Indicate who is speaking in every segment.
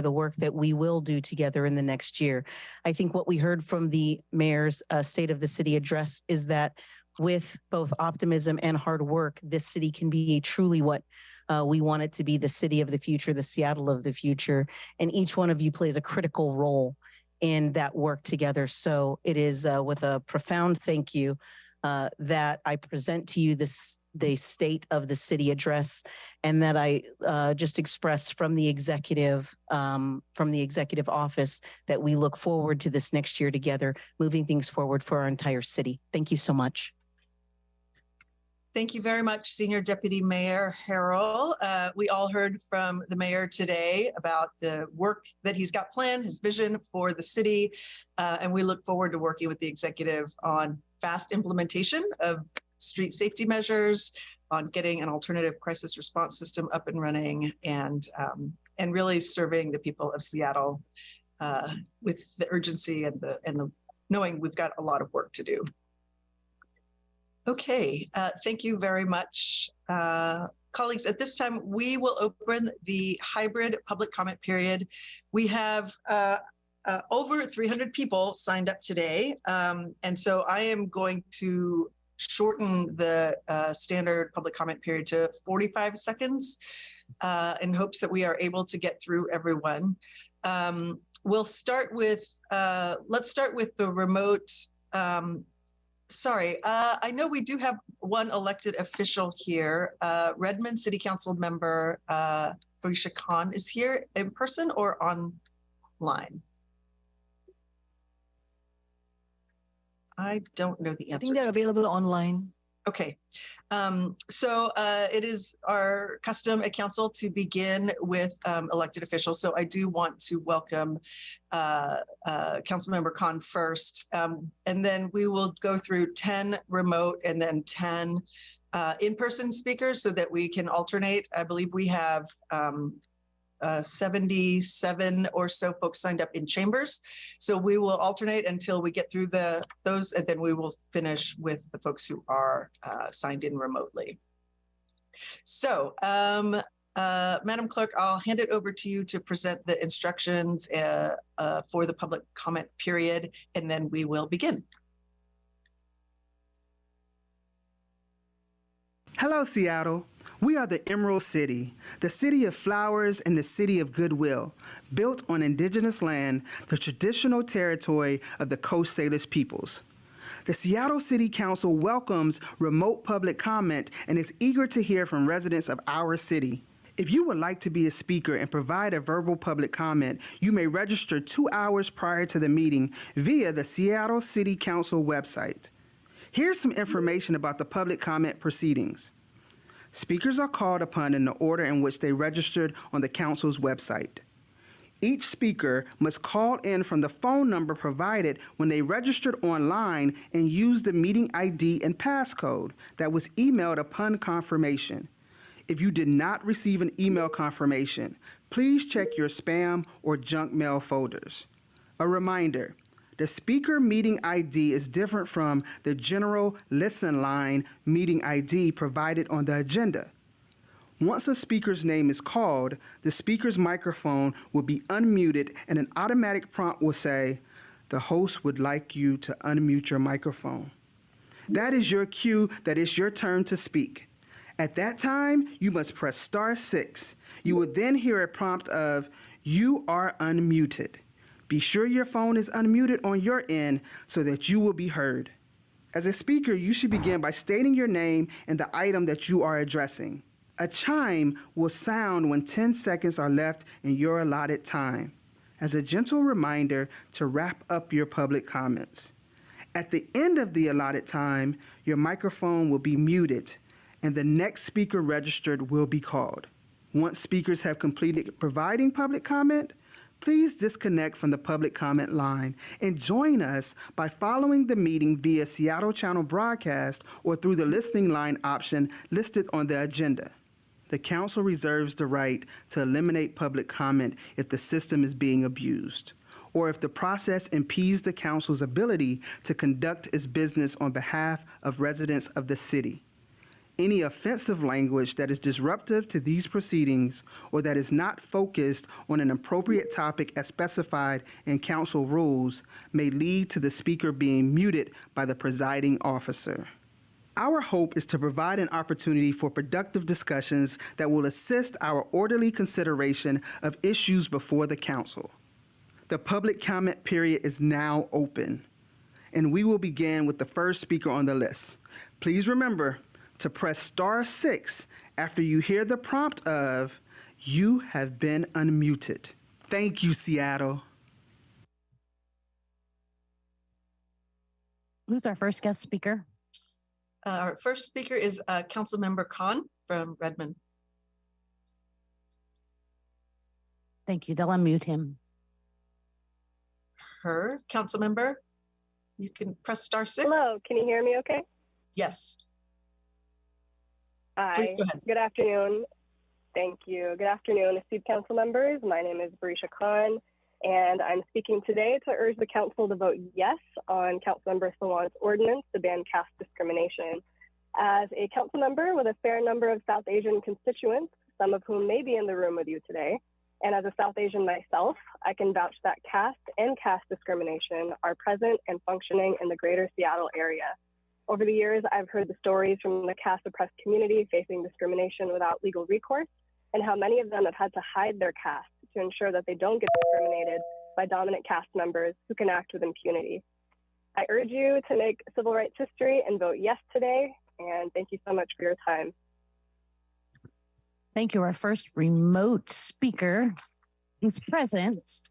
Speaker 1: the work that we will do together in the next year. I think what we heard from the mayor's State of the City address is that with both optimism and hard work, this city can be truly what we want it to be, the city of the future, the Seattle of the future. And each one of you plays a critical role in that work together. So it is with a profound thank you that I present to you the State of the City address, and that I just express from the executive office that we look forward to this next year together, moving things forward for our entire city. Thank you so much.
Speaker 2: Thank you very much, Senior Deputy Mayor Harrell. We all heard from the mayor today about the work that he's got planned, his vision for the city, and we look forward to working with the executive on fast implementation of street safety measures, on getting an alternative crisis response system up and running, and really serving the people of Seattle with the urgency and the knowing we've got a lot of work to do. Okay, thank you very much. Colleagues, at this time, we will open the hybrid public comment period. We have over 300 people signed up today. And so I am going to shorten the standard public comment period to 45 seconds in hopes that we are able to get through everyone. We'll start with, let's start with the remote. Sorry, I know we do have one elected official here. Redmond City Council member Felicia Khan is here in person or online? I don't know the answer.
Speaker 3: I think they're available online.
Speaker 2: Okay, so it is our custom at council to begin with elected officials. So I do want to welcome Councilmember Khan first, and then we will go through 10 remote and then 10 in-person speakers so that we can alternate. I believe we have 77 or so folks signed up in chambers. So we will alternate until we get through those, and then we will finish with the folks who are signed in remotely. So, Madam Clerk, I'll hand it over to you to present the instructions for the public comment period, and then we will begin.
Speaker 4: Hello, Seattle. We are the Emerald City, the city of flowers and the city of goodwill, built on indigenous land, the traditional territory of the Coast Salish peoples. The Seattle City Council welcomes remote public comment and is eager to hear from residents of our city. If you would like to be a speaker and provide a verbal public comment, you may register 2 hours prior to the meeting via the Seattle City Council website. Here's some information about the public comment proceedings. Speakers are called upon in the order in which they registered on the council's website. Each speaker must call in from the phone number provided when they registered online and use the meeting ID and passcode that was emailed upon confirmation. If you did not receive an email confirmation, please check your spam or junk mail folders. A reminder, the speaker meeting ID is different from the general listen line meeting ID provided on the agenda. Once a speaker's name is called, the speaker's microphone will be unmuted and an automatic prompt will say, "The host would like you to unmute your microphone." That is your cue that it's your turn to speak. At that time, you must press *6. You will then hear a prompt of, "You are unmuted." Be sure your phone is unmuted on your end so that you will be heard. As a speaker, you should begin by stating your name and the item that you are addressing. A chime will sound when 10 seconds are left in your allotted time, as a gentle reminder to wrap up your public comments. At the end of the allotted time, your microphone will be muted and the next speaker registered will be called. Once speakers have completed providing public comment, please disconnect from the public comment line and join us by following the meeting via Seattle Channel broadcast or through the listening line option listed on the agenda. The Council reserves the right to eliminate public comment if the system is being abused, or if the process impedes the Council's ability to conduct its business on behalf of residents of the city. Any offensive language that is disruptive to these proceedings or that is not focused on an appropriate topic as specified in council rules may lead to the speaker being muted by the presiding officer. Our hope is to provide an opportunity for productive discussions that will assist our orderly consideration of issues before the council. The public comment period is now open, and we will begin with the first speaker on the list. Please remember to press *6 after you hear the prompt of "You have been unmuted." Thank you, Seattle.
Speaker 3: Who's our first guest speaker?
Speaker 2: Our first speaker is Councilmember Khan from Redmond.
Speaker 3: Thank you. They'll unmute him.
Speaker 2: Her, Councilmember, you can press *6.
Speaker 5: Hello, can you hear me okay?
Speaker 2: Yes.
Speaker 5: Hi,
Speaker 2: Please go ahead.
Speaker 5: good afternoon. Thank you. Good afternoon, esteemed council members. My name is Barisha Khan, and I'm speaking today to urge the council to vote yes on Councilmember Sawant's ordinance to ban caste discrimination. As a council member with a fair number of South Asian constituents, some of whom may be in the room with you today, and as a South Asian myself, I can vouch that caste and caste discrimination are present and functioning in the greater Seattle area. Over the years, I've heard the stories from the caste-oppressed community facing discrimination without legal recourse, and how many of them have had to hide their caste to ensure that they don't get discriminated by dominant caste members who can act with impunity. I urge you to make civil rights history and vote yes today, and thank you so much for your time.
Speaker 3: Thank you. Our first remote speaker who's present.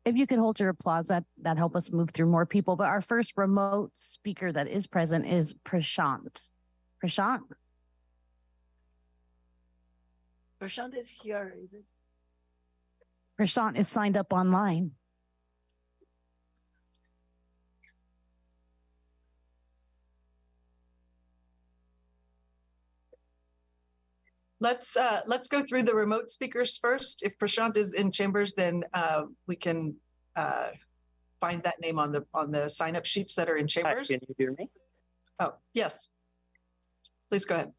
Speaker 3: If you could hold your applause, that help us move through more people. But our first remote speaker that is present is Prashant. Prashant?
Speaker 6: Prashant is here, is it?
Speaker 3: Prashant is signed up online.
Speaker 2: Let's go through the remote speakers first. If Prashant is in chambers, then we can find that name on the sign-up sheets that are in chambers.
Speaker 7: Hi, can you hear me?
Speaker 2: Oh, yes. Please go ahead.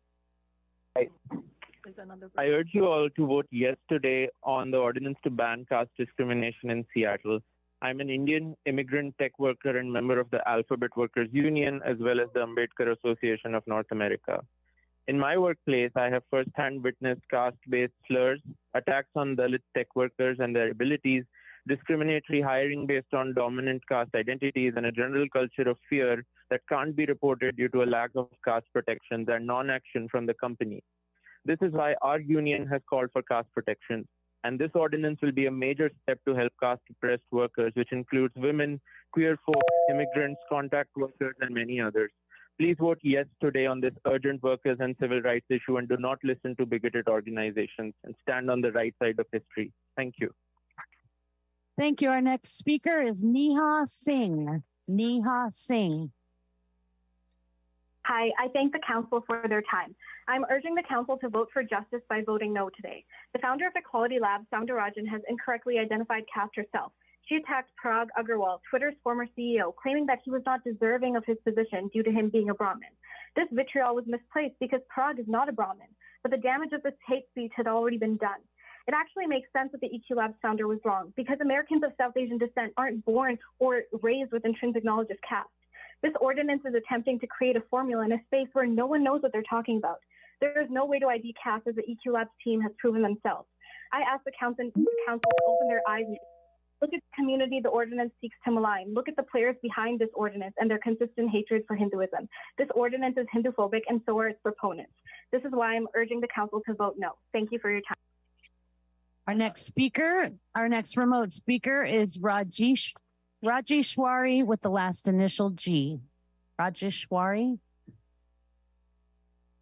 Speaker 6: Is another
Speaker 7: I urge you all to vote yes today on the ordinance to ban caste discrimination in Seattle. I'm an Indian immigrant tech worker and member of the Alphabet Workers Union, as well as the Ambedkar Association of North America. In my workplace, I have firsthand witnessed caste-based slurs, attacks on Dalit tech workers and their abilities, discriminatory hiring based on dominant caste identities, and a general culture of fear that can't be reported due to a lack of caste protections and non-action from the company. This is why our union has called for caste protections, and this ordinance will be a major step to help caste-oppressed workers, which includes women, queer folk, immigrants, contract workers, and many others. Please vote yes today on this urgent workers and civil rights issue, and do not listen to bigoted organizations, and stand on the right side of history. Thank you.
Speaker 3: Thank you. Our next speaker is Neha Singh. Neha Singh.
Speaker 8: Hi, I thank the council for their time. I'm urging the council to vote for justice by voting no today. The founder of Equality Lab, Soundarajan, has incorrectly identified caste herself. She attacked Parag Agarwal, Twitter's former CEO, claiming that he was not deserving of his position due to him being a Brahmin. This vitriol was misplaced because Parag is not a Brahmin, but the damage of this hate speech had already been done. It actually makes sense that the EQ Lab's founder was wrong, because Americans of South Asian descent aren't born or raised with intrinsic knowledge of caste. This ordinance is attempting to create a formula in a space where no one knows what they're talking about. There is no way to ID caste, as the EQ Lab's team has proven themselves. I ask the council to open their eyes. Look at the community the ordinance seeks to malign. Look at the players behind this ordinance and their consistent hatred for Hinduism. This ordinance is Hindu-phobic, and so are its proponents. This is why I'm urging the council to vote no. Thank you for your time.
Speaker 3: Our next remote speaker is Rajeshwari with the last initial G. Rajeshwari.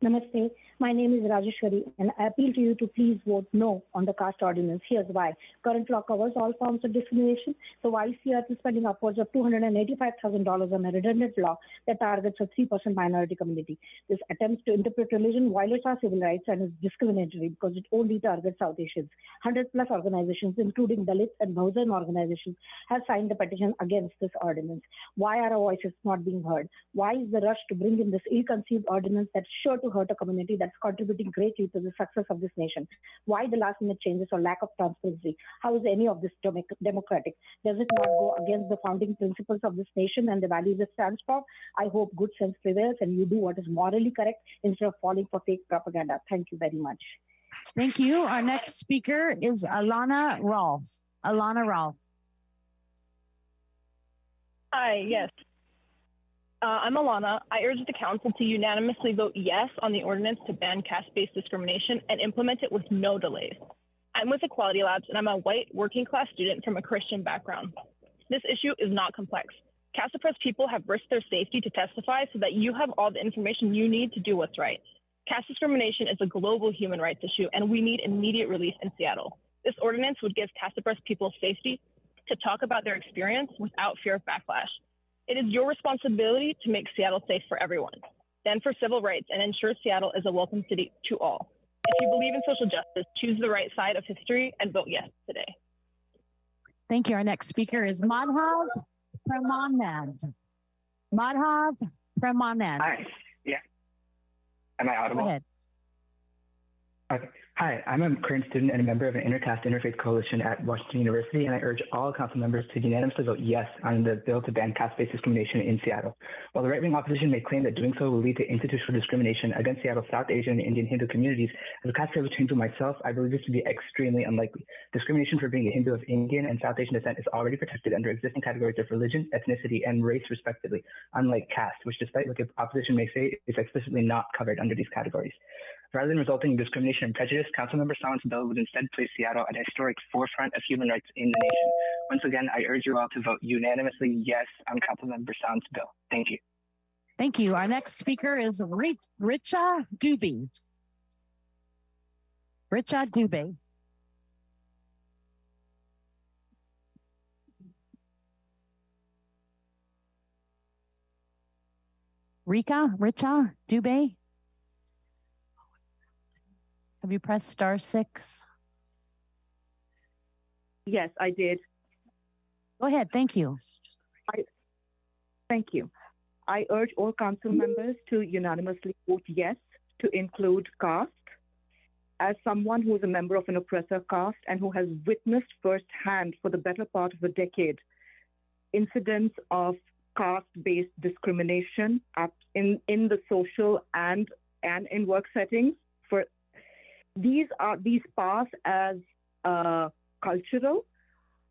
Speaker 9: Namaste. My name is Rajeshwari, and I appeal to you to please vote no on the caste ordinance. Here's why. Current law covers all forms of discrimination. So why CR is spending upwards of $285,000 on a redundant law that targets a 3% minority community? This attempts to interpret religion violates our civil rights and is discriminatory because it only targets South Asians. 100+ organizations, including Dalit and Bahujan organizations, have signed the petition against this ordinance. Why are our voices not being heard? Why is the rush to bring in this ill-conceived ordinance that's sure to hurt a community that's contributing greatly to the success of this nation? Why the last-minute changes or lack of transparency? How is any of this democratic? Does it not go against the founding principles of this nation and the values it stands for? I hope good sense prevails and you do what is morally correct instead of falling for fake propaganda. Thank you very much.
Speaker 3: Thank you. Our next speaker is Alana Rolfe. Alana Rolfe.
Speaker 10: Hi, yes. I'm Alana. I urge the council to unanimously vote yes on the ordinance to ban caste-based discrimination and implement it with no delays. I'm with Equality Labs and I'm a white working-class student from a Christian background. This issue is not complex. Caste-oppressed people have risked their safety to testify so that you have all the information you need to do what's right. Caste discrimination is a global human rights issue and we need immediate relief in Seattle. This ordinance would give caste-oppressed people safety to talk about their experience without fear of backlash. It is your responsibility to make Seattle safe for everyone. Stand for civil rights and ensure Seattle is a welcome city to all. If you believe in social justice, choose the right side of history and vote yes today.
Speaker 3: Thank you. Our next speaker is Madhav Premanand. Madhav Premanand.
Speaker 11: Hi. Yeah. Am I audible?
Speaker 3: Go ahead.
Speaker 11: Okay. Hi, I'm a current student and a member of an intercaste interfaith coalition at Washington University, and I urge all council members to unanimously vote yes on the bill to ban caste-based discrimination in Seattle. While the right-wing opposition may claim that doing so will lead to institutional discrimination against Seattle's South Asian and Indian Hindu communities, as a caste-privileged Hindu myself, I believe this to be extremely unlikely. Discrimination for being a Hindu of Indian and South Asian descent is already protected under existing categories of religion, ethnicity, and race, respectively, unlike caste, which, despite what the opposition may say, is explicitly not covered under these categories. Rather than resulting in discrimination and prejudice, Councilmember Sawant's bill would instead place Seattle at a historic forefront of human rights in the nation. Once again, I urge you all to vote unanimously yes on Councilmember Sawant's bill. Thank you.
Speaker 3: Thank you. Our next speaker is Richa Dubey. Richa Dubey. Richa Dubey. Have you pressed *6?
Speaker 12: Yes, I did.
Speaker 3: Go ahead. Thank you.
Speaker 12: Thank you. I urge all council members to unanimously vote yes to include caste. As someone who is a member of an oppressor caste and who has witnessed firsthand for the better part of a decade incidents of caste-based discrimination in the social and in work settings, these pass as cultural,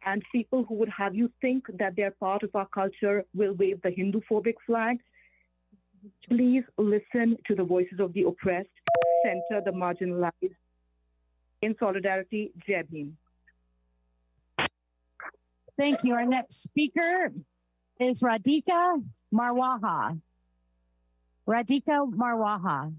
Speaker 12: and people who would have you think that they're part of our culture will wave the Hindu-phobic flag. Please listen to the voices of the oppressed, center the marginalized. In solidarity, Jai Bhim.
Speaker 3: Thank you. Our next speaker is Radhika Marwaha. Radhika Marwaha.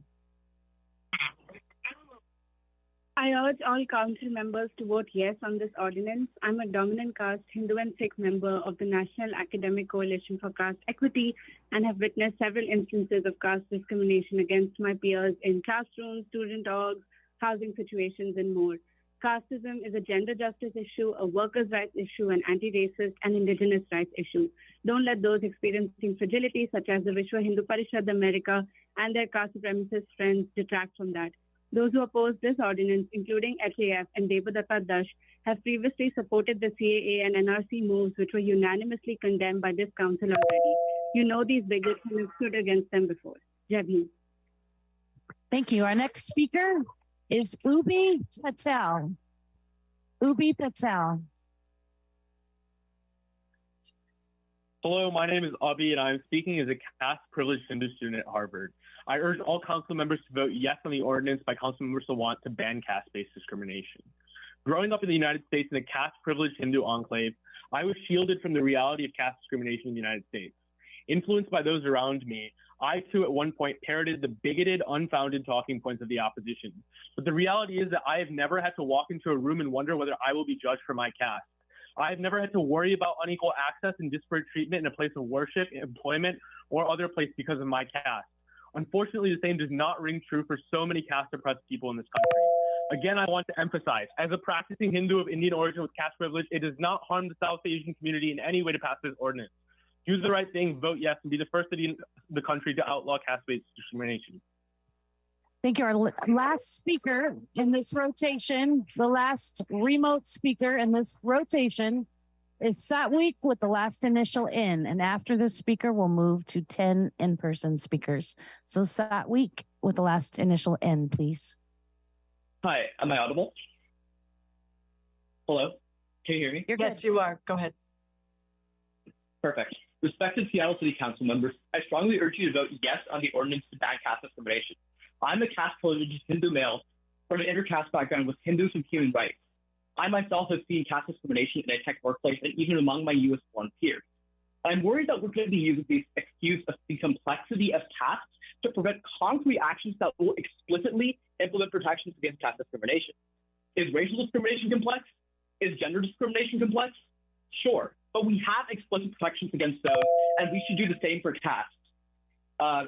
Speaker 13: I urge all council members to vote yes on this ordinance. I'm a dominant caste Hindu and Sikh member of the National Academic Coalition for Caste Equity and have witnessed several instances of caste discrimination against my peers in classrooms, student orgs, housing situations, and more. Casteism is a gender justice issue, a workers' rights issue, an anti-racist and indigenous rights issue. Don't let those experiencing fragility, such as the Vishwa Hindu Parishad America and their caste supremacist friends, detract from that. Those who oppose this ordinance, including HAF and Devadatta Dash, have previously supported the CAA and NRC moves, which were unanimously condemned by this council already. You know these bigots and have stood against them before. Jai Bhim.
Speaker 3: Thank you. Our next speaker is Ubi Patel. Ubi Patel.
Speaker 14: Hello, my name is Abhi, and I'm speaking as a caste-privileged Hindu student at Harvard. I urge all council members to vote yes on the ordinance by Councilmember Sawant to ban caste-based discrimination. Growing up in the United States in a caste-privileged Hindu enclave, I was shielded from the reality of caste discrimination in the United States. Influenced by those around me, I too at one point parroted the bigoted, unfounded talking points of the opposition. But the reality is that I have never had to walk into a room and wonder whether I will be judged for my caste. I have never had to worry about unequal access and disparate treatment in a place of worship, employment, or other place because of my caste. Unfortunately, the same does not ring true for so many caste-oppressed people in this country. Again, I want to emphasize, as a practicing Hindu of Indian origin with caste privilege, it does not harm the South Asian community in any way to pass this ordinance. Do the right thing, vote yes, and be the first city in the country to outlaw caste-based discrimination.
Speaker 3: Thank you. Our last speaker in this rotation, the last remote speaker in this rotation is Satweek with the last initial N. And after this speaker, we'll move to 10 in-person speakers. So Satweek with the last initial N, please.
Speaker 15: Hi, am I audible? Hello, can you hear me?
Speaker 2: Yes, you are. Go ahead.
Speaker 15: Perfect. Respected Seattle City Council members, I strongly urge you to vote yes on the ordinance to ban caste discrimination. I'm a caste-privileged Hindu male from an intercaste background with Hindus and human rights. I myself have seen caste discrimination in a tech workplace and even among my US-born peers. I'm worried that we're going to be using the excuse of the complexity of caste to prevent concrete actions that will explicitly implement protections against caste discrimination. Is racial discrimination complex? Is gender discrimination complex? Sure, but we have explicit protections against those, and we should do the same for caste.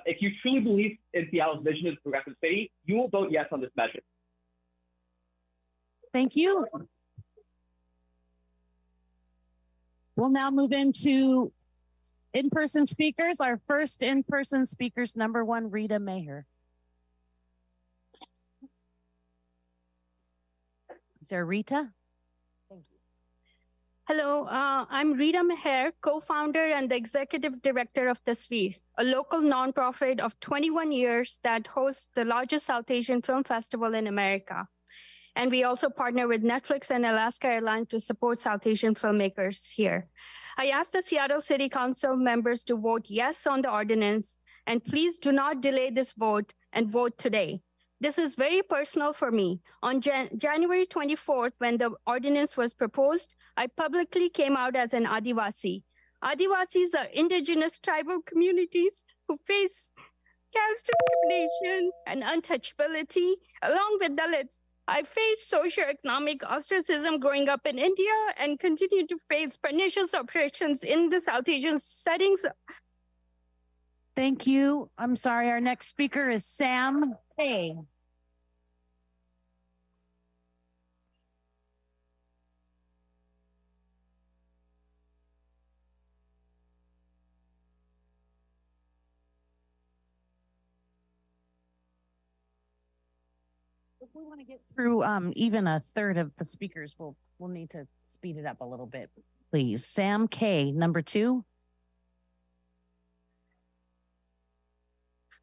Speaker 15: If you truly believe in Seattle's vision as a progressive city, you will vote yes on this measure.
Speaker 3: Thank you. We'll now move into in-person speakers. Our first in-person speakers, number one, Rita Maher. Is there Rita? Thank you.
Speaker 16: Hello, I'm Rita Maher, co-founder and the executive director of The Sphere, a local nonprofit of 21 years that hosts the largest South Asian film festival in America. And we also partner with Netflix and Alaska Airlines to support South Asian filmmakers here. I asked the Seattle City Council members to vote yes on the ordinance, and please do not delay this vote and vote today. This is very personal for me. On January 24th, when the ordinance was proposed, I publicly came out as an Adivasi. Adivasis are indigenous tribal communities who face caste discrimination and untouchability, along with Dalits. I faced socioeconomic ostracism growing up in India and continue to face pernicious oppressions in the South Asian settings.
Speaker 3: Thank you. I'm sorry. Our next speaker is Sam K. If we want to get through even a third of the speakers, we'll need to speed it up a little bit, please. Sam K, number two.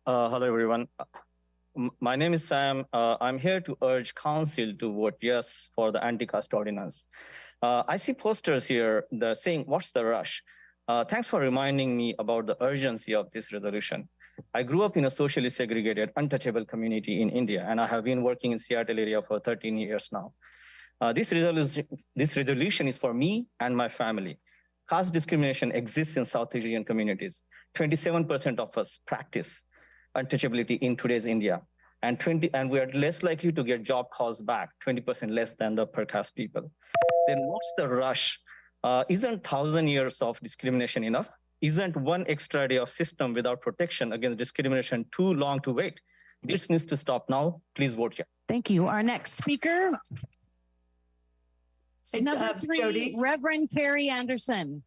Speaker 17: Hello, everyone. My name is Sam. I'm here to urge council to vote yes for the anti-caste ordinance. I see posters here saying, "What's the rush?" Thanks for reminding me about the urgency of this resolution. I grew up in a socially segregated, untouchable community in India, and I have been working in Seattle area for 13 years now. This resolution is for me and my family. Caste discrimination exists in South Asian communities. 27% of us practice untouchability in today's India, and we are less likely to get job calls back, 20% less than the per caste people. Then what's the rush? Isn't 1,000 years of discrimination enough? Isn't one extra day of system without protection against discrimination too long to wait? This needs to stop now. Please vote yes.
Speaker 3: Thank you. Our next speaker, number three,
Speaker 2: Jody.
Speaker 3: Reverend Carrie Anderson.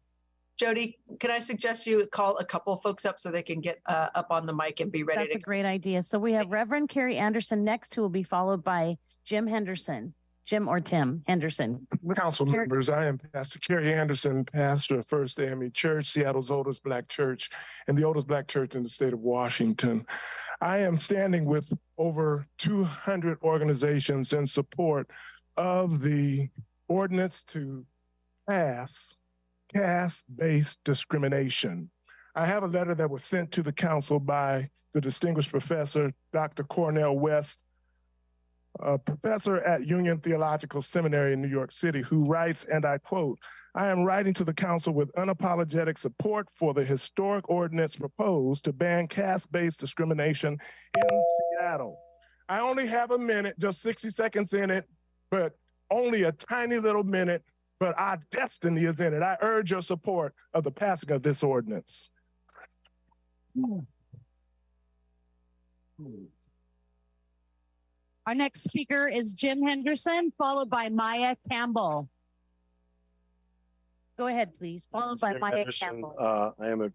Speaker 2: Jody, could I suggest you call a couple folks up so they can get up on the mic and be ready?
Speaker 3: That's a great idea. So we have Reverend Carrie Anderson next, who will be followed by Jim Henderson. Jim or Tim Henderson.
Speaker 18: Council members, I am Pastor Kerry Anderson, pastor of First AME Church, Seattle's oldest Black church, and the oldest Black church in the state of Washington. I am standing with over 200 organizations in support of the ordinance to pass caste-based discrimination. I have a letter that was sent to the council by the distinguished professor, Dr. Cornell West, a professor at Union Theological Seminary in New York City, who writes, and I quote, "I am writing to the council with unapologetic support for the historic ordinance proposed to ban caste-based discrimination in Seattle." I only have a minute, just 60 seconds in it, but only a tiny little minute, but our destiny is in it. I urge your support of the passing of this ordinance.
Speaker 3: Our next speaker is Jim Henderson, followed by Maya Campbell. Go ahead, please, followed by
Speaker 19: Jim
Speaker 3: Maya
Speaker 19: Henderson.
Speaker 3: Campbell.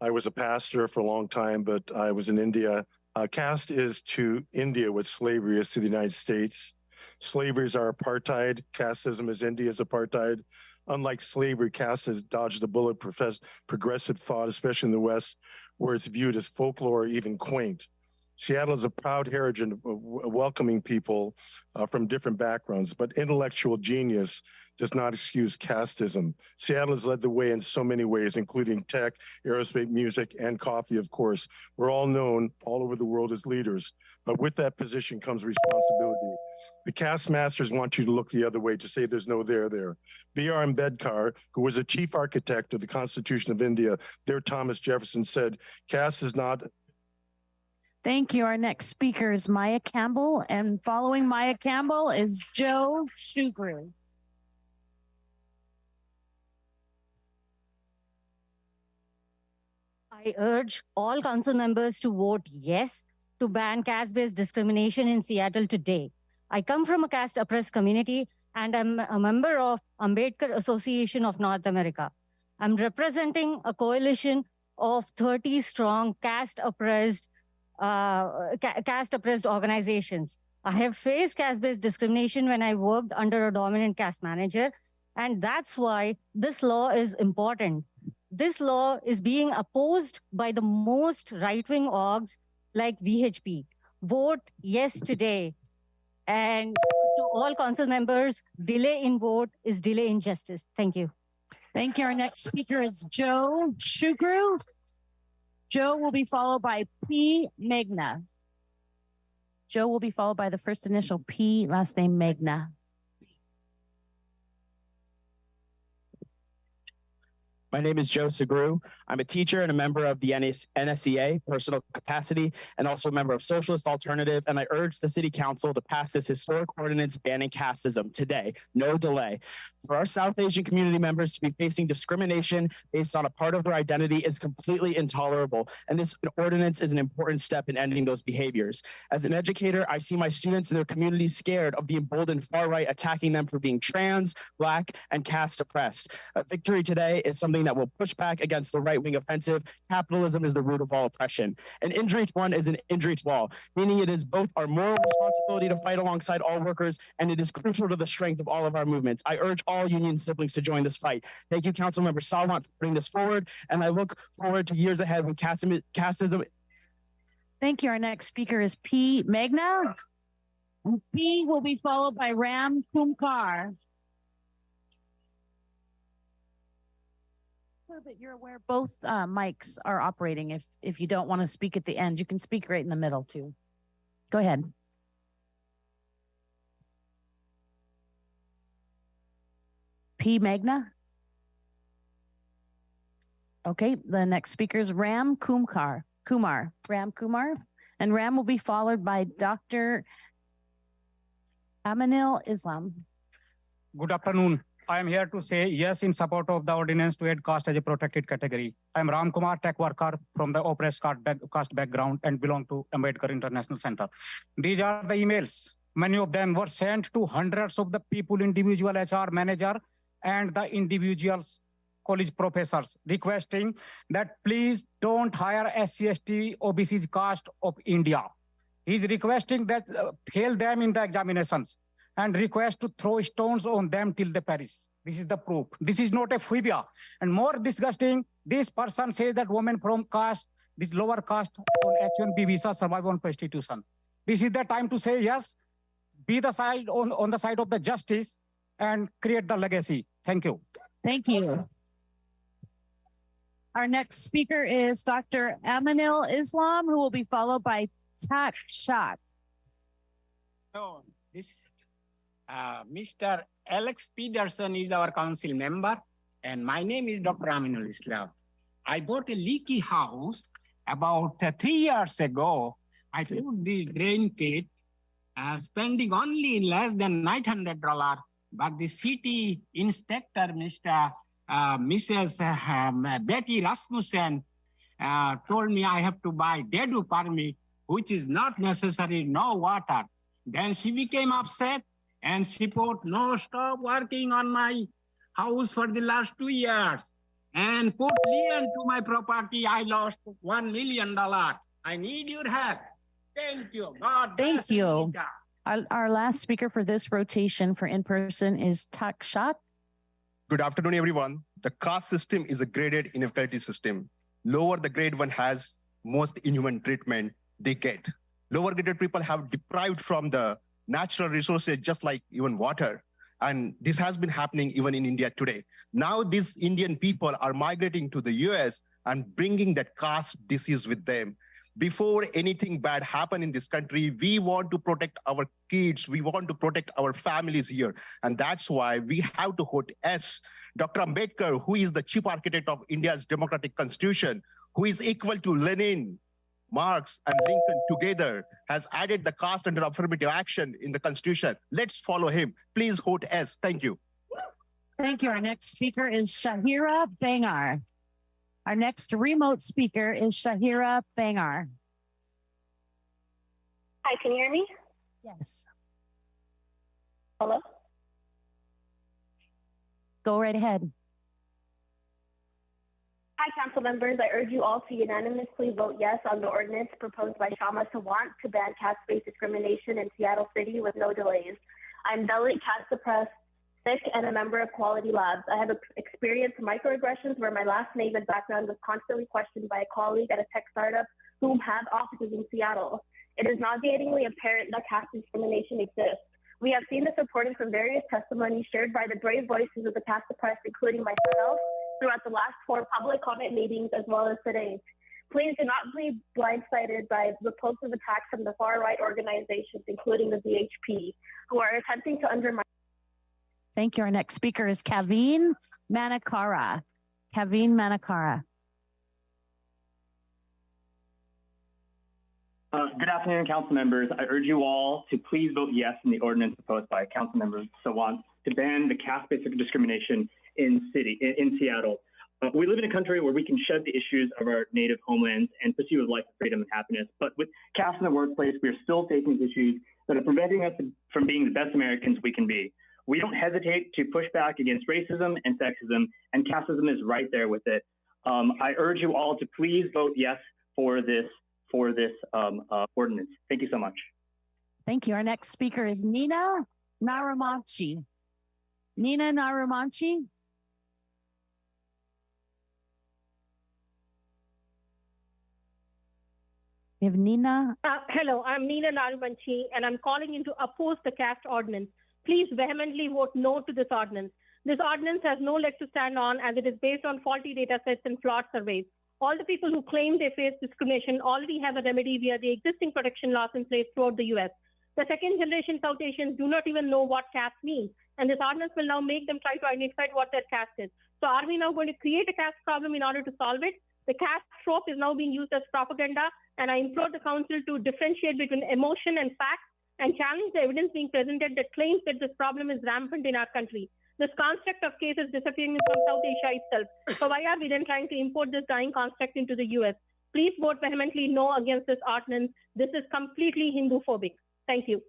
Speaker 19: I was a pastor for a long time, but I was in India. Caste is to India what slavery is to the United States. Slavery is our apartheid. Casteism is India's apartheid. Unlike slavery, caste has dodged the bullet, progressive thought, especially in the West, where it's viewed as folklore or even quaint. Seattle is a proud heritage of welcoming people from different backgrounds, but intellectual genius does not excuse casteism. Seattle has led the way in so many ways, including tech, aerospace, music, and coffee, of course. We're all known all over the world as leaders, but with that position comes responsibility. The caste masters want you to look the other way, to say there's no there there. B.R. Ambedkar, who was a chief architect of the Constitution of India, there Thomas Jefferson said, caste is not.
Speaker 3: Thank you. Our next speaker is Maya Campbell, and following Maya Campbell is Joe Shugru.
Speaker 20: I urge all council members to vote yes to ban caste-based discrimination in Seattle today. I come from a caste-oppressed community and I'm a member of Ambedkar Association of North America. I'm representing a coalition of 30 strong caste-oppressed organizations. I have faced caste-based discrimination when I worked under a dominant caste manager, and that's why this law is important. This law is being opposed by the most right-wing orgs like VHP. Vote yes today. And to all council members, delay in vote is delay in justice. Thank you.
Speaker 3: Thank you. Our next speaker is Joe Shugru. Joe will be followed by P. Magna. Joe will be followed by the first initial P, last name Magna.
Speaker 21: My name is Joe Segru. I'm a teacher and a member of the NSEA, Personal Capacity, and also a member of Socialist Alternative, and I urge the City Council to pass this historic ordinance banning casteism today, no delay. For our South Asian community members to be facing discrimination based on a part of their identity is completely intolerable, and this ordinance is an important step in ending those behaviors. As an educator, I see my students and their communities scared of the emboldened far right attacking them for being trans, Black, and caste oppressed. A victory today is something that will push back against the right-wing offensive. Capitalism is the root of all oppression. An injury to one is an injury to all, meaning it is both our moral responsibility to fight alongside all workers, and it is crucial to the strength of all of our movements. I urge all union siblings to join this fight. Thank you, Councilmember Sawant, for bringing this forward, and I look forward to years ahead when casteism.
Speaker 3: Thank you. Our next speaker is P. Magna. P will be followed by Ram Kumkar. That you're aware both mics are operating. If you don't want to speak at the end, you can speak right in the middle too. Go ahead. P. Magna. Okay, the next speaker is Ram Kumar. Ram Kumar. And Ram will be followed by Dr. Aminil Islam.
Speaker 22: Good afternoon. I am here to say yes in support of the ordinance to add caste as a protected category. I am Ram Kumar, tech worker from the oppressed caste background and belong to Ambedkar International Center. These are the emails. Many of them were sent to hundreds of the people, individual HR manager and the individuals college professors requesting that please don't hire SC/ST OBC's caste of India. He's requesting that fail them in the examinations and request to throw stones on them till they perish. This is the proof. This is not a phobia. And more disgusting, this person says that women from caste, this lower caste on H-1B visa survive on prostitution. This is the time to say yes, be the side on the side of the justice and create the legacy. Thank you.
Speaker 3: Thank you. Our next speaker is Dr. Aminil Islam, who will be followed by Tak Shak.
Speaker 1: So this Mr. Alex Peterson is our council member, and my name is Dr. Aminul Islam. I bought a leaky house about 3 years ago. I took this drain kit, spending only less than $900, but the city inspector, Mrs. Betty Rasmussen, told me I have to buy dedu permit, which is not necessary, no water. Then she became upset and she put no stop working on my house for the last 2 years and put lien to my property. I lost $1 million. I need your help. Thank you. God bless
Speaker 3: Thank you.
Speaker 1: America.
Speaker 3: Our last speaker for this rotation for in-person is Takshat.
Speaker 4: Good afternoon, everyone. The caste system is a graded inequality system. Lower the grade one has, most inhuman treatment they get. Lower graded people have deprived from the natural resources, just like even water. And this has been happening even in India today. Now these Indian people are migrating to the US and bringing that caste disease with them. Before anything bad happen in this country, we want to protect our kids. We want to protect our families here. And that's why we have to vote yes. Dr. Ambedkar, who is the chief architect of India's democratic constitution, who is equal to Lenin, Marx, and Lincoln together, has added the caste under affirmative action in the constitution. Let's follow him. Please vote yes. Thank you.
Speaker 3: Thank you. Our next speaker is Shahira Bangar. Our next remote speaker is Shahira Bangar.
Speaker 8: Hi, can you hear me?
Speaker 3: Yes.
Speaker 8: Hello?
Speaker 3: Go right ahead.
Speaker 8: Hi, council members. I urge you all to unanimously vote yes on the ordinance proposed by Kshama Sawant to ban caste-based discrimination in Seattle City with no delays. I'm delegate Caste Press, sick, and a member of Quality Labs. I have experienced microaggressions where my last name and background was constantly questioned by a colleague at a tech startup whom have offices in Seattle. It is nauseatingly apparent that caste discrimination exists. We have seen this reported from various testimonies shared by the brave voices of the Caste Press, including myself, throughout the last 4 public comment meetings as well as today. Please do not be blindsided by repulsive attacks from the far-right organizations, including the VHP, who are attempting to undermine.
Speaker 3: Thank you. Our next speaker is Kaveen Manakara. Kaveen Manakara.
Speaker 23: Good afternoon, council members. I urge you all to please vote yes on the ordinance proposed by Councilmember Sawant to ban the caste-based discrimination in Seattle. We live in a country where we can shed the issues of our native homelands and pursue a life of freedom and happiness. But with caste in the workplace, we are still facing issues that are preventing us from being the best Americans we can be. We don't hesitate to push back against racism and sexism, and casteism is right there with it. I urge you all to please vote yes for this ordinance. Thank you so much.
Speaker 3: Thank you. Our next speaker is Nina Naramanchi. Nina Naramanchi. We have Nina.
Speaker 24: Hello, I'm Nina Naramanchi, and I'm calling in to oppose the caste ordinance. Please vehemently vote no to this ordinance. This ordinance has no leg to stand on as it is based on faulty data sets and flawed surveys. All the people who claim they face discrimination already have a remedy via the existing protection laws in place throughout the US. The second generation South Asians do not even know what caste means, and this ordinance will now make them try to identify what their caste is. So are we now going to create a caste problem in order to solve it? The caste trope is now being used as propaganda, and I implore the council to differentiate between emotion and facts and challenge the evidence being presented that claims that this problem is rampant in our country. This construct of cases disappearing from South Asia itself. So why are we then trying to import this dying construct into the US? Please vote vehemently no against this ordinance. This is completely Hindu-phobic. Thank you.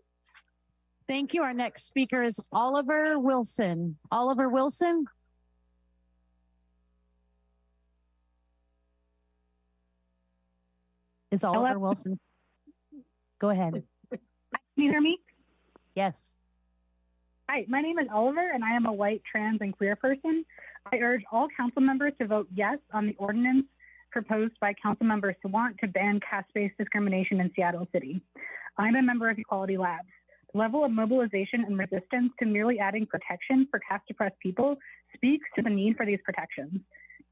Speaker 3: Thank you. Our next speaker is Oliver Wilson. Oliver Wilson. Is Oliver Wilson? Go ahead.
Speaker 25: Can you hear me?
Speaker 3: Yes.
Speaker 25: Hi, my name is Oliver, and I am a white, trans, and queer person. I urge all council members to vote yes on the ordinance proposed by Councilmember Sawant to ban caste-based discrimination in Seattle City. I'm a member of Equality Labs. The level of mobilization and resistance to merely adding protection for caste-oppressed people speaks to the need for these protections.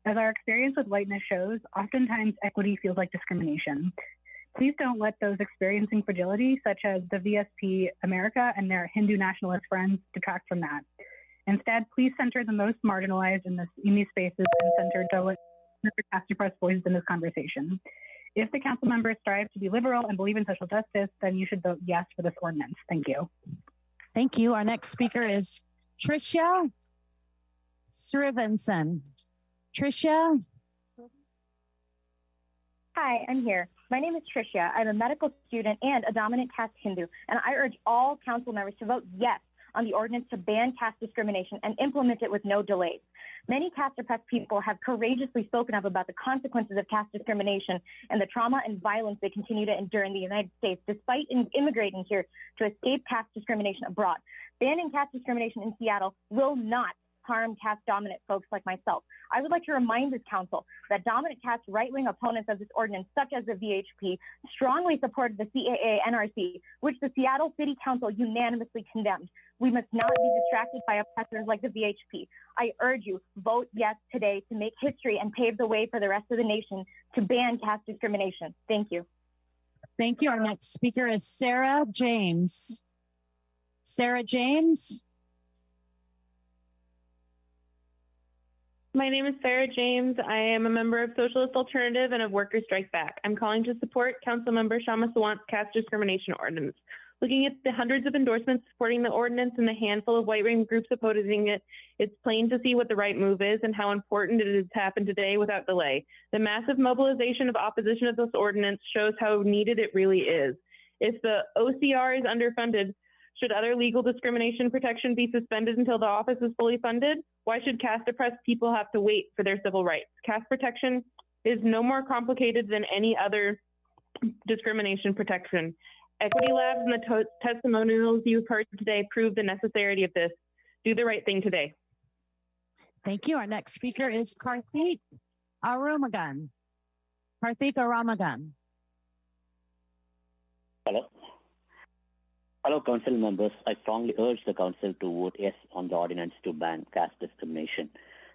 Speaker 25: As our experience with whiteness shows, oftentimes equity feels like discrimination. Please don't let those experiencing fragility, such as the VSP America and their Hindu nationalist friends, detract from that. Instead, please center the most marginalized in these spaces and center caste-oppressed voices in this conversation. If the council members strive to be liberal and believe in social justice, then you should vote yes for this ordinance. Thank you.
Speaker 3: Thank you. Our next speaker is Tricia Srivenson. Tricia.
Speaker 5: Hi, I'm here. My name is Tricia. I'm a medical student and a dominant caste Hindu, and I urge all council members to vote yes on the ordinance to ban caste discrimination and implement it with no delays. Many caste-oppressed people have courageously spoken up about the consequences of caste discrimination and the trauma and violence they continue to endure in the United States, despite immigrating here to escape caste discrimination abroad. Banning caste discrimination in Seattle will not harm caste-dominant folks like myself. I would like to remind this council that dominant caste right-wing opponents of this ordinance, such as the VHP, strongly supported the CAA NRC, which the Seattle City Council unanimously condemned. We must not be distracted by oppressors like the VHP. I urge you, vote yes today to make history and pave the way for the rest of the nation to ban caste discrimination. Thank you.
Speaker 3: Thank you. Our next speaker is Sarah James. Sarah James.
Speaker 6: My name is Sarah James. I am a member of Socialist Alternative and of Workers Strike Back. I'm calling to support Councilmember Kshama Sawant's caste discrimination ordinance. Looking at the hundreds of endorsements supporting the ordinance and the handful of white-wing groups opposing it, it's plain to see what the right move is and how important it is to happen today without delay. The massive mobilization of opposition to this ordinance shows how needed it really is. If the OCR is underfunded, should other legal discrimination protection be suspended until the office is fully funded? Why should caste-oppressed people have to wait for their civil rights? Caste protection is no more complicated than any other discrimination protection. Equity Labs and the testimonials you've heard today prove the necessity of this. Do the right thing today.
Speaker 3: Thank you. Our next speaker is Karthik Aramagan. Karthik Aramagan.
Speaker 7: Hello. Hello, council members. I strongly urge the council to vote yes on the ordinance to ban caste discrimination.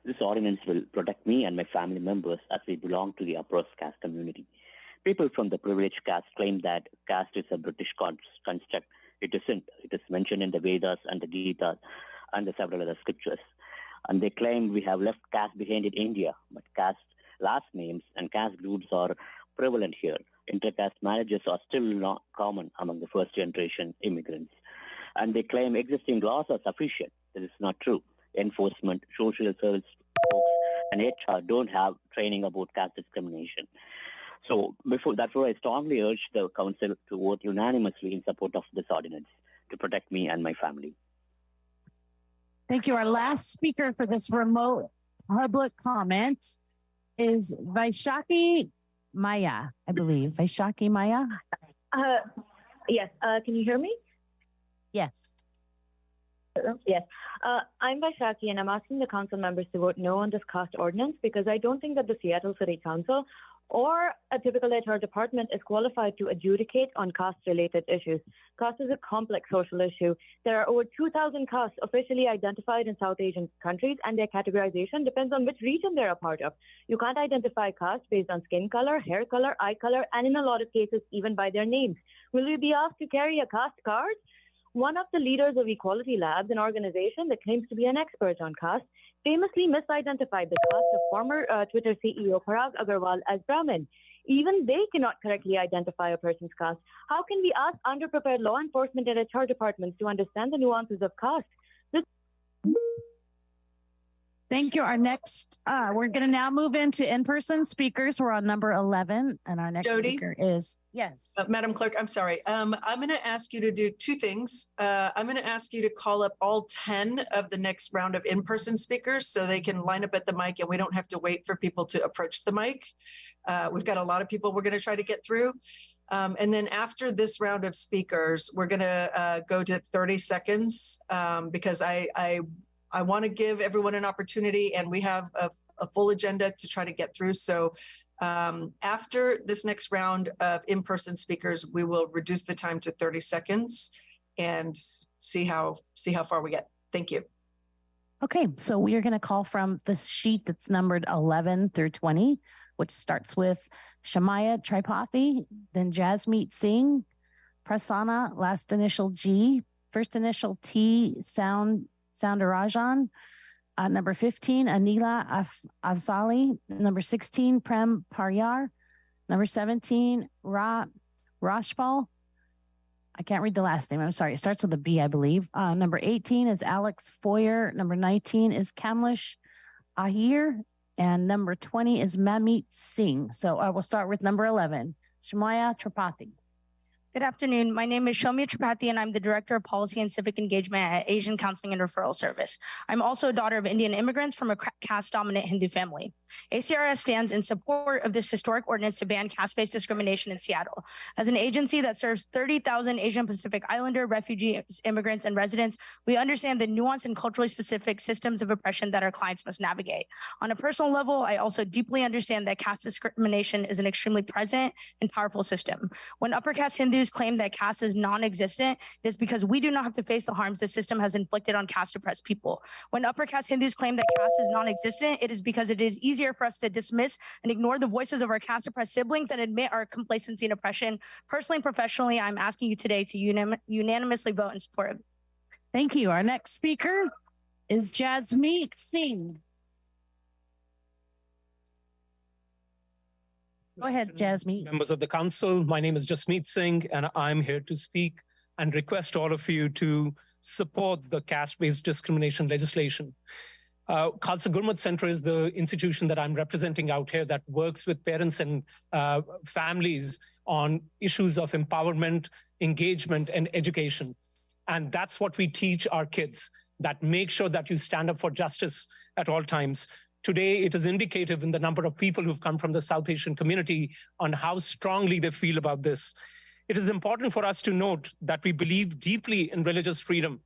Speaker 7: This ordinance will protect me and my family members as we belong to the oppressed caste community. People from the privileged caste claim that caste is a British construct. It isn't. It is mentioned in the Vedas and the Gita and the several other scriptures. And they claim we have left caste behind in India, but caste last names and caste groups are prevalent here. Intercaste marriages are still not common among the first generation immigrants. And they claim existing laws are sufficient. This is not true. Enforcement, social service folks, and HR don't have training about caste discrimination. So therefore, I strongly urge the council to vote unanimously in support of this ordinance to protect me and my family.
Speaker 3: Thank you. Our last speaker for this remote public comment is Vaishaki Maya, I believe. Vaishaki Maya?
Speaker 5: Yes. Can you hear me?
Speaker 3: Yes.
Speaker 5: Yes. I'm Vaishaki, and I'm asking the council members to vote no on this caste ordinance because I don't think that the Seattle City Council or a typical HR department is qualified to adjudicate on caste-related issues. Caste is a complex social issue. There are over 2,000 castes officially identified in South Asian countries, and their categorization depends on which region they're a part of. You can't identify caste based on skin color, hair color, eye color, and in a lot of cases, even by their names. Will we be asked to carry a caste card? One of the leaders of Equality Labs, an organization that claims to be an expert on caste, famously misidentified the caste of former Twitter CEO Parag Agarwal as Brahmin. Even they cannot correctly identify a person's caste. How can we ask underprepared law enforcement and HR departments to understand the nuances of caste?
Speaker 3: Thank you. Our next, we're going to now move into in-person speakers. We're on number 11, and our next
Speaker 2: Jody?
Speaker 3: speaker is, yes.
Speaker 2: Madam Clerk, I'm sorry. I'm going to ask you to do two things. I'm going to ask you to call up all 10 of the next round of in-person speakers so they can line up at the mic and we don't have to wait for people to approach the mic. We've got a lot of people we're going to try to get through. And then after this round of speakers, we're going to go to 30 seconds because I want to give everyone an opportunity, and we have a full agenda to try to get through. So after this next round of in-person speakers, we will reduce the time to 30 seconds and see how far we get. Thank you.
Speaker 3: Okay, so we are going to call from the sheet that's numbered 11 through 20, which starts with Shamaya Tripathi, then Jasmeet Singh, Prasanna, last initial G, first initial T, Soundarajan, number 15, Anila Afzali, number 16, Prem Paryar, number 17, Rashfal. I can't read the last name. I'm sorry. It starts with a B, I believe. Number 18 is Alex Foyer. Number 19 is Kamlesh Ahir. And number 20 is Mamit Singh. So I will start with number 11, Shamaya Tripathi.
Speaker 9: Good afternoon. My name is Shomya Tripathi, and I'm the Director of Policy and Civic Engagement at Asian Counseling and Referral Service. I'm also a daughter of Indian immigrants from a caste-dominant Hindu family. ACRS stands in support of this historic ordinance to ban caste-based discrimination in Seattle. As an agency that serves 30,000 Asian Pacific Islander, refugees, immigrants, and residents, we understand the nuanced and culturally specific systems of oppression that our clients must navigate. On a personal level, I also deeply understand that caste discrimination is an extremely present and powerful system. When upper caste Hindus claim that caste is non-existent, it is because we do not have to face the harms the system has inflicted on caste-oppressed people. When upper caste Hindus claim that caste is non-existent, it is because it is easier for us to dismiss and ignore the voices of our caste-oppressed siblings and admit our complacency and oppression. Personally and professionally, I'm asking you today to unanimously vote in support of it.
Speaker 3: Thank you. Our next speaker is Jasmeet Singh. Go ahead, Jasmeet.
Speaker 10: Members of the council, my name is Jasmeet Singh, and I'm here to speak and request all of you to support the caste-based discrimination legislation. Khalsa Gurmat Center is the institution that I'm representing out here that works with parents and families on issues of empowerment, engagement, and education. And that's what we teach our kids, that make sure that you stand up for justice at all times. Today, it is indicative in the number of people who've come from the South Asian community on how strongly they feel about this. It is important for us to note that we believe deeply in religious freedom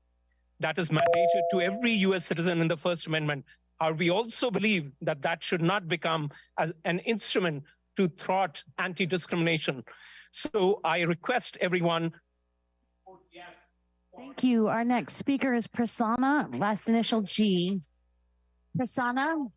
Speaker 10: that is mandated to every US citizen in the First Amendment. However, we also believe that that should not become as an instrument to thwart anti-discrimination. So I request everyone. Yes.
Speaker 3: Thank you. Our next speaker is Prasanna, last initial G. Prasanna.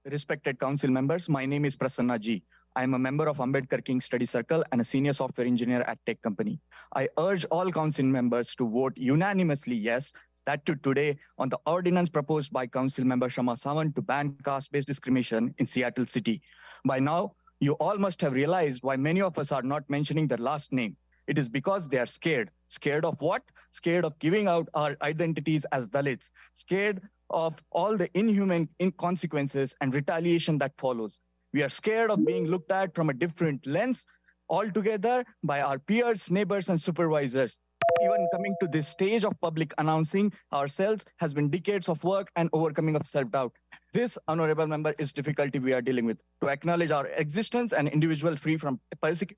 Speaker 11: Respected council members, my name is Prasanna Ji. I am a member of Ambedkar King Study Circle and a senior software engineer at Tech Company. I urge all council members to vote unanimously yes, that to today on the ordinance proposed by Councilmember Kshama Sawant to ban caste-based discrimination in Seattle City. By now, you all must have realized why many of us are not mentioning their last name. It is because they are scared. Scared of what? Scared of giving out our identities as Dalits. Scared of all the inhuman consequences and retaliation that follows. We are scared of being looked at from a different lens altogether by our peers, neighbors, and supervisors. Even coming to this stage of public announcing ourselves has been decades of work and overcoming of self-doubt. This, honorable member, is difficulty we are dealing with. To acknowledge our existence and individual free from persecution.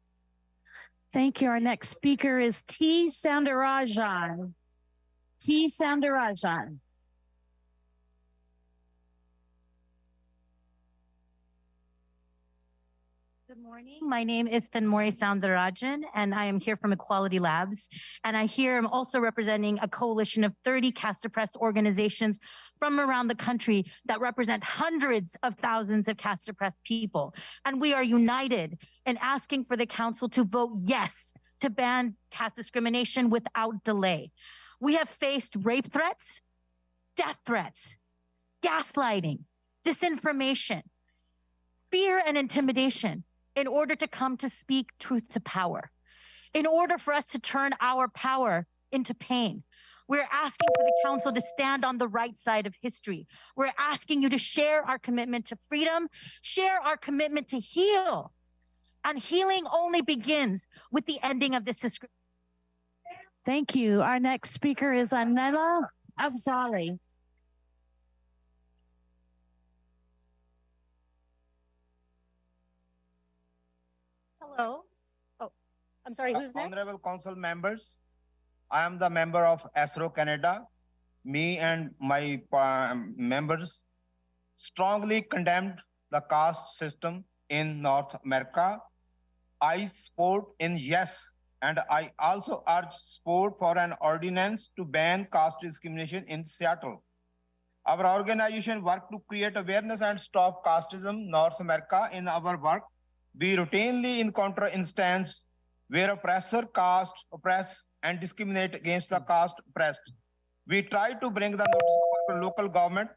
Speaker 3: Thank you. Our next speaker is T. Soundarajan. T. Soundarajan.
Speaker 12: Good morning. My name is Thanmori Soundarajan, and I am here from Equality Labs. And I'm also representing a coalition of 30 caste-oppressed organizations from around the country that represent hundreds of thousands of caste-oppressed people. And we are united in asking for the council to vote yes to ban caste discrimination without delay. We have faced rape threats, death threats, gaslighting, disinformation, fear and intimidation in order to come to speak truth to power, in order for us to turn our power into pain. We're asking for the council to stand on the right side of history. We're asking you to share our commitment to freedom, share our commitment to heal. And healing only begins with the ending of this discrimination.
Speaker 3: Thank you. Our next speaker is Anila Afzali.
Speaker 12: Hello. Oh, I'm sorry, who's next?
Speaker 13: Honorable council members, I am the member of ASRO Canada. Me and my members strongly condemned the caste system in North America. I support in yes, and I also urge support for an ordinance to ban caste discrimination in Seattle. Our organization work to create awareness and stop casteism North America. In our work, we routinely encounter instances where oppressor caste oppress and discriminate against the caste oppressed. We try to bring the notice of our local government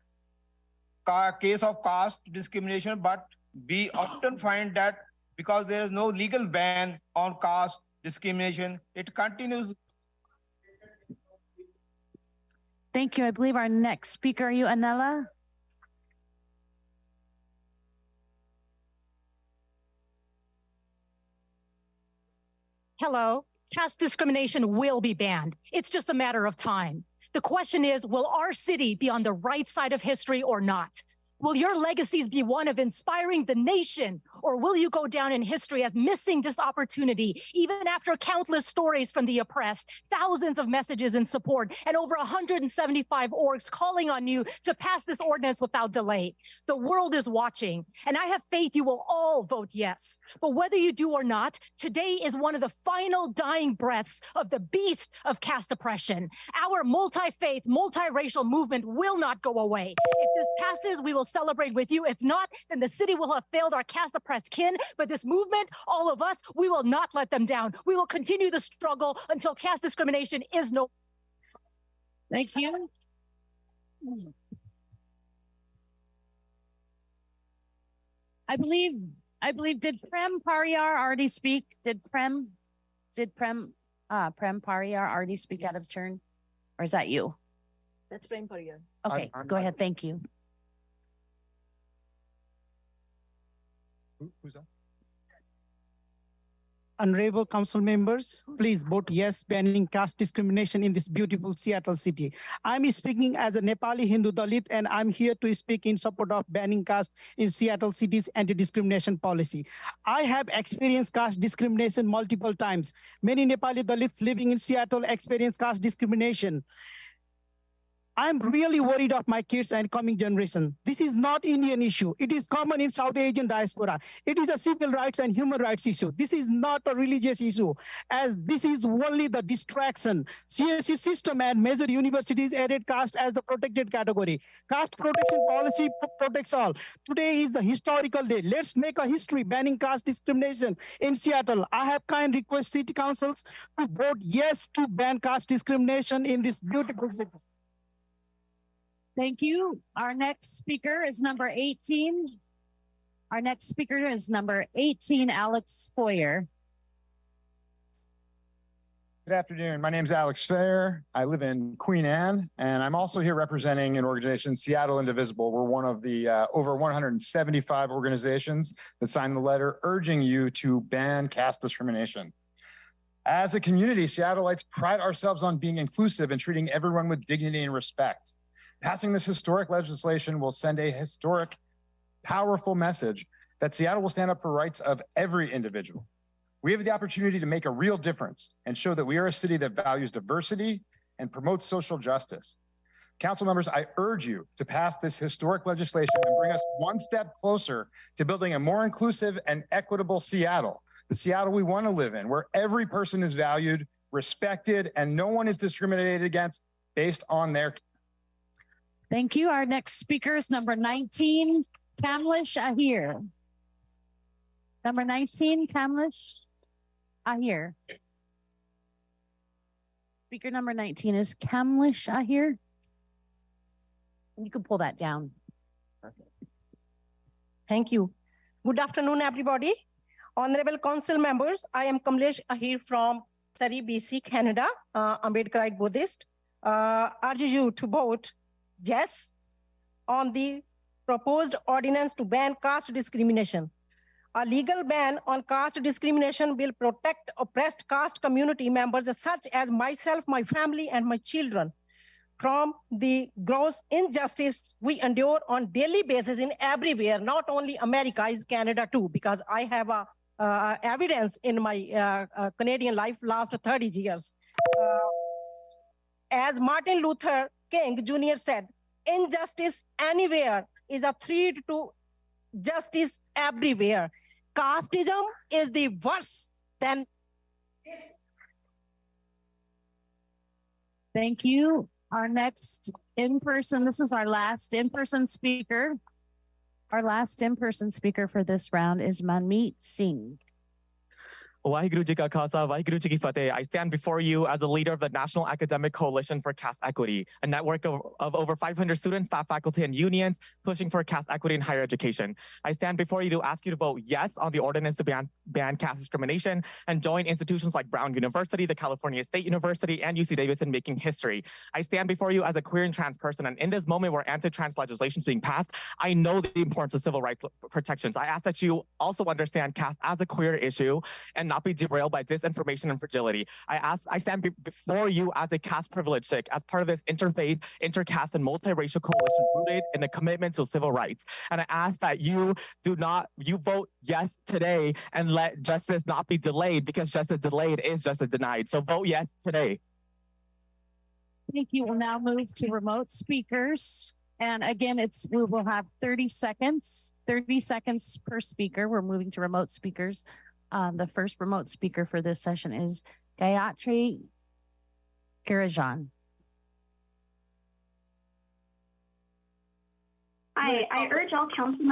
Speaker 13: case of caste discrimination, but we often find that because there is no legal ban on caste discrimination, it continues.
Speaker 3: Thank you. I believe our next speaker, are you Anela?
Speaker 14: Hello. Caste discrimination will be banned. It's just a matter of time. The question is, will our city be on the right side of history or not? Will your legacies be one of inspiring the nation, or will you go down in history as missing this opportunity, even after countless stories from the oppressed, thousands of messages in support, and over 175 orgs calling on you to pass this ordinance without delay? The world is watching, and I have faith you will all vote yes. But whether you do or not, today is one of the final dying breaths of the beast of caste oppression. Our multi-faith, multiracial movement will not go away. If this passes, we will celebrate with you. If not, then the city will have failed our caste oppressed kin. But this movement, all of us, we will not let them down. We will continue the struggle until caste discrimination is no.
Speaker 3: Thank you. I believe, did Prem Pariyar already speak? Did Prem Pariyar already speak out of turn? Or is that you?
Speaker 2: That's Prem Pariyar.
Speaker 3: Okay, go ahead. Thank you.
Speaker 4: Who's that?
Speaker 15: Honorable council members, please vote yes, banning caste discrimination in this beautiful Seattle city. I'm speaking as a Nepali Hindu Dalit, and I'm here to speak in support of banning caste in Seattle city's anti-discrimination policy. I have experienced caste discrimination multiple times. Many Nepali Dalits living in Seattle experience caste discrimination. I'm really worried of my kids and coming generation. This is not Indian issue. It is common in South Asian diaspora. It is a civil rights and human rights issue. This is not a religious issue, as this is only the distraction. CSU system and major universities added caste as the protected category. Caste protection policy protects all. Today is the historical day. Let's make a history banning caste discrimination in Seattle. I have kind request city councils to vote yes to ban caste discrimination in this beautiful city.
Speaker 3: Thank you. Our next speaker is number 18. Our next speaker is number 18, Alex Foyer.
Speaker 16: Good afternoon. My name is Alex Fair. I live in Queen Anne, and I'm also here representing an organization, Seattle Indivisible. We're one of the over 175 organizations that signed the letter urging you to ban caste discrimination. As a community, Seattleites pride ourselves on being inclusive and treating everyone with dignity and respect. Passing this historic legislation will send a historic, powerful message that Seattle will stand up for rights of every individual. We have the opportunity to make a real difference and show that we are a city that values diversity and promotes social justice. Council members, I urge you to pass this historic legislation and bring us one step closer to building a more inclusive and equitable Seattle, the Seattle we want to live in, where every person is valued, respected, and no one is discriminated against based on their.
Speaker 3: Thank you. Our next speaker is number 19, Kamlesh Ahir. Number 19, Kamlesh Ahir. Speaker number 19 is Kamlesh Ahir. You can pull that down. Perfect.
Speaker 17: Thank you. Good afternoon, everybody. Honorable council members, I am Kamlesh Ahir from Surrey, BC, Canada, Ambedkarite Buddhist. Urge you to vote yes on the proposed ordinance to ban caste discrimination. A legal ban on caste discrimination will protect oppressed caste community members such as myself, my family, and my children from the gross injustice we endure on daily basis in everywhere, not only America, is Canada too, because I have evidence in my Canadian life last 30 years. As Martin Luther King Jr. said, injustice anywhere is a threat to justice everywhere. casteism is the worse than.
Speaker 3: Thank you. Our next in-person, this is our last in-person speaker. Our last in-person speaker for this round is Manmeet Singh.
Speaker 18: Waheguru Ji Ka Khalsa, Waheguru Ji Ki Fateh. I stand before you as a leader of the National Academic Coalition for Caste Equity, a network of over 500 students, staff, faculty, and unions pushing for caste equity in higher education. I stand before you to ask you to vote yes on the ordinance to ban caste discrimination and join institutions like Brown University, the California State University, and UC Davis in making history. I stand before you as a queer and trans person, and in this moment where anti-trans legislation is being passed, I know the importance of civil rights protections. I ask that you also understand caste as a queer issue and not be derailed by disinformation and fragility. I stand before you as a caste privilege Sikh, as part of this interfaith, intercaste, and multiracial coalition rooted in a commitment to civil rights. And I ask that you vote yes today and let justice not be delayed, because justice delayed is justice denied. So vote yes today.
Speaker 3: Thank you. We'll now move to remote speakers. And again, we will have 30 seconds per speaker. We're moving to remote speakers. The first remote speaker for this session is Gayatri Girijan.
Speaker 8: I urge all council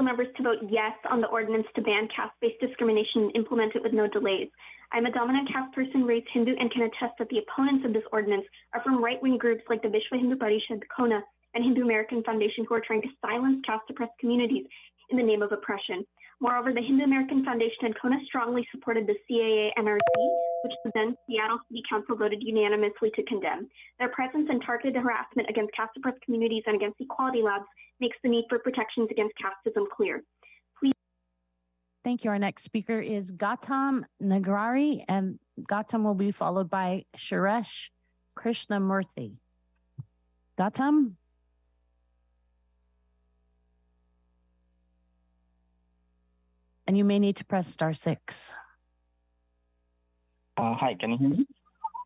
Speaker 8: members to vote yes on the ordinance to ban caste-based discrimination and implement it with no delays. I'm a dominant caste person, raised Hindu, and can attest that the opponents of this ordinance are from right-wing groups like the Vishwa Hindu Parishad, Kona, and Hindu American Foundation, who are trying to silence caste-oppressed communities in the name of oppression. Moreover, the Hindu American Foundation and Kona strongly supported the CAA NRC, which the then Seattle City Council voted unanimously to condemn. Their presence and targeted harassment against caste-oppressed communities and against equality labs makes the need for protections against casteism clear. Please.
Speaker 3: Thank you. Our next speaker is Gautam Nagrari, and Gautam will be followed by Suresh Krishnamurthy. Gautam? And you may need to press *6.
Speaker 19: Hi, can you hear me?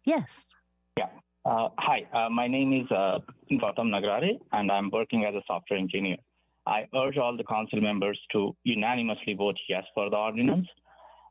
Speaker 3: Yes.
Speaker 19: Yeah. Hi, my name is Gautam Nagrari, and I'm working as a software engineer. I urge all the council members to unanimously vote yes for the ordinance.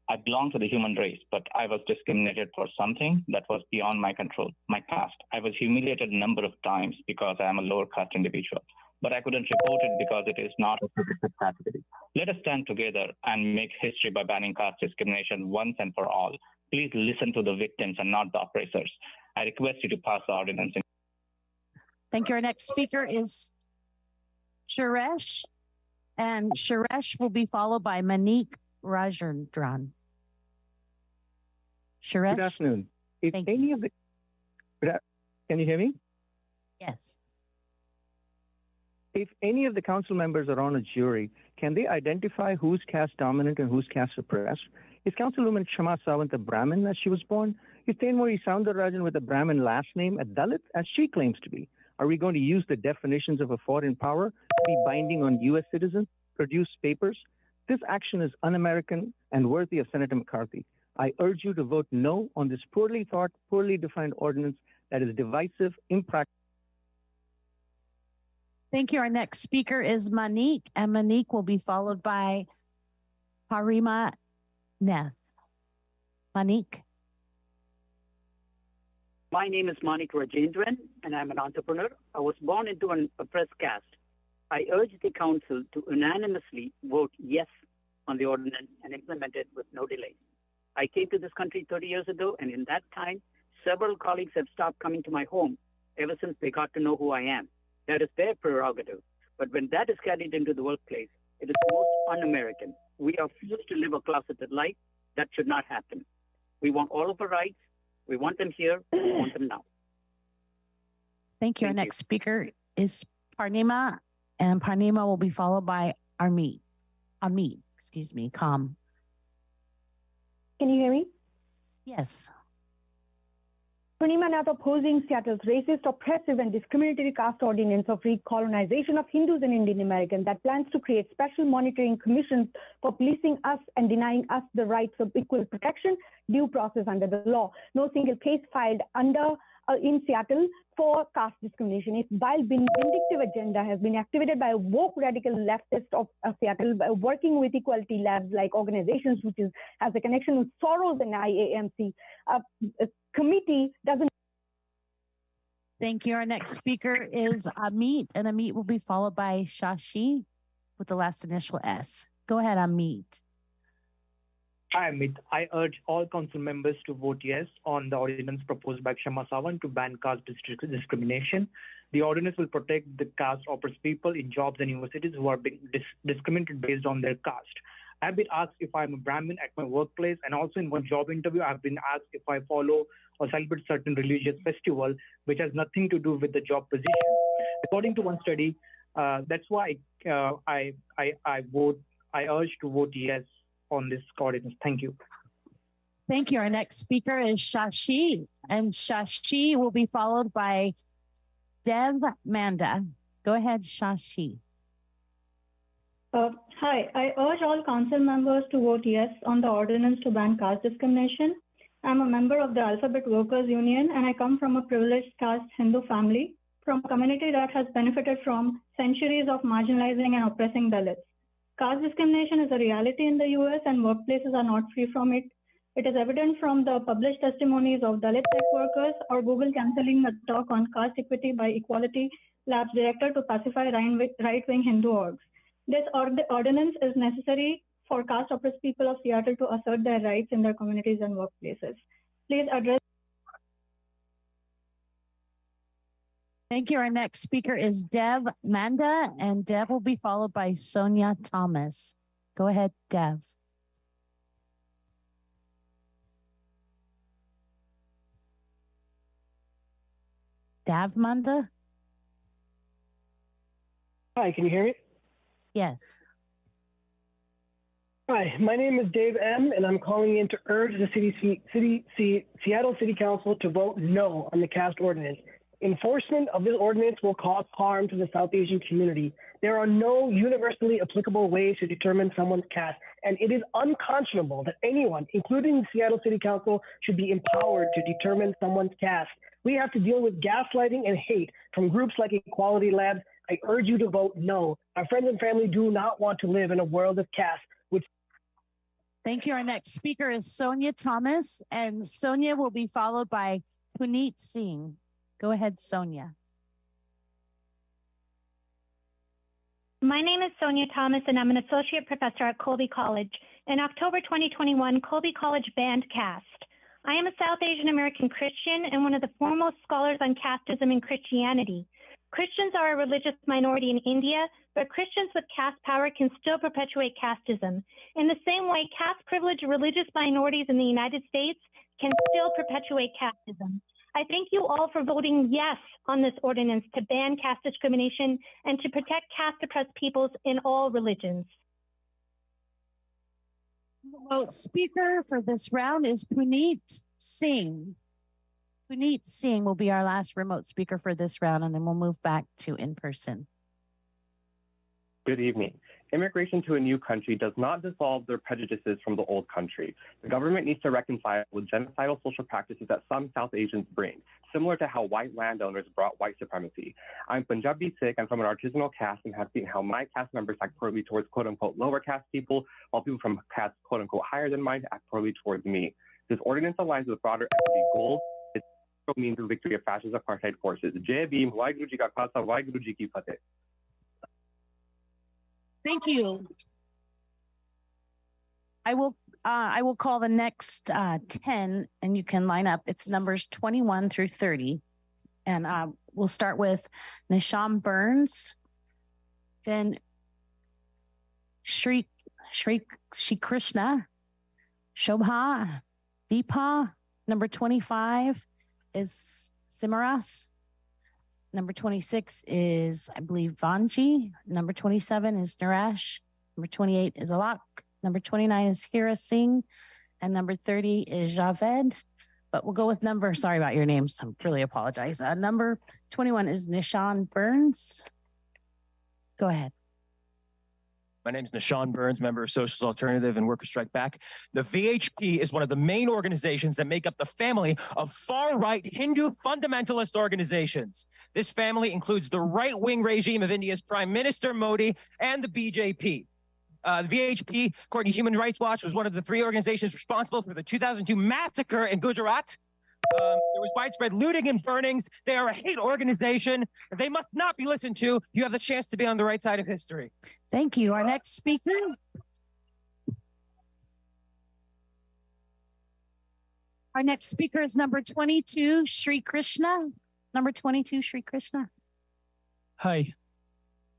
Speaker 19: I belong to the human race, but I was discriminated for something that was beyond my control, my caste. I was humiliated a number of times because I am a lower caste individual, but I couldn't report it because it is not a protected category. Let us stand together and make history by banning caste discrimination once and for all. Please listen to the victims and not the oppressors. I request you to pass the ordinance.
Speaker 3: Thank you. Our next speaker is Suresh, and Suresh will be followed by Manik Rajendran. Suresh?
Speaker 20: Good afternoon. If any of the, can you hear me?
Speaker 3: Yes.
Speaker 20: If any of the council members are on a jury, can they identify who's caste dominant and who's caste suppressed? Is Councilwoman Kshama Sawant a Brahmin as she was born? Is Tenmuri Soundararajan with a Brahmin last name a Dalit as she claims to be? Are we going to use the definitions of a foreign power to be binding on U.S. citizens, produce papers? This action is un-American and worthy of Senator McCarthy. I urge you to vote no on this poorly thought, poorly defined ordinance that is divisive, impractical.
Speaker 3: Thank you. Our next speaker is Manik, and Manik will be followed by Harima Neth. Manik.
Speaker 21: My name is Manik Rajendran, and I'm an entrepreneur. I was born into an oppressed caste. I urge the council to unanimously vote yes on the ordinance and implement it with no delay. I came to this country 30 years ago, and in that time, several colleagues have stopped coming to my home ever since they got to know who I am. That is their prerogative. But when that is carried into the workplace, it is most un-American. We are forced to live a closeted life. That should not happen. We want all of our rights. We want them here. We want them now.
Speaker 3: Thank you. Our next speaker is Parnima, and Parnima will be followed by Amit, Kam.
Speaker 8: Can you hear me?
Speaker 3: Yes.
Speaker 8: Purnima Nath opposing Seattle's racist, oppressive, and discriminatory caste ordinance of recolonization of Hindus and Indian Americans that plans to create special monitoring commissions for policing us and denying us the rights of equal protection, due process under the law. No single case filed under
Speaker 1: in Seattle for caste discrimination. Its vile, vindictive agenda has been activated by a woke radical leftist of Seattle, working with equality labs like organizations which has a connection with Soros and IAMC. Committee doesn't.
Speaker 3: Thank you. Our next speaker is Amit, and Amit will be followed by Shashi with the last initial S. Go ahead, Amit.
Speaker 22: Hi, Amit. I urge all council members to vote yes on the ordinance proposed by Kshama Sawant to ban caste discrimination. The ordinance will protect the caste-oppressed people in jobs and universities who are being discriminated based on their caste. I've been asked if I'm a Brahmin at my workplace, and also in one job interview, I've been asked if I follow or celebrate certain religious festival, which has nothing to do with the job position. According to one study, that's why I urge to vote yes on this ordinance. Thank you.
Speaker 3: Thank you. Our next speaker is Shashi, and Shashi will be followed by Dev Manda. Go ahead, Shashi.
Speaker 23: Hi, I urge all council members to vote yes on the ordinance to ban caste discrimination. I'm a member of the Alphabet Workers Union, and I come from a privileged caste Hindu family, from a community that has benefited from centuries of marginalizing and oppressing Dalits. Caste discrimination is a reality in the US, and workplaces are not free from it. It is evident from the published testimonies of Dalit tech workers or Google canceling a talk on caste equity by Equality Labs director to pacify right-wing Hindu orgs. This ordinance is necessary for caste-oppressed people of Seattle to assert their rights in their communities and workplaces. Please address.
Speaker 3: Thank you. Our next speaker is Dev Manda, and Dev will be followed by Sonia Thomas. Go ahead, Dev. Dev Manda?
Speaker 24: Hi, can you hear me?
Speaker 3: Yes.
Speaker 24: Hi, my name is Dave M., and I'm calling in to urge the Seattle City Council to vote no on the caste ordinance. Enforcement of this ordinance will cause harm to the South Asian community. There are no universally applicable ways to determine someone's caste, and it is unconscionable that anyone, including the Seattle City Council, should be empowered to determine someone's caste. We have to deal with gaslighting and hate from groups like Equality Labs. I urge you to vote no. Our friends and family do not want to live in a world of caste.
Speaker 3: Thank you. Our next speaker is Sonia Thomas, and Sonia will be followed by Puneet Singh. Go ahead, Sonia.
Speaker 25: My name is Sonia Thomas, and I'm an associate professor at Colby College. In October 2021, Colby College banned caste. I am a South Asian American Christian and one of the foremost scholars on casteism and Christianity. Christians are a religious minority in India, but Christians with caste power can still perpetuate casteism. In the same way, caste-privileged religious minorities in the United States can still perpetuate casteism. I thank you all for voting yes on this ordinance to ban caste discrimination and to protect caste-oppressed peoples in all religions.
Speaker 3: Remote speaker for this round is Puneet Singh. Puneet Singh will be our last remote speaker for this round, and then we'll move back to in-person.
Speaker 26: Good evening. Immigration to a new country does not dissolve their prejudices from the old country. The government needs to reconcile with genocidal social practices that some South Asians bring, similar to how white landowners brought white supremacy. I'm Punjabi Sikh and from an artisanal caste, and have seen how my caste members act poorly towards quote-unquote lower caste people, while people from caste quote-unquote higher than mine act poorly towards me. This ordinance aligns with broader equity goals. It means the victory of fascist apartheid forces. Jai Bhim, Waheguru Ji Ka Khalsa, Waheguru Ji Ki Fateh.
Speaker 3: Thank you. I will call the next 10, and you can line up. It's numbers 21 through 30. And we'll start with Nisham Burns, then Shri Krishna, Shobha, Deepa. Number 25 is Simaras. Number 26 is, I believe, Vanji. Number 27 is Naresh. Number 28 is Alak. Number 29 is Hira Singh. And number 30 is Javed. But we'll go with number, sorry about your names. I really apologize. Number 21 is Nishan Burns. Go ahead.
Speaker 5: My name is Nishan Burns, member of Socialist Alternative and Workers Strike Back. The VHP is one of the main organizations that make up the family of far-right Hindu fundamentalist organizations. This family includes the right-wing regime of India's Prime Minister Modi and the BJP. The VHP, according to Human Rights Watch, was one of the 3 organizations responsible for the 2002 massacre in Gujarat. There was widespread looting and burnings. They are a hate organization. They must not be listened to. You have the chance to be on the right side of history.
Speaker 3: Thank you. Our next speaker. Our next speaker is number 22, Sri Krishna. Number 22, Sri Krishna.
Speaker 6: Hi,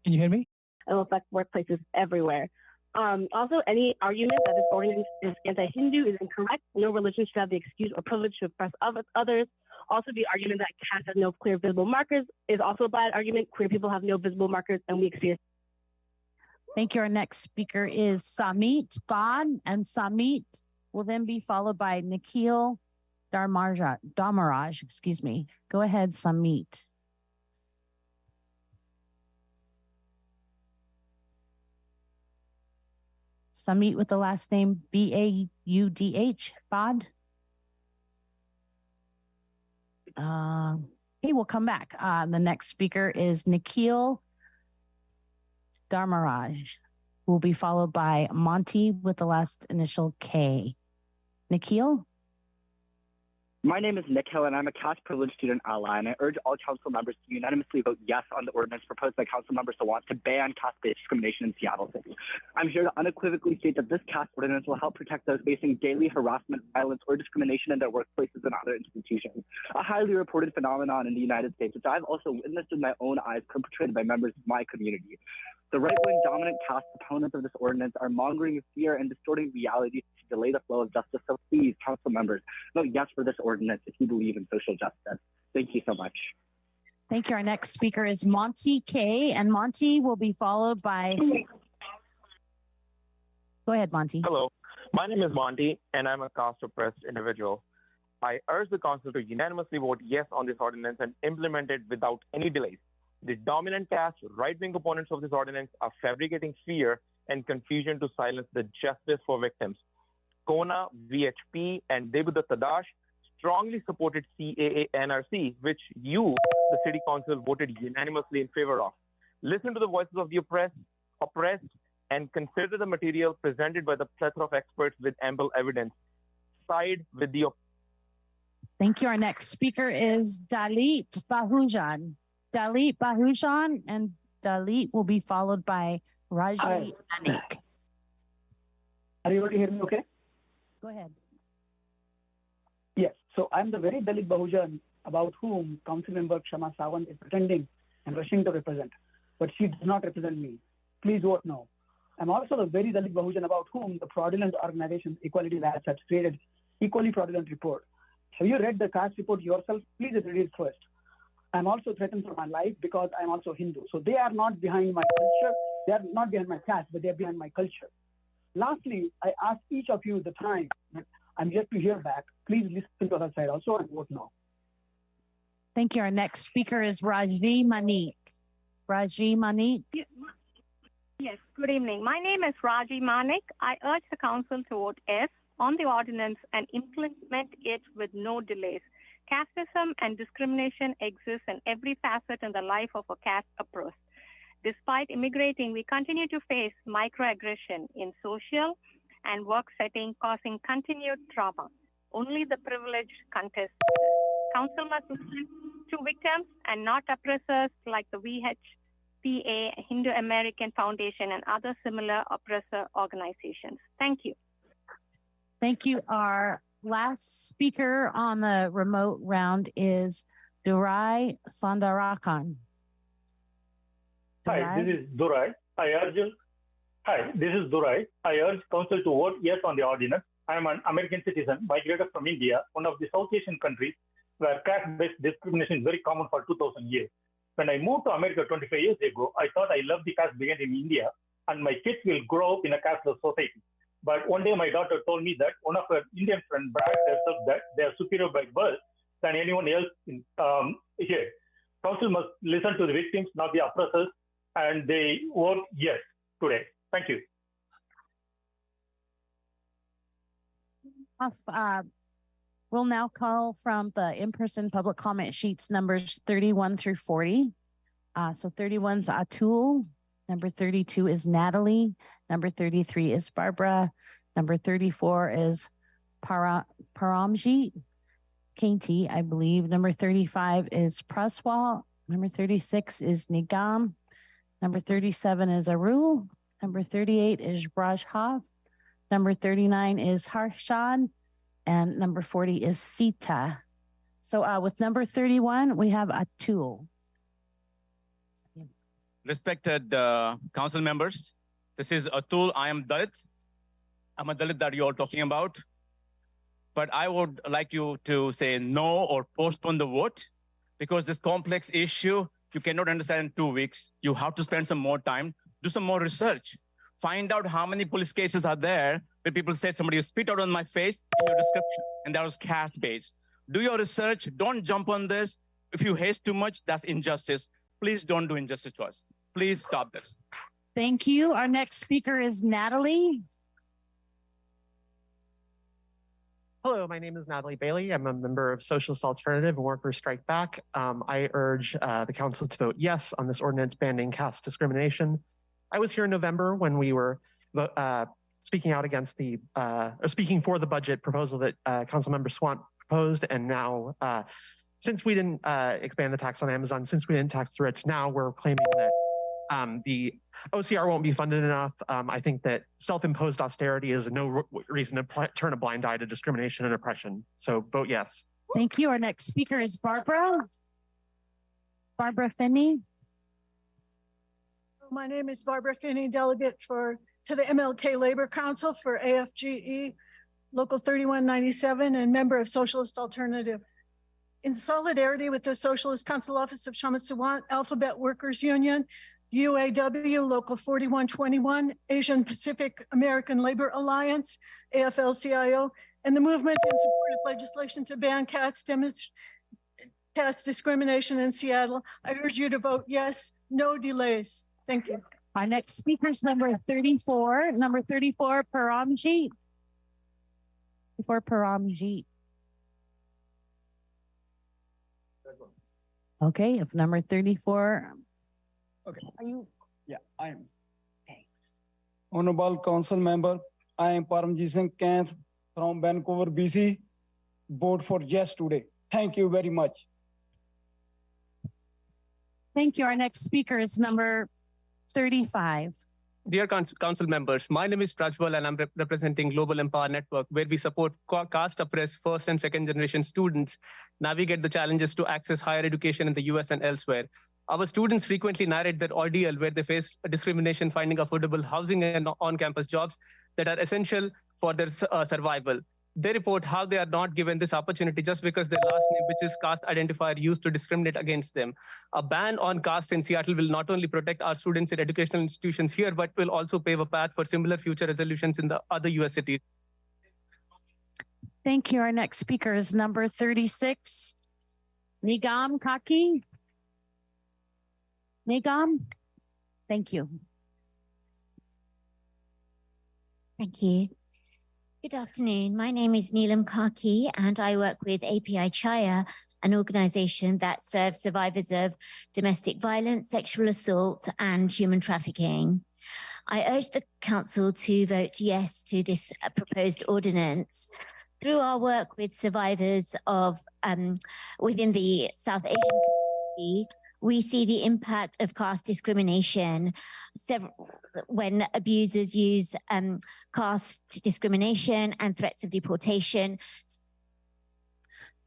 Speaker 6: can you hear me?
Speaker 7: It will affect workplaces everywhere. Also, any argument that this ordinance is anti-Hindu is incorrect. No religion should have the excuse or privilege to oppress others. Also, the argument that caste has no clear visible markers is also a bad argument. Queer people have no visible markers, and we experience.
Speaker 3: Thank you. Our next speaker is Samit Khan, and Samit will then be followed by Nikhil Damaraj. Excuse me. Go ahead, Samit. Samit with the last name B-A-U-D-H, Bad. He will come back. The next speaker is Nikhil Damaraj, who will be followed by Monty with the last initial K. Nikhil?
Speaker 9: My name is Nikhil, and I'm a caste privileged student ally, and I urge all council members to unanimously vote yes on the ordinance proposed by Councilmember Sawant to ban caste-based discrimination in Seattle City. I'm here to unequivocally state that this caste ordinance will help protect those facing daily harassment, violence, or discrimination in their workplaces and other institutions, a highly reported phenomenon in the United States, which I've also witnessed with my own eyes perpetrated by members of my community. The right-wing dominant caste opponents of this ordinance are mongering fear and distorting reality to delay the flow of justice. So please, council members, vote yes for this ordinance if you believe in social justice. Thank you so much.
Speaker 3: Thank you. Our next speaker is Monty K, and Monty will be followed by... Go ahead, Monty.
Speaker 10: Hello, my name is Monty, and I'm a caste-oppressed individual. I urge the council to unanimously vote yes on this ordinance and implement it without any delays. The dominant caste, right-wing opponents of this ordinance are fabricating fear and confusion to silence the justice for victims. Kona, VHP, and Debudatta Das strongly supported CAA NRC, which you, the city council, voted unanimously in favor of. Listen to the voices of the oppressed, and consider the material presented by the plethora of experts with ample evidence. Side with the...
Speaker 3: Thank you. Our next speaker is Dalit Bahujan. Dalit Bahujan, and Dalit will be followed by Raji Anik.
Speaker 11: Are you able to hear me okay?
Speaker 3: Go ahead.
Speaker 11: Yes. So I'm the very Dalit Bahujan about whom Councilmember Kshama Sawant is pretending and rushing to represent, but she does not represent me. Please vote no. I'm also the very Dalit Bahujan about whom the fraudulent organization Equality Labs has created equally fraudulent report. Have you read the caste report yourself? Please read it first. I'm also threatened for my life because I'm also Hindu. So they are not behind my culture. They are not behind my caste, but they're behind my culture. Lastly, I ask each of you the time that I'm yet to hear back. Please listen to her side also and vote no.
Speaker 3: Thank you. Our next speaker is Raji Manik. Raji Manik.
Speaker 27: Yes, good evening. My name is Raji Manik. I urge the council to vote yes on the ordinance and implement it with no delays. Casteism and discrimination exists in every facet in the life of a caste oppressed. Despite immigrating, we continue to face microaggression in social and work setting, causing continued trauma. Only the privileged contest. Council must listen to victims and not oppressors like the VHPA, Hindu American Foundation, and other similar oppressor organizations. Thank you.
Speaker 3: Thank you. Our last speaker on the remote round is Durai Sandarakan.
Speaker 28: Hi, this is Durai. I urge council to vote yes on the ordinance. I am an American citizen, migrated from India, one of the South Asian countries where caste-based discrimination is very common for 2,000 years. When I moved to America 25 years ago, I thought I loved the caste began in India and my kids will grow up in a casteless society. But one day my daughter told me that one of her Indian friends bragged herself that they are superior by birth than anyone else in, here. Council must listen to the victims, not the oppressors, and they vote yes today. Thank you.
Speaker 3: We'll now call from the in-person public comment sheets numbers 31 through 40. So 31 is Atul. Number 32 is Natalie. Number 33 is Barbara. Number 34 is Paramjit Kainti, I believe. Number 35 is Praswal. Number 36 is Nigam. Number 37 is Arul. Number 38 is Rajhav. Number 39 is Harshad. And number 40 is Sita. So with number 31, we have Atul.
Speaker 2: Respected council members, this is Atul. I am Dalit. I'm a Dalit that you're all talking about. But I would like you to say no or postpone the vote, because this complex issue, you cannot understand in 2 weeks. You have to spend some more time, do some more research. Find out how many police cases are there where people say somebody spit out on my face in your description, and that was caste-based. Do your research. Don't jump on this. If you haste too much, that's injustice. Please don't do injustice to us. Please stop this.
Speaker 3: Thank you. Our next speaker is Natalie.
Speaker 4: Hello, my name is Natalie Bailey. I'm a member of Socialist Alternative and Workers Strike Back. I urge the council to vote yes on this ordinance banning caste discrimination. I was here in November when we were speaking out against the, or speaking for the budget proposal that Councilmember Sawant proposed, and now since we didn't expand the tax on Amazon, since we didn't tax the rich, now we're claiming that the OCR won't be funded enough. I think that self-imposed austerity is no reason to turn a blind eye to discrimination and oppression. So vote yes.
Speaker 3: Thank you. Our next speaker is Barbara. Barbara Finney.
Speaker 12: My name is Barbara Finney, delegate to the MLK Labor Council for AFGE, Local 3197, and member of Socialist Alternative. In solidarity with the Socialist Council Office of Kshama Sawant, Alphabet Workers Union, UAW, Local 4121, Asian Pacific American Labor Alliance, AFL-CIO, and the movement in support of legislation to ban caste discrimination in Seattle, I urge you to vote yes, no delays. Thank you.
Speaker 3: Our next speaker is number 34. Number 34, Paramjit. Before Paramjit. Okay, if number 34.
Speaker 13: Okay.
Speaker 3: Are you?
Speaker 13: Yeah, I am. Okay. Honorable Council Member, I am Paramjit Singh Kanth from Vancouver, BC. Vote for yes today. Thank you very much.
Speaker 3: Thank you. Our next speaker is number 35.
Speaker 14: Dear council members, my name is Prajwal and I'm representing Global Empower Network, where we support caste-oppressed first and second generation students navigate the challenges to access higher education in the US and elsewhere. Our students frequently narrate their ordeal where they face discrimination finding affordable housing and on-campus jobs that are essential for their survival. They report how they are not given this opportunity just because their last name, which is caste identifier, used to discriminate against them. A ban on caste in Seattle will not only protect our students in educational institutions here, but will also pave a path for similar future resolutions in the other US cities.
Speaker 3: Thank you. Our next speaker is number 36, Nigam Kaki. Nigam, thank you.
Speaker 15: Thank you. Good afternoon. My name is Neelam Kaki, and I work with API Chaya, an organization that serves survivors of domestic violence, sexual assault, and human trafficking. I urge the council to vote yes to this proposed ordinance. Through our work with survivors of within the South Asian community, we see the impact of caste discrimination when abusers use caste discrimination and threats of deportation.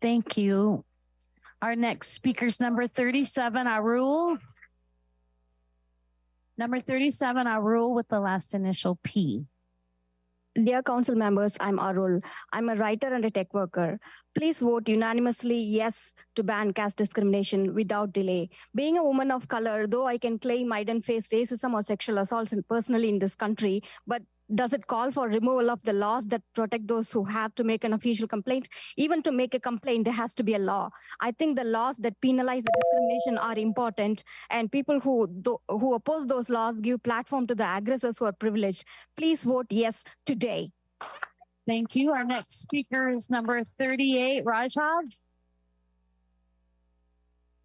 Speaker 3: Thank you. Our next speaker is number 37, Arul. Number 37, Arul, with the last initial P.
Speaker 16: Dear council members, I'm Arul. I'm a writer and a tech worker. Please vote unanimously yes to ban caste discrimination without delay. Being a woman of color, though I can claim I didn't face racism or sexual assaults personally in this country, but Does it call for removal of the laws that protect those who have to make an official complaint? Even to make a complaint, there has to be a law. I think the laws that penalize the discrimination are important, and people who oppose those laws give platform to the aggressors who are privileged. Please vote yes today.
Speaker 3: Thank you. Our next speaker is number 38, Rajab.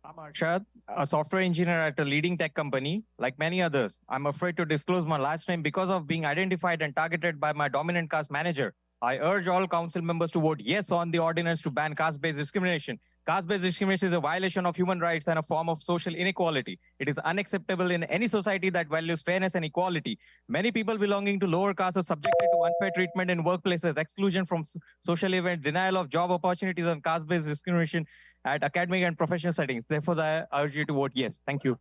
Speaker 1: I'm Arshad, a software engineer at a leading tech company. Like many others, I'm afraid to disclose my last name because of being identified and targeted by my dominant caste manager. I urge all council members to vote yes on the ordinance to ban caste-based discrimination. Caste-based discrimination is a violation of human rights and a form of social inequality. It is unacceptable in any society that values fairness and equality. Many people belonging to lower castes are subjected to unfair treatment in workplaces, exclusion from social events, denial of job opportunities, and caste-based discrimination at academic and professional settings. Therefore, I urge you to vote yes. Thank you.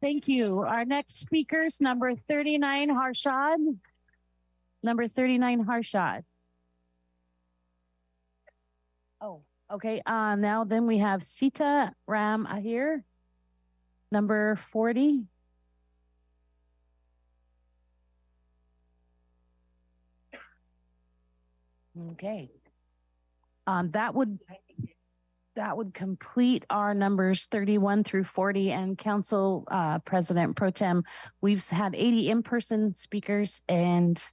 Speaker 3: Thank you. Our next speaker is number 39, Harshad. Number 39, Harshad. Oh, okay. Now then we have Sita Ram Ahir, number 40. Okay. That would complete our numbers 31 through 40. And Council President Pro Tem, we've had 80 in-person speakers and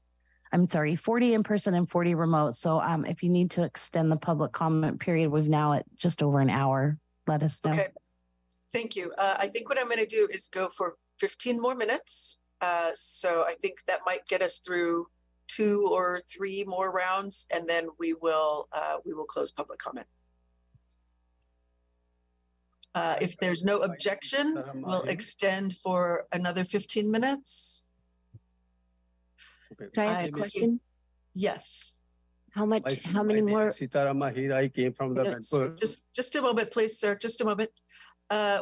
Speaker 3: 40 in-person and 40 remote. So if you need to extend the public comment period, we've now at just over an hour. Let us know.
Speaker 8: Okay, thank you. I think what I'm going to do is go for 15 more minutes. So I think that might get us through 2 or 3 more rounds, and then we will close public comment. If there's no objection, we'll extend for another 15 minutes.
Speaker 17: Okay. Can I ask a question?
Speaker 8: Yes.
Speaker 17: How many more?
Speaker 18: Sitarama here, I came from the Vancouver.
Speaker 8: Just a moment, please, sir. Just a moment.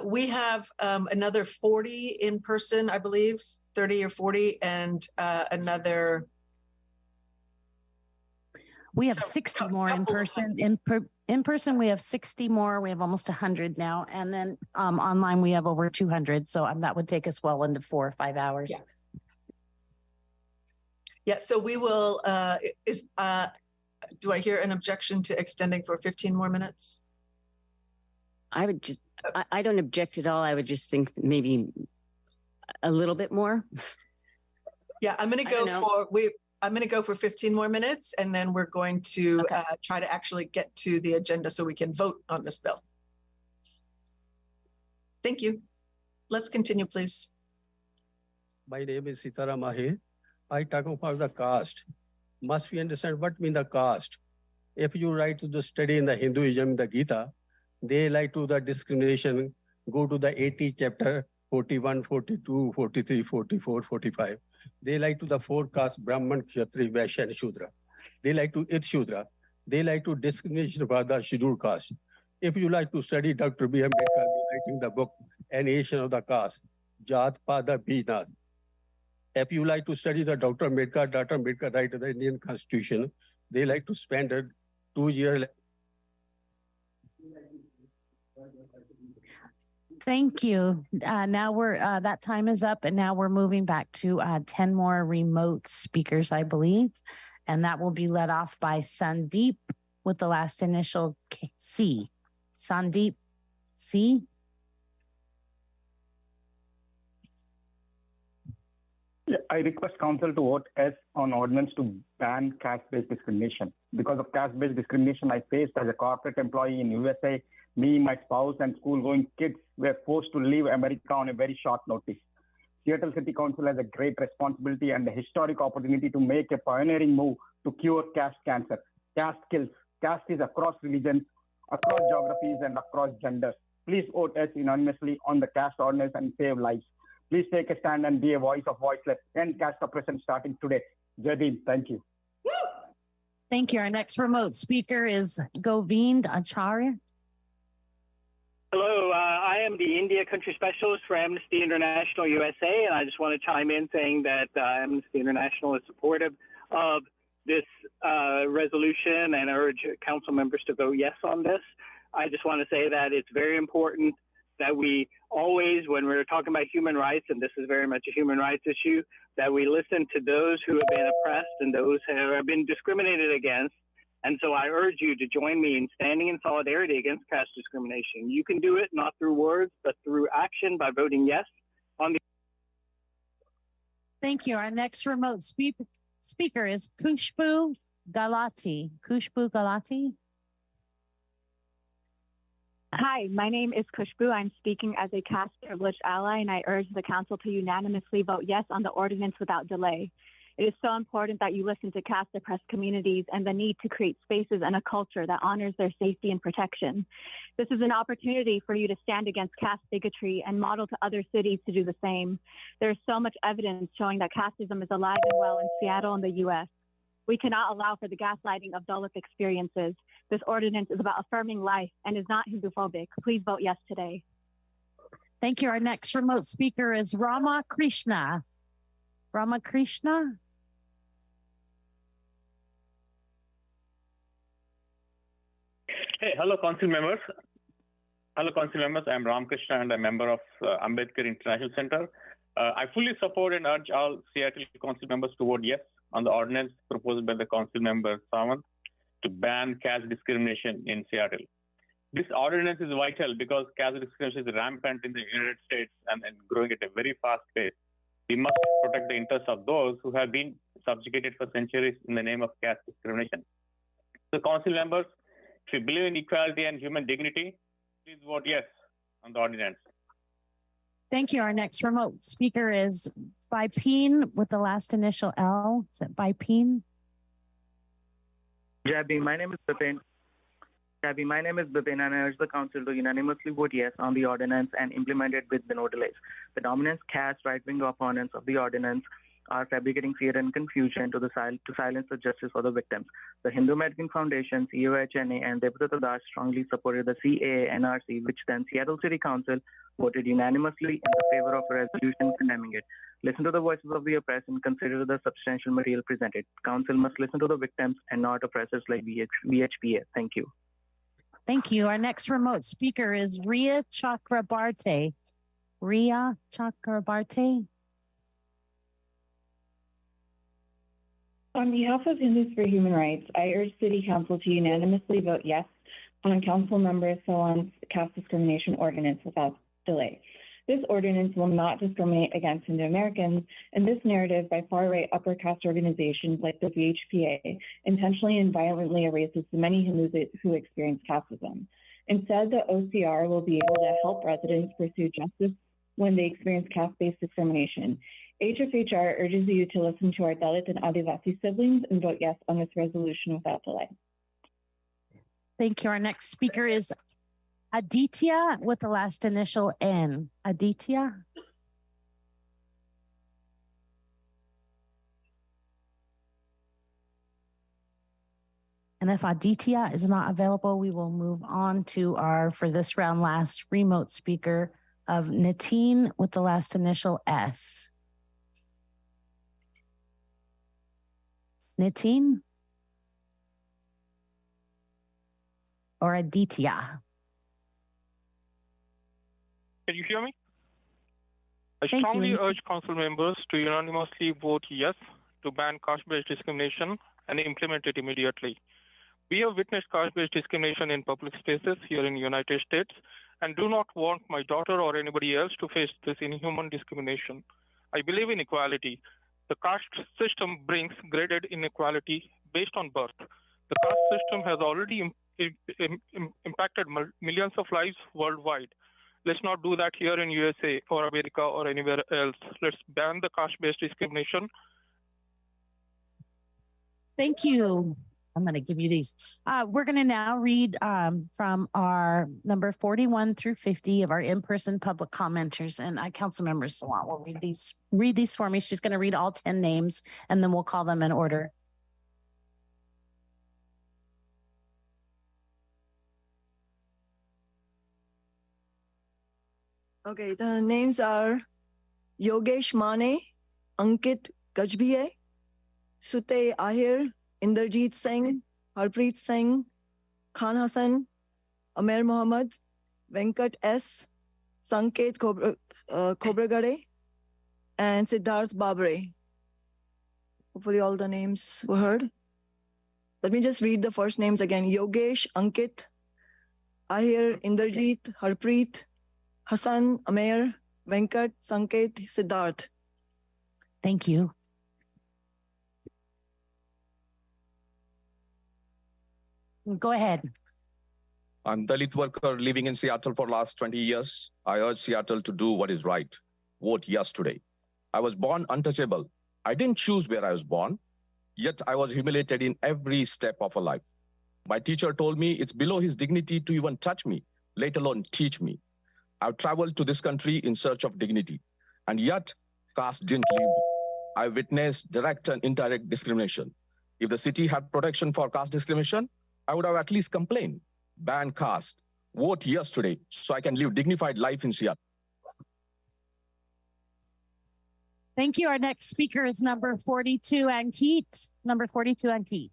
Speaker 8: We have another 40 in person, I believe, 30 or 40, and another.
Speaker 3: We have 60 more in person. In person, we have 60 more. We have almost 100 now. And then online, we have over 200. So that would take us well into 4 or 5 hours.
Speaker 8: Yeah. Yeah, so we will, do I hear an objection to extending for 15 more minutes?
Speaker 17: I would just, I don't object at all. I would just think maybe a little bit more.
Speaker 8: Yeah, I'm going to go for 15 more minutes, and then we're going to try to actually get to the agenda so we can vote on this bill. Thank you. Let's continue, please.
Speaker 18: My name is Sitaram Mahir. I talk about the caste. Must we understand what mean the caste? If you write to the study in the Hinduism, the Gita, they like to the discrimination, go to the 80 chapter, 41, 42, 43, 44, 45. They like to the 4 castes, Brahman, Kshatriya, Vaishya, and Shudra. They like to eat Shudra. They like to discrimination for the scheduled caste. If you like to study Dr. B. Ambedkar, writing the book, Annihilation of the Caste, Jat Pada Bhinath. If you like to study the Dr. Ambedkar write the Indian Constitution, they like to spend a 2 year.
Speaker 3: Thank you. Now that time is up, and now we're moving back to 10 more remote speakers, I believe. And that will be led off by Sandeep with the last initial C. Sandeep C.
Speaker 9: I request council to vote yes on ordinance to ban caste-based discrimination. Because of caste-based discrimination I faced as a corporate employee in USA, me, my spouse, and school-going kids were forced to leave America on a very short notice. Seattle City Council has a great responsibility and a historic opportunity to make a pioneering move to cure caste cancer. Caste kills. Caste is across religions, across geographies, and across genders. Please vote yes unanimously on the caste ordinance and save lives. Please take a stand and be a voice of voiceless. End caste oppression starting today. Jadid, thank you.
Speaker 3: Thank you. Our next remote speaker is Govind Acharya.
Speaker 19: Hello, I am the India Country Specialist for Amnesty International USA, and I just want to chime in saying that Amnesty International is supportive of this resolution and urge council members to vote yes on this. I just want to say that it's very important that we always, when we're talking about human rights, and this is very much a human rights issue, that we listen to those who have been oppressed and those who have been discriminated against. And so I urge you to join me in standing in solidarity against caste discrimination. You can do it not through words, but through action by voting yes on the.
Speaker 3: Thank you. Our next remote speaker is Khushbu Galati. Khushbu Galati.
Speaker 5: Hi, my name is Khushbu. I'm speaking as a caste privileged ally, and I urge the council to unanimously vote yes on the ordinance without delay. It is so important that you listen to caste oppressed communities and the need to create spaces and a culture that honors their safety and protection. This is an opportunity for you to stand against caste bigotry and model to other cities to do the same. There's so much evidence showing that casteism is alive and well in Seattle and the U.S. We cannot allow for the gaslighting of Dalit experiences. This ordinance is about affirming life and is not Hindu-phobic. Please vote yes today.
Speaker 3: Thank you. Our next remote speaker is Rama Krishna. Rama Krishna.
Speaker 20: Hey, hello, council members. Hello, council members. I'm Ram Krishna and I'm a member of Ambedkar International Center. I fully support and urge all Seattle council members to vote yes on the ordinance proposed by the Councilmember Sawant to ban caste discrimination in Seattle. This ordinance is vital because caste discrimination is rampant in the United States and growing at a very fast pace. We must protect the interests of those who have been subjugated for centuries in the name of caste discrimination. So, council members, if you believe in equality and human dignity, please vote yes on the ordinance.
Speaker 3: Thank you. Our next remote speaker is Bipin with the last initial L. Is it Bipin?
Speaker 21: Jabi, my name is Bipin. And I urge the council to unanimously vote yes on the ordinance and implement it with no delays. The dominant caste right-wing opponents of the ordinance are fabricating fear and confusion to silence the justice for the victims. The Hindu American Foundation, COHNA, and Devdutt Das strongly supported the CAA NRC, which then Seattle City Council voted unanimously in the favor of a resolution condemning it. Listen to the voices of the oppressed and consider the substantial material presented. Council must listen to the victims and not oppressors like VHPA. Thank you.
Speaker 3: Thank you. Our next remote speaker is Ria Chakrabarty. Ria Chakrabarty.
Speaker 22: On behalf of Hindus for Human Rights, I urge City Council to unanimously vote yes on Councilmember Sawant's caste discrimination ordinance without delay. This ordinance will not discriminate against Hindu Americans, and this narrative by far-right upper caste organizations like the VHPA intentionally and violently erases the many Hindus who experience casteism. Instead, the OCR will be able to help residents pursue justice when they experience caste-based discrimination. HFHR urges you to listen to our Dalit and Adivasi siblings and vote yes on this resolution without delay.
Speaker 3: Thank you. Our next speaker is Aditya with the last initial N. Aditya. And if Aditya is not available, we will move on to our, for this round, last remote speaker of Nitin with the last initial S. Nitin or Aditya?
Speaker 23: Can you hear me? I strongly urge council members to unanimously vote yes to ban caste-based discrimination and implement it immediately. We have witnessed caste-based discrimination in public spaces here in the United States and do not want my daughter or anybody else to face this inhuman discrimination. I believe in equality. The caste system brings graded inequality based on birth. The caste system has already impacted millions of lives worldwide. Let's not do that here in USA or America or anywhere else. Let's ban the caste-based discrimination.
Speaker 3: Thank you. I'm going to give you these. We're going to now read from our number 41 through 50 of our in-person public commenters, and Councilmember Sawant will read these for me. She's going to read all 10 names, and then we'll call them in order.
Speaker 24: Okay, the names are Yogesh Mane, Ankit Gajbhiye, Sute Ahir, Inderjeet Singh, Harpreet Singh, Khan Hassan, Amer Mohammed, Venkat S., Sanket Khobragade, and Siddharth Babare. Hopefully all the names were heard. Let me just read the first names again. Yogesh, Ankit, Ahir, Inderjeet, Harpreet, Hassan, Amer, Venkat, Sanket, Siddharth.
Speaker 3: Thank you. Go ahead.
Speaker 6: I'm Dalit worker living in Seattle for last 20 years. I urge Seattle to do what is right. Vote yes today. I was born untouchable. I didn't choose where I was born, yet I was humiliated in every step of a life. My teacher told me it's below his dignity to even touch me, let alone teach me. I've traveled to this country in search of dignity, and yet caste didn't leave me. I witnessed direct and indirect discrimination. If the city had protection for caste discrimination, I would have at least complained. Ban caste. Vote yes today so I can live dignified life in Seattle.
Speaker 3: Thank you. Our next speaker is number 42, Ankit. Number 42, Ankit.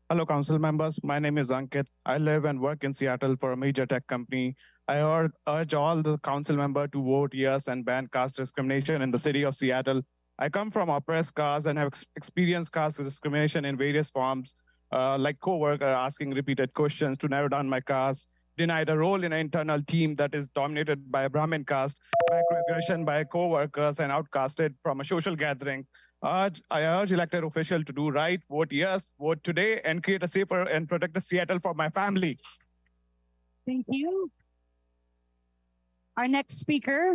Speaker 7: Hello, council members. My name is Ankit. I live and work in Seattle for a major tech company. I urge all the council members to vote yes and ban caste discrimination in the city of Seattle. I come from oppressed caste and have experienced caste discrimination in various forms, like co-worker asking repeated questions to narrow down my caste, denied a role in an internal team that is dominated by a Brahmin caste, microaggression by co-workers, and outcasted from a social gathering. I urge elected officials to do right, vote yes, vote today, and create a safer and protected Seattle for my family.
Speaker 3: Thank you. Our next speaker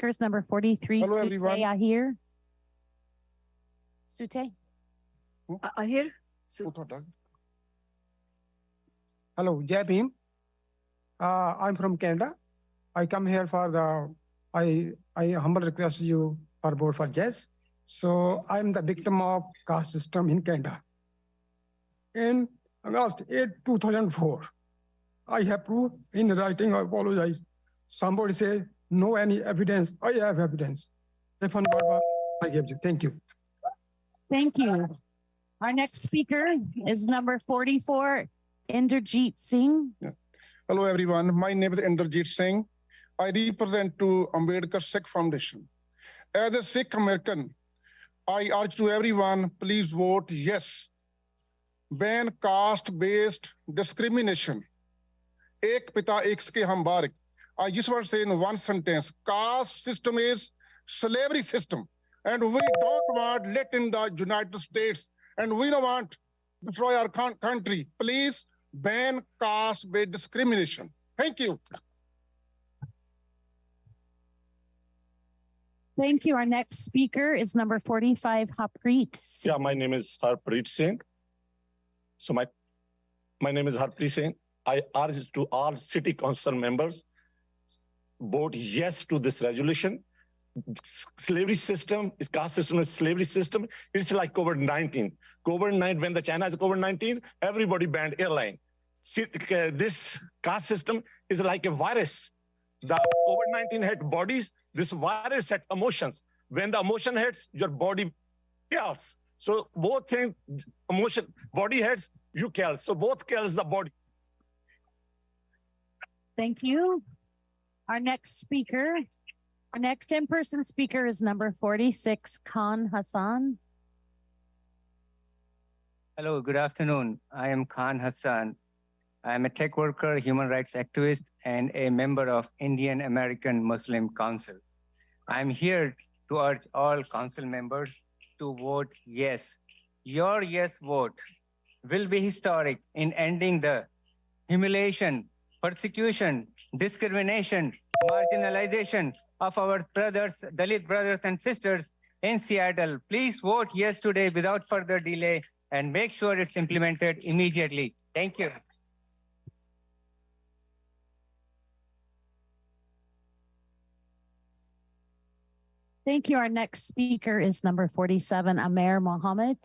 Speaker 3: is number 43,
Speaker 10: Hello,
Speaker 3: Sute
Speaker 10: everyone.
Speaker 3: Ahir. Sute?
Speaker 24: Ahir?
Speaker 10: Hello, Jai Bhim. I'm from Canada. I come here for I humble request you for vote for yes. So I'm the victim of caste system in Canada. In August 8, 2004, I have proof in writing. I apologize. Somebody say no any evidence. I have evidence. If I'm not, I give you. Thank you.
Speaker 3: Thank you. Our next speaker is number 44, Inderjeet Singh.
Speaker 10: Hello, everyone. My name is Inderjeet Singh. I represent to Ambedkar Sikh Foundation. As a Sikh American, I urge to everyone, please vote yes. Ban caste-based discrimination. Ek pita ek ke hum barik. I just want to say in one sentence, caste system is slavery system. And we don't want let in the United States. And we don't want to destroy our country. Please ban caste-based discrimination. Thank you.
Speaker 3: Thank you. Our next speaker is number 45, Harpreet Singh.
Speaker 11: Yeah, my name is Harpreet Singh. So my name is Harpreet Singh. I urge to all city council members, vote yes to this resolution. Slavery system, is caste system is slavery system. It's like COVID-19. COVID-19, when the China has COVID-19, everybody banned airline. This caste system is like a virus. The COVID-19 hit bodies, this virus had emotions. When the emotion hits, your body kills. So both things, emotion, body hits, you kill. So both kills the body.
Speaker 3: Thank you. Our next in-person speaker is number 46, Khan Hassan.
Speaker 25: Hello, good afternoon. I am Khan Hassan. I am a tech worker, human rights activist, and a member of Indian American Muslim Council. I am here to urge all council members to vote yes. Your yes vote will be historic in ending the humiliation, persecution, discrimination, marginalization of our brothers, Dalit brothers and sisters in Seattle. Please vote yes today without further delay and make sure it's implemented immediately. Thank you.
Speaker 3: Thank you. Our next speaker is number 47, Amer Mohammed.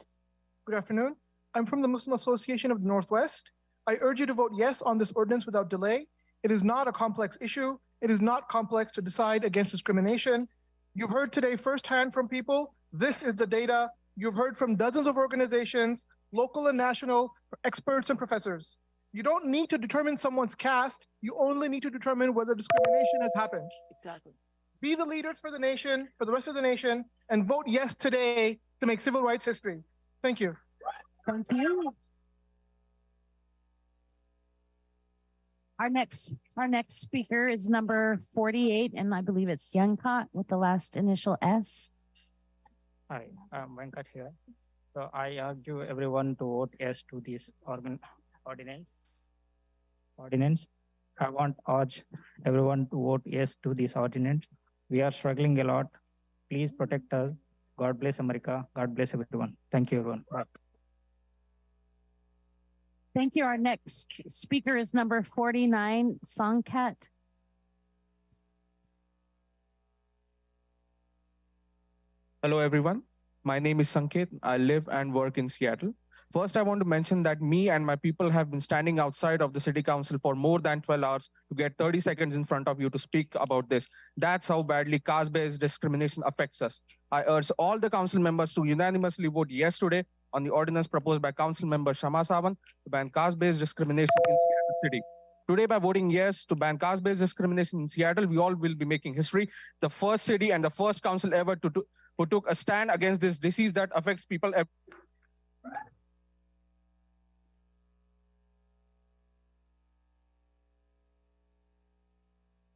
Speaker 26: Good afternoon. I'm from the Muslim Association of the Northwest. I urge you to vote yes on this ordinance without delay. It is not a complex issue. It is not complex to decide against discrimination. You've heard today firsthand from people. This is the data. You've heard from dozens of organizations, local and national, experts and professors. You don't need to determine someone's caste. You only need to determine whether discrimination has happened.
Speaker 17: Exactly.
Speaker 26: Be the leaders for the nation, for the rest of the nation, and vote yes today to make civil rights history. Thank you.
Speaker 3: Thank you. Our next speaker is number 48, and I believe it's Youngkot with the last initial S.
Speaker 2: Hi, I'm Venkat here. So I urge everyone to vote yes to this ordinance. I want urge everyone to vote yes to this ordinance. We are struggling a lot. Please protect us. God bless America. God bless everyone. Thank you, everyone. Bye.
Speaker 3: Thank you. Our next speaker is number 49, Songkat.
Speaker 4: Hello, everyone. My name is Sanket. I live and work in Seattle. First, I want to mention that me and my people have been standing outside of the city council for more than 12 hours to get 30 seconds in front of you to speak about this. That's how badly caste-based discrimination affects us. I urge all the council members to unanimously vote yes today on the ordinance proposed by Councilmember Kshama Sawant to ban caste-based discrimination in Seattle City. Today, by voting yes to ban caste-based discrimination in Seattle, we all will be making history. The first city and the first council ever who took a stand against this disease that affects people.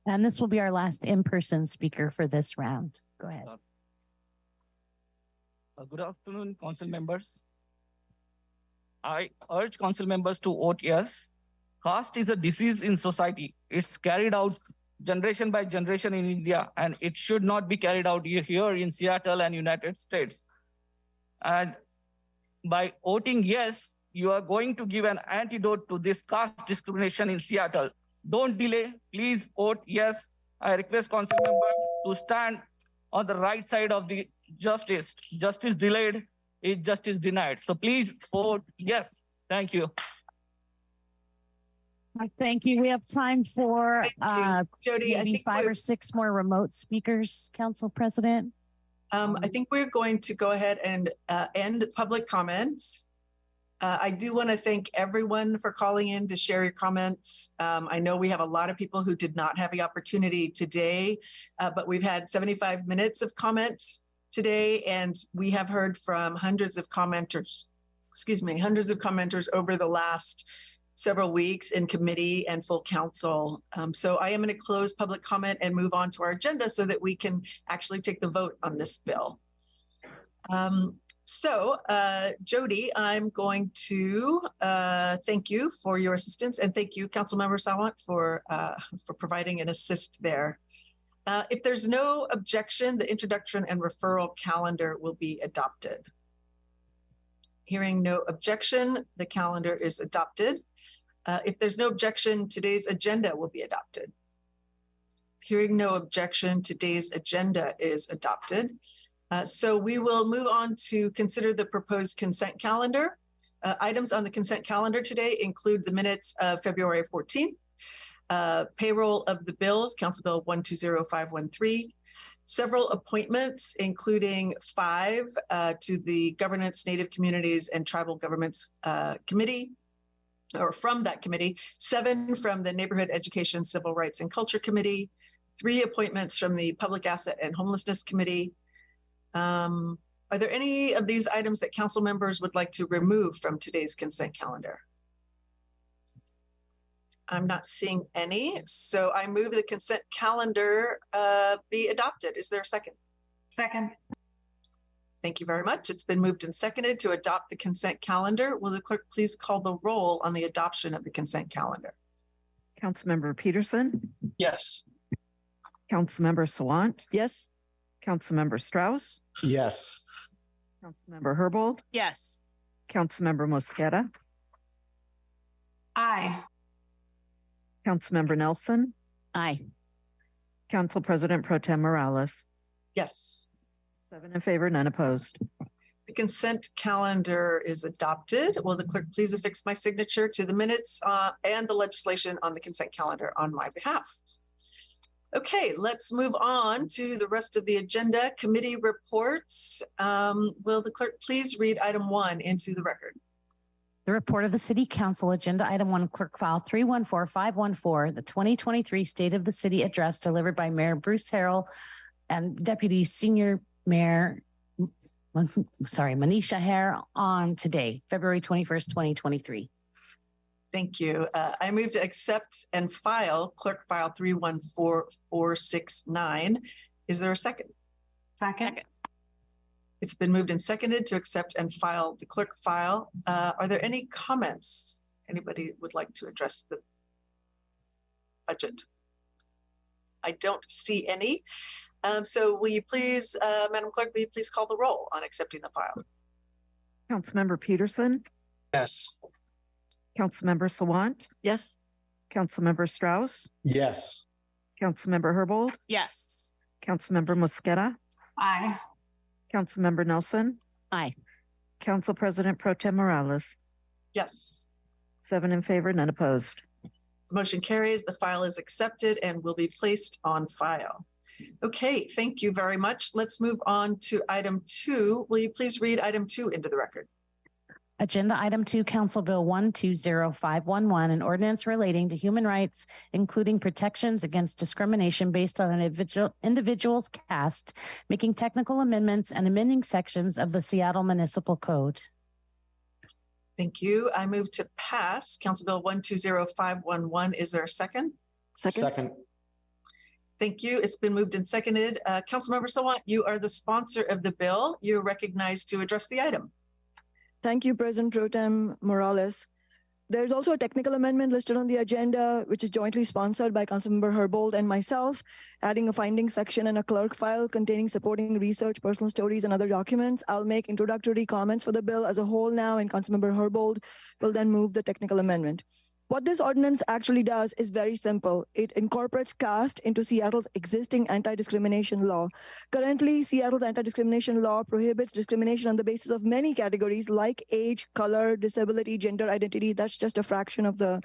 Speaker 3: And this will be our last in-person speaker for this round. Go ahead.
Speaker 12: Good afternoon, council members. I urge council members to vote yes. Caste is a disease in society. It's carried out generation by generation in India, and it should not be carried out here in Seattle and United States. And by voting yes, you are going to give an antidote to this caste discrimination in Seattle. Don't delay, please vote yes. I request council members to stand on the right side of the justice. Justice delayed is justice denied. So please vote yes. Thank you.
Speaker 3: Thank you. We have time for
Speaker 8: Jody,
Speaker 3: maybe 5 or 6 more remote speakers, Council President.
Speaker 8: I think we're going to go ahead and end public comment. I do want to thank everyone for calling in to share your comments. I know we have a lot of people who did not have the opportunity today, but we've had 75 minutes of comment today, and we have heard from hundreds of commenters over the last several weeks in committee and full council. So I am going to close public comment and move on to our agenda so that we can actually take the vote on this bill. Jody, I'm going to thank you for your assistance, and thank you, Councilmember Sawant, for providing an assist there. If there's no objection, the introduction and referral calendar will be adopted. Hearing no objection, the calendar is adopted. If there's no objection, today's agenda will be adopted. Hearing no objection, today's agenda is adopted. So we will move on to consider the proposed consent calendar. Items on the consent calendar today include the minutes of February 14th, payroll of the bills, Council Bill 120513, several appointments, including 5 to the Governance, Native Communities, and Tribal Governments Committee, or from that committee, 7 from the Neighborhood Education, Civil Rights, and Culture Committee, 3 appointments from the Public Asset and Homelessness Committee. Are there any of these items that council members would like to remove from today's consent calendar? I'm not seeing any, so I move the consent calendar be adopted. Is there a second?
Speaker 13: Second.
Speaker 8: Thank you very much. It's been moved and seconded to adopt the consent calendar. Will the clerk please call the roll on the adoption of the consent calendar?
Speaker 14: Councilmember Peterson?
Speaker 13: Yes.
Speaker 14: Councilmember Sawant?
Speaker 24: Yes.
Speaker 14: Councilmember Strauss?
Speaker 13: Yes.
Speaker 14: Councilmember Herbold?
Speaker 13: Yes.
Speaker 14: Councilmember Mosqueda?
Speaker 13: Aye.
Speaker 14: Councilmember Nelson?
Speaker 17: Aye.
Speaker 14: Council President Pro Tem Morales?
Speaker 8: Yes.
Speaker 14: 7 in favor, none opposed.
Speaker 8: The consent calendar is adopted. Will the clerk please affix my signature to the minutes and the legislation on the consent calendar on my behalf? Okay, let's move on to the rest of the agenda. Committee reports. Will the clerk please read item 1 into the record?
Speaker 3: The report of the City Council, Agenda Item 1, Clerk File 314514, the 2023 State of the City Address delivered by Mayor Bruce Harrell and Deputy Senior Mayor, Manisha Hare on today, February 21st, 2023.
Speaker 8: Thank you. I move to accept and file Clerk File 314469. Is there a second?
Speaker 13: Second.
Speaker 8: It's been moved and seconded to accept and file the clerk file. Are there any comments? Anybody would like to address the budget? I don't see any. So will you please, Madam Clerk, will you please call the roll on accepting the file?
Speaker 14: Councilmember Peterson,
Speaker 13: Yes.
Speaker 14: Councilmember Sawant,
Speaker 24: Yes.
Speaker 14: Councilmember Strauss,
Speaker 13: Yes.
Speaker 14: Councilmember Herbold,
Speaker 3: Yes.
Speaker 14: Councilmember Mosqueda,
Speaker 13: Aye.
Speaker 14: Councilmember Nelson,
Speaker 17: Aye.
Speaker 14: Council President Pro Tem Morales.
Speaker 8: Yes.
Speaker 14: 7 in favor, none opposed.
Speaker 8: Motion carries. The file is accepted and will be placed on file. Okay, thank you very much. Let's move on to item 2. Will you please read item 2 into the record?
Speaker 3: Agenda Item 2, Council Bill 120511, an ordinance relating to human rights, including protections against discrimination based on an individual's caste, making technical amendments and amending sections of the Seattle Municipal Code.
Speaker 8: Thank you. I move to pass Council Bill 120511. Is there a second?
Speaker 13: Second.
Speaker 8: Thank you. It's been moved and seconded. Councilmember Sawant, you are the sponsor of the bill. You're recognized to address the item.
Speaker 24: Thank you, President Pro Tem Morales. There's also a technical amendment listed on the agenda, which is jointly sponsored by Councilmember Herbold and myself, adding a findings section and a clerk file containing supporting research, personal stories, and other documents. I'll make introductory comments for the bill as a whole now, and Councilmember Herbold will then move the technical amendment. What this ordinance actually does is very simple. It incorporates caste into Seattle's existing anti-discrimination law. Currently, Seattle's anti-discrimination law prohibits discrimination on the basis of many categories like age, color, disability, gender identity. That's just a fraction of the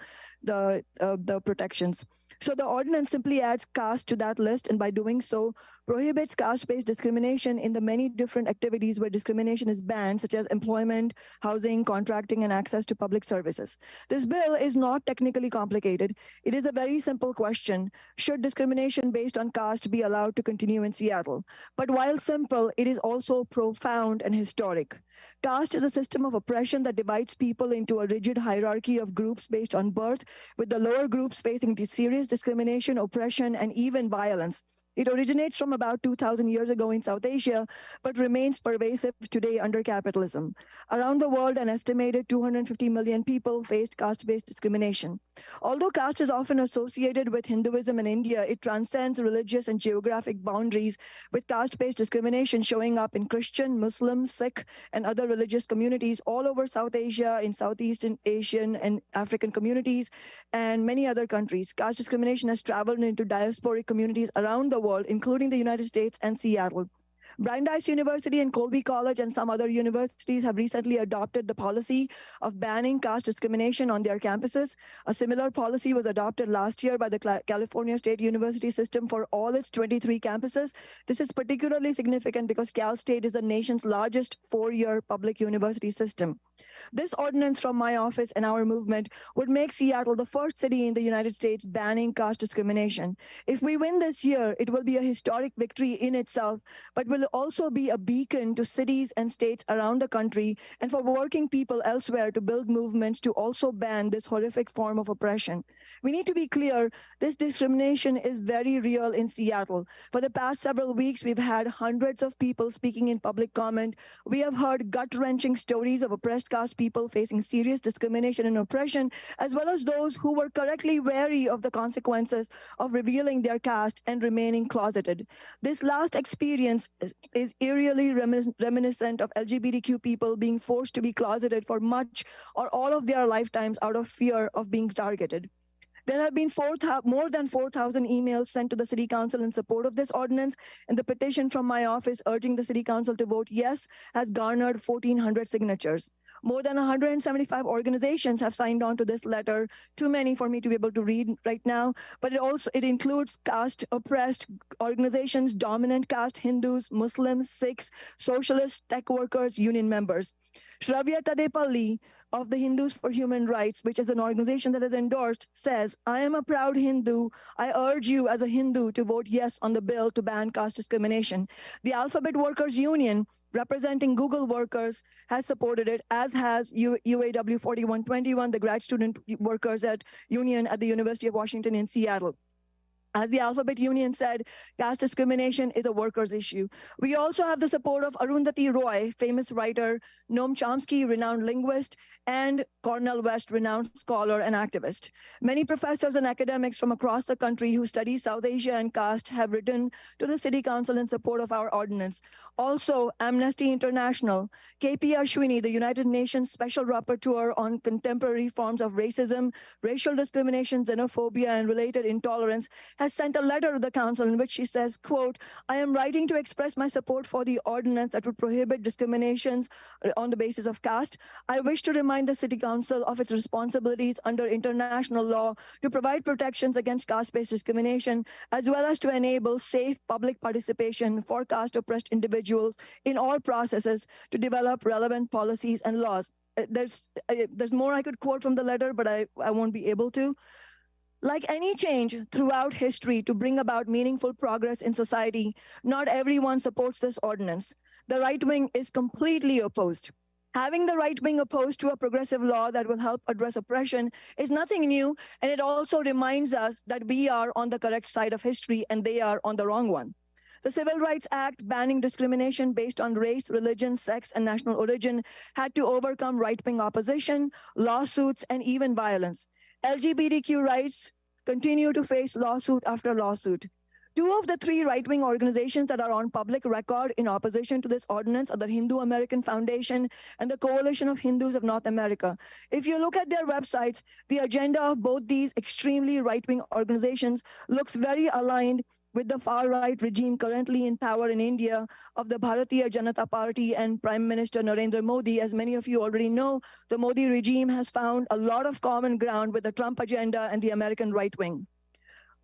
Speaker 24: protections. So the ordinance simply adds caste to that list, and by doing so, prohibits caste-based discrimination in the many different activities where discrimination is banned, such as employment, housing, contracting, and access to public services. This bill is not technically complicated. It is a very simple question. Should discrimination based on caste be allowed to continue in Seattle? But while simple, it is also profound and historic. Caste is a system of oppression that divides people into a rigid hierarchy of groups based on birth, with the lower groups facing serious discrimination, oppression, and even violence. It originates from about 2,000 years ago in South Asia, but remains pervasive today under capitalism. Around the world, an estimated 250 million people faced caste-based discrimination. Although caste is often associated with Hinduism in India, it transcends religious and geographic boundaries, with caste-based discrimination showing up in Christian, Muslim, Sikh, and other religious communities all over South Asia, in Southeast Asian and African communities, and many other countries. Caste discrimination has traveled into diasporic communities around the world, including the United States and Seattle. Brandeis University and Colby College and some other universities have recently adopted the policy of banning caste discrimination on their campuses. A similar policy was adopted last year by the California State University system for all its 23 campuses. This is particularly significant because Cal State is the nation's largest four-year public university system. This ordinance from my office and our movement would make Seattle the first city in the United States banning caste discrimination. If we win this year, it will be a historic victory in itself, but will also be a beacon to cities and states around the country and for working people elsewhere to build movements to also ban this horrific form of oppression. We need to be clear, this discrimination is very real in Seattle. For the past several weeks, we've had hundreds of people speaking in public comment. We have heard gut-wrenching stories of oppressed caste people facing serious discrimination and oppression, as well as those who were correctly wary of the consequences of revealing their caste and remaining closeted. This last experience is eerily reminiscent of LGBTQ people being forced to be closeted for much or all of their lifetimes out of fear of being targeted. There have been more than 4,000 emails sent to the City Council in support of this ordinance, and the petition from my office urging the City Council to vote yes has garnered 1,400 signatures. More than 175 organizations have signed on to this letter, too many for me to be able to read right now, but it includes caste oppressed organizations, dominant caste, Hindus, Muslims, Sikhs, socialists, tech workers, union members. Shravya Tadepalli of the Hindus for Human Rights, which is an organization that is endorsed, says, I am a proud Hindu. I urge you as a Hindu to vote yes on the bill to ban caste discrimination. The Alphabet Workers Union, representing Google workers, has supported it, as has UAW 4121, the grad student workers at union at the University of Washington in Seattle. As the Alphabet Union said, caste discrimination is a workers' issue. We also have the support of Arundhati Roy, famous writer, Noam Chomsky, renowned linguist, and Cornel West, renowned scholar and activist. Many professors and academics from across the country who study South Asia and caste have written to the City Council in support of our ordinance. Also, Amnesty International, KP Ashwini, the United Nations Special Rapporteur on contemporary forms of racism, racial discrimination, xenophobia, and related intolerance, has sent a letter to the council in which she says, quote, I am writing to express my support for the ordinance that would prohibit discriminations on the basis of caste. I wish to remind the City Council of its responsibilities under international law to provide protections against caste-based discrimination, as well as to enable safe public participation for caste-oppressed individuals in all processes to develop relevant policies and laws. There's more I could quote from the letter, but I won't be able to. Like any change throughout history to bring about meaningful progress in society, not everyone supports this ordinance. The right wing is completely opposed. Having the right wing opposed to a progressive law that will help address oppression is nothing new, and it also reminds us that we are on the correct side of history and they are on the wrong one. The Civil Rights Act banning discrimination based on race, religion, sex, and national origin had to overcome right-wing opposition, lawsuits, and even violence. LGBTQ rights continue to face lawsuit after lawsuit. Two of the three right-wing organizations that are on public record in opposition to this ordinance are the Hindu American Foundation and the Coalition of Hindus of North America. If you look at their websites, the agenda of both these extremely right-wing organizations looks very aligned with the far-right regime currently in power in India of the Bharatiya Janata Party and Prime Minister Narendra Modi. As many of you already know, the Modi regime has found a lot of common ground with the Trump agenda and the American right wing.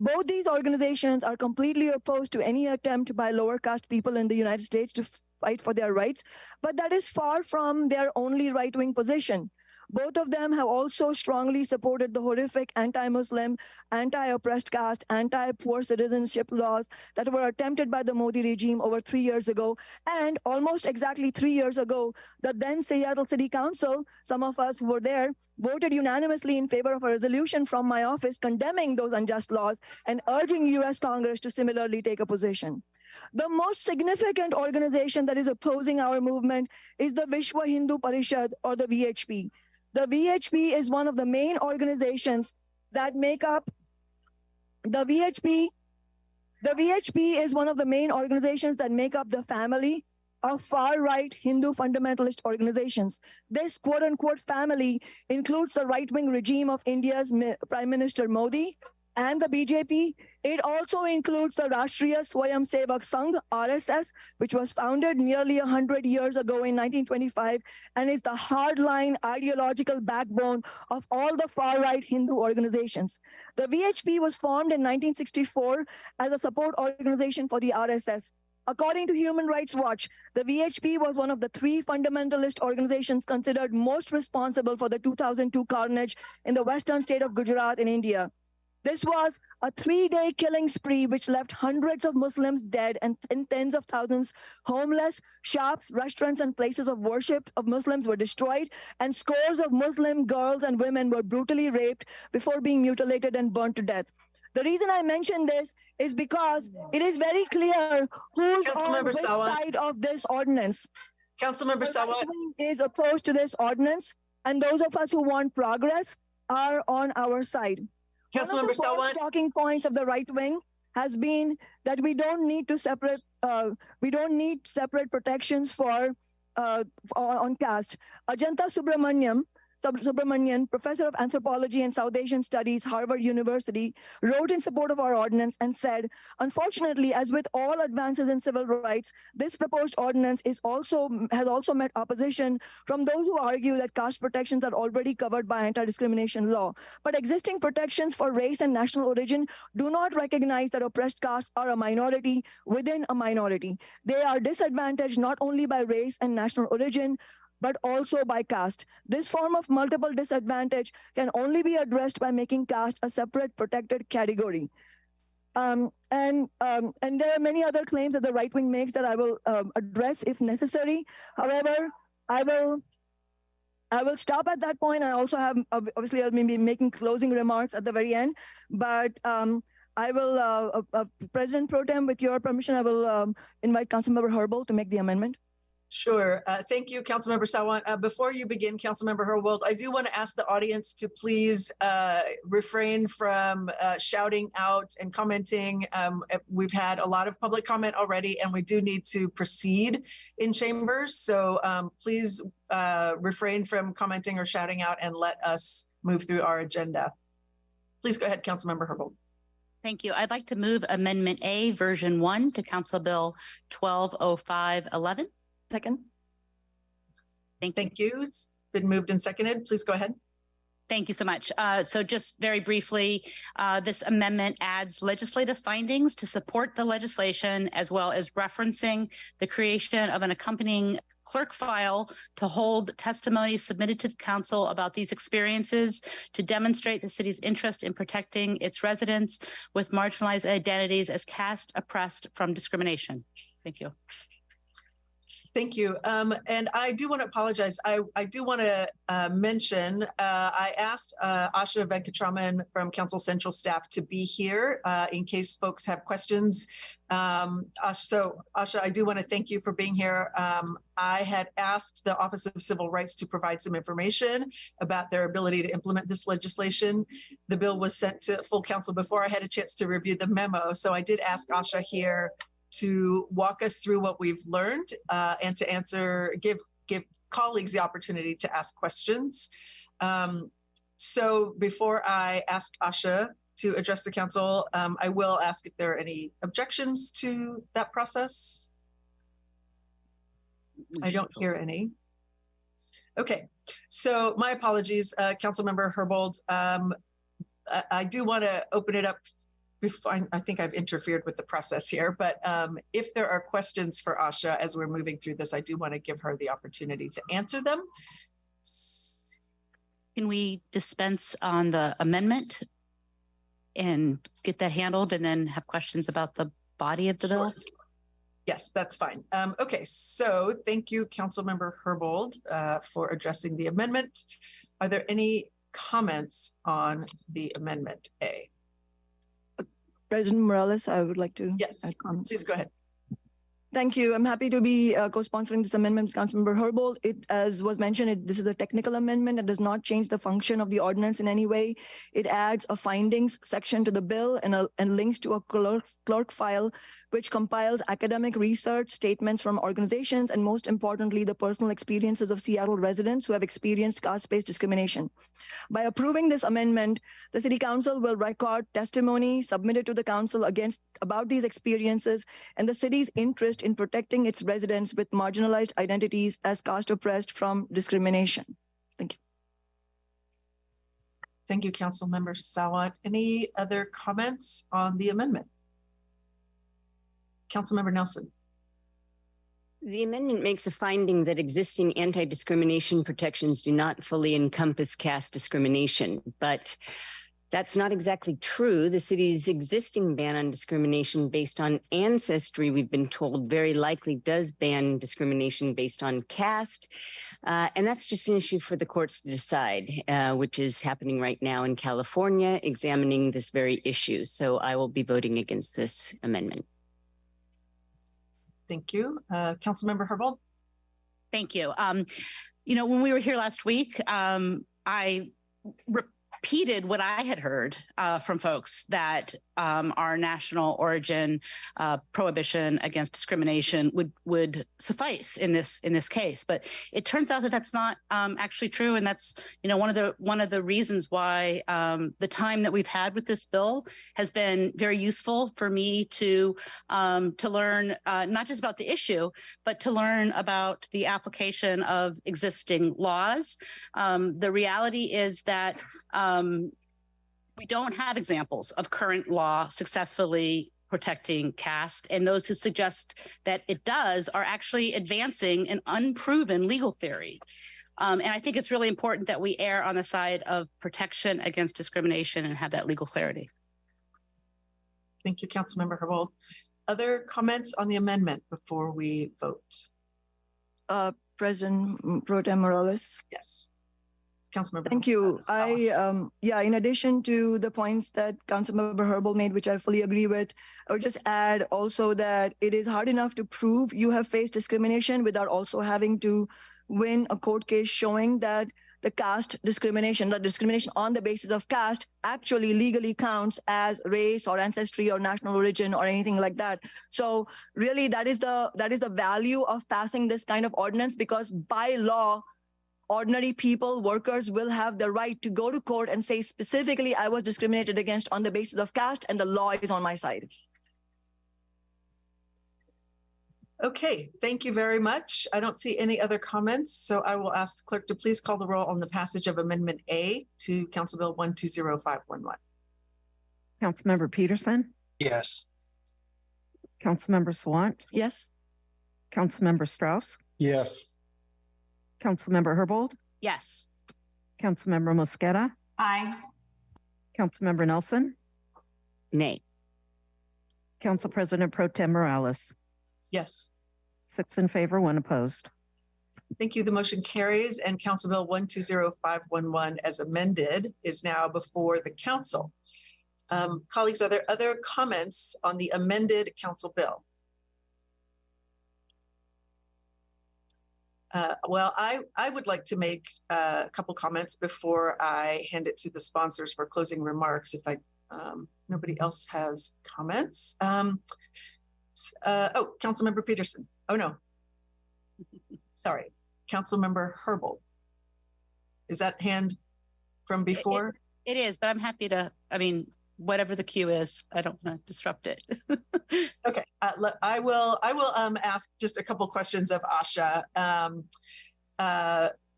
Speaker 24: Both these organizations are completely opposed to any attempt by lower caste people in the United States to fight for their rights, but that is far from their only right-wing position. Both of them have also strongly supported the horrific anti-Muslim, anti-oppressed caste, anti-poor citizenship laws that were attempted by the Modi regime over 3 years ago. And almost exactly 3 years ago, the then Seattle City Council, some of us who were there, voted unanimously in favor of a resolution from my office condemning those unjust laws and urging U.S. Congress to similarly take a position. The most significant organization that is opposing our movement is the Vishwa Hindu Parishad, or the VHP. The VHP is one of the main organizations that make up the VHP is one of the main organizations that make up the family of far-right Hindu fundamentalist organizations. This quote-unquote family includes the right-wing regime of India's Prime Minister Modi and the BJP. It also includes the Rashtriya Swayamsevak Sangh, RSS, which was founded nearly 100 years ago in 1925 and is the hardline ideological backbone of all the far-right Hindu organizations. The VHP was formed in 1964 as a support organization for the RSS. According to Human Rights Watch, the VHP was one of the three fundamentalist organizations considered most responsible for the 2002 carnage in the western state of Gujarat in India. This was a 3-day killing spree which left hundreds of Muslims dead and tens of thousands homeless. Shops, restaurants, and places of worship of Muslims were destroyed, and scores of Muslim girls and women were brutally raped before being mutilated and burnt to death. The reason I mention this is because it is very clear who's on which side of this ordinance.
Speaker 8: Councilmember Sawant
Speaker 24: is opposed to this ordinance, and those of us who want progress are on our side.
Speaker 8: Councilmember Sawant,
Speaker 24: talking points of the right wing has been that we don't need separate protections for on caste. Ajanta Subramanian, professor of anthropology and South Asian studies, Harvard University, wrote in support of our ordinance and said, unfortunately, as with all advances in civil rights, this proposed ordinance has also met opposition from those who argue that caste protections are already covered by anti-discrimination law. But existing protections for race and national origin do not recognize that oppressed castes are a minority within a minority. They are disadvantaged not only by race and national origin, but also by caste. This form of multiple disadvantage can only be addressed by making caste a separate protected category. And there are many other claims that the right wing makes that I will address if necessary. However, I will stop at that point. I also have, obviously, I'll be making closing remarks at the very end, but I will, President Pro Tem, with your permission, I will invite Councilmember Herbold to make the amendment.
Speaker 8: Sure. Thank you, Councilmember Sawant. Before you begin, Councilmember Herbold, I do want to ask the audience to please refrain from shouting out and commenting. We've had a lot of public comment already, and we do need to proceed in chambers. So please refrain from commenting or shouting out and let us move through our agenda. Please go ahead, Councilmember Herbold.
Speaker 1: Thank you. I'd like to move Amendment A, Version 1 to Council Bill 120511.
Speaker 24: Second.
Speaker 8: Thank you. It's been moved and seconded. Please go ahead.
Speaker 1: Thank you so much. So just very briefly, this amendment adds legislative findings to support the legislation, as well as referencing the creation of an accompanying clerk file to hold testimony submitted to the council about these experiences to demonstrate the city's interest in protecting its residents with marginalized identities as caste oppressed from discrimination. Thank you.
Speaker 8: Thank you. And I do want to apologize. I do want to mention, I asked Asha Venkatraman from Council Central staff to be here in case folks have questions. So Asha, I do want to thank you for being here. I had asked the Office of Civil Rights to provide some information about their ability to implement this legislation. The bill was sent to full council before I had a chance to review the memo. So I did ask Asha here to walk us through what we've learned and to give colleagues the opportunity to ask questions. So before I ask Asha to address the council, I will ask if there are any objections to that process. I don't hear any. Okay, so my apologies, Councilmember Herbold. I do want to open it up. I think I've interfered with the process here, but if there are questions for Asha as we're moving through this, I do want to give her the opportunity to answer them.
Speaker 1: Can we dispense on the amendment and get that handled and then have questions about the body of the bill?
Speaker 8: Yes, that's fine. Okay, so thank you, Councilmember Herbold, for addressing the amendment. Are there any comments on the amendment A?
Speaker 24: President Morales, I would like to
Speaker 8: add comments. Please go ahead.
Speaker 24: Thank you. I'm happy to be co-sponsoring this amendment with Councilmember Herbold. As was mentioned, this is a technical amendment. It does not change the function of the ordinance in any way. It adds a findings section to the bill and links to a clerk file, which compiles academic research, statements from organizations, and most importantly, the personal experiences of Seattle residents who have experienced caste-based discrimination. By approving this amendment, the City Council will record testimony submitted to the Council about these experiences and the city's interest in protecting its residents with marginalized identities as caste oppressed from discrimination. Thank you.
Speaker 8: Thank you, Councilmember Sawant. Any other comments on the amendment? Councilmember Nelson.
Speaker 17: The amendment makes a finding that existing anti-discrimination protections do not fully encompass caste discrimination, but that's not exactly true. The city's existing ban on discrimination based on ancestry, we've been told, very likely does ban discrimination based on caste. And that's just an issue for the courts to decide, which is happening right now in California, examining this very issue. So I will be voting against this amendment.
Speaker 8: Thank you. Councilmember Herbold.
Speaker 1: Thank you. When we were here last week, I repeated what I had heard from folks that our national origin prohibition against discrimination would suffice in this case. But it turns out that that's not actually true, and that's one of the reasons why the time that we've had with this bill has been very useful for me to learn not just about the issue, but to learn about the application of existing laws. The reality is that we don't have examples of current law successfully protecting caste, and those who suggest that it does are actually advancing an unproven legal theory. And I think it's really important that we err on the side of protection against discrimination and have that legal clarity.
Speaker 8: Thank you, Councilmember Herbold. Other comments on the amendment before we vote?
Speaker 24: President Pro Tem Morales.
Speaker 8: Yes. Councilmember.
Speaker 24: Thank you. In addition to the points that Councilmember Herbold made, which I fully agree with, I would just add also that it is hard enough to prove you have faced discrimination without also having to win a court case showing that the caste discrimination, the discrimination on the basis of caste, actually legally counts as race or ancestry or national origin or anything like that. So really, that is the value of passing this kind of ordinance, because by law, ordinary people, workers will have the right to go to court and say specifically, I was discriminated against on the basis of caste, and the law is on my side.
Speaker 8: Okay, thank you very much. I don't see any other comments, so I will ask the clerk to please call the roll on the passage of Amendment A to Council Bill 120511.
Speaker 14: Councilmember Peterson,
Speaker 13: Yes.
Speaker 14: Councilmember Sawant,
Speaker 24: Yes.
Speaker 14: Councilmember Strauss,
Speaker 13: Yes.
Speaker 14: Councilmember Herbold,
Speaker 1: Yes.
Speaker 14: Councilmember Mosqueda,
Speaker 5: Aye.
Speaker 14: Councilmember Nelson,
Speaker 17: Nay.
Speaker 14: Council President Pro Tem Morales.
Speaker 8: Yes.
Speaker 14: 6 in favor, 1 opposed.
Speaker 8: Thank you. The motion carries, and Council Bill 120511 as amended is now before the council. Colleagues, are there other comments on the amended council bill? Well, I would like to make a couple comments before I hand it to the sponsors for closing remarks, if nobody else has comments. Councilmember Peterson. Oh, no. Sorry. Councilmember Herbold. Is that hand from before?
Speaker 1: It is, but I'm happy to, whatever the cue is, I don't want to disrupt it.
Speaker 8: Okay. I will ask just a couple questions of Asha.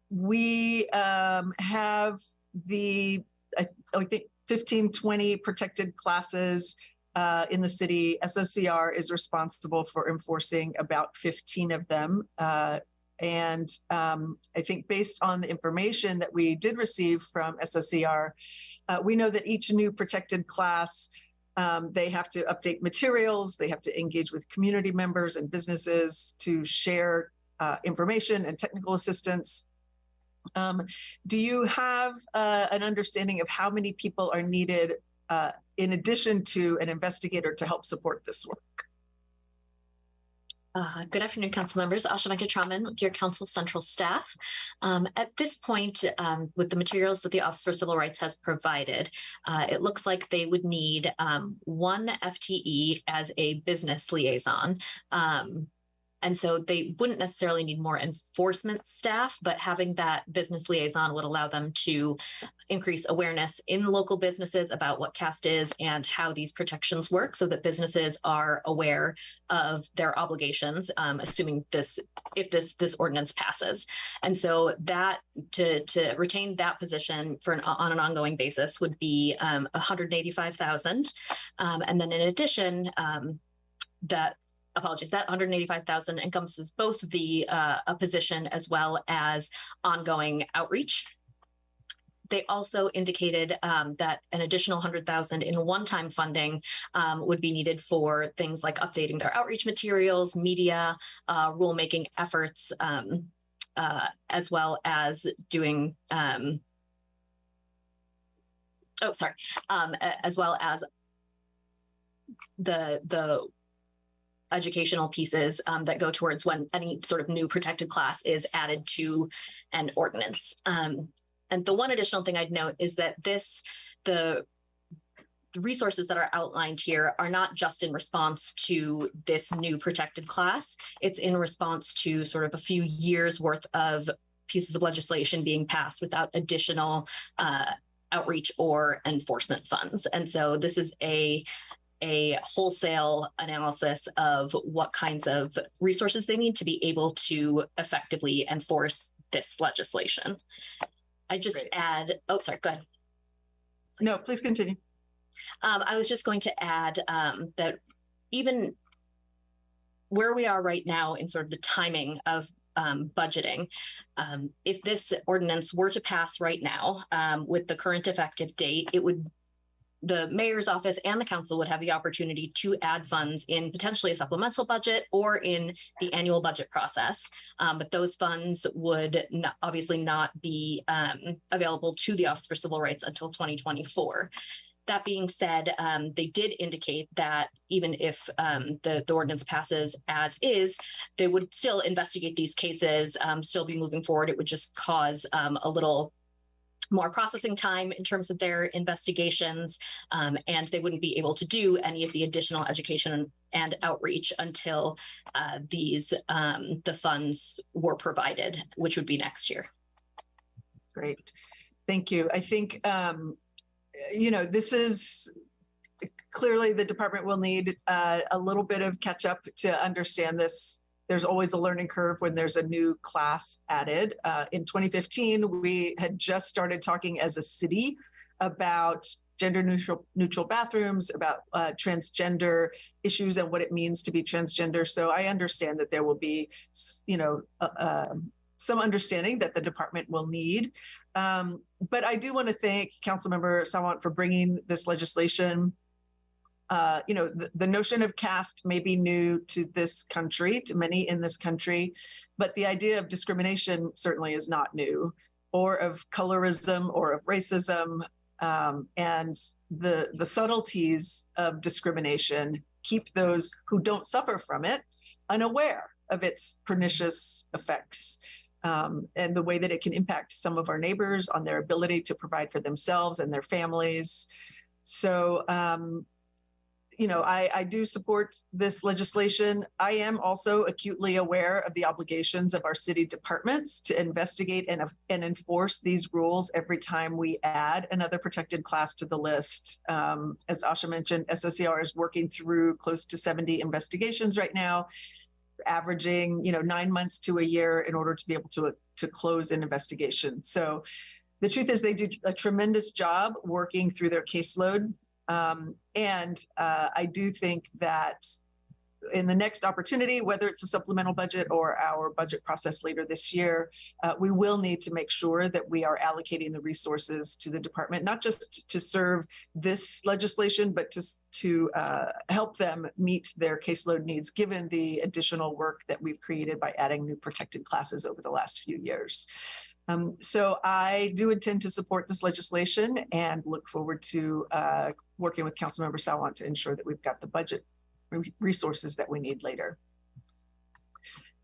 Speaker 8: We have I think 15, 20 protected classes in the city. SOCR is responsible for enforcing about 15 of them. And I think based on the information that we did receive from SOCR, we know that each new protected class, they have to update materials, they have to engage with community members and businesses to share information and technical assistance. Do you have an understanding of how many people are needed in addition to an investigator to help support this work?
Speaker 5: Good afternoon, council members. Kshama Sawant with your council central staff. At this point, with the materials that the Office for Civil Rights has provided, it looks like they would need 1 FTE as a business liaison. And so they wouldn't necessarily need more enforcement staff, but having that business liaison would allow them to increase awareness in local businesses about what caste is and how these protections work, so that businesses are aware of their obligations, assuming if this ordinance passes. And so that to retain that position on an ongoing basis would be $185,000. And then in addition, that $185,000 encompasses both the a position as well as ongoing outreach. They also indicated that an additional $100,000 in one-time funding would be needed for things like updating their outreach materials, media, rulemaking efforts, as well as doing as well as the educational pieces that go towards when any sort of new protected class is added to an ordinance. And the one additional thing I'd note is that the resources that are outlined here are not just in response to this new protected class. It's in response to sort of a few years worth of pieces of legislation being passed without additional outreach or enforcement funds. And so this is a wholesale analysis of what kinds of resources they need to be able to effectively enforce this legislation. I just add, go ahead.
Speaker 8: No, please continue.
Speaker 5: I was just going to add that even where we are right now in sort of the timing of budgeting, if this ordinance were to pass right now with the current effective date, the mayor's office and the council would have the opportunity to add funds in potentially a supplemental budget or in the annual budget process. But those funds would obviously not be available to the Office for Civil Rights until 2024. That being said, they did indicate that even if the ordinance passes as is, they would still investigate these cases, still be moving forward. It would just cause a little more processing time in terms of their investigations, and they wouldn't be able to do any of the additional education and outreach until the funds were provided, which would be next year.
Speaker 8: Great, thank you. I think this is clearly the department will need a little bit of catch up to understand this. There's always a learning curve when there's a new class added. In 2015, we had just started talking as a city about gender neutral bathrooms, about transgender issues and what it means to be transgender. So I understand that there will be, some understanding that the department will need. But I do want to thank Councilmember Sawant for bringing this legislation. The notion of caste may be new to this country, to many in this country, but the idea of discrimination certainly is not new, or of colorism or of racism. And the subtleties of discrimination keep those who don't suffer from it unaware of its pernicious effects. And the way that it can impact some of our neighbors on their ability to provide for themselves and their families. So, I do support this legislation. I am also acutely aware of the obligations of our city departments to investigate and enforce these rules every time we add another protected class to the list. As Asha mentioned, SOCR is working through close to 70 investigations right now, averaging 9 months to a year in order to be able to close an investigation. So the truth is they do a tremendous job working through their caseload. And I do think that in the next opportunity, whether it's a supplemental budget or our budget process later this year, we will need to make sure that we are allocating the resources to the department, not just to serve this legislation, but to help them meet their caseload needs, given the additional work that we've created by adding new protected classes over the last few years. So I do intend to support this legislation and look forward to working with Councilmember Sawant to ensure that we've got the budget resources that we need later.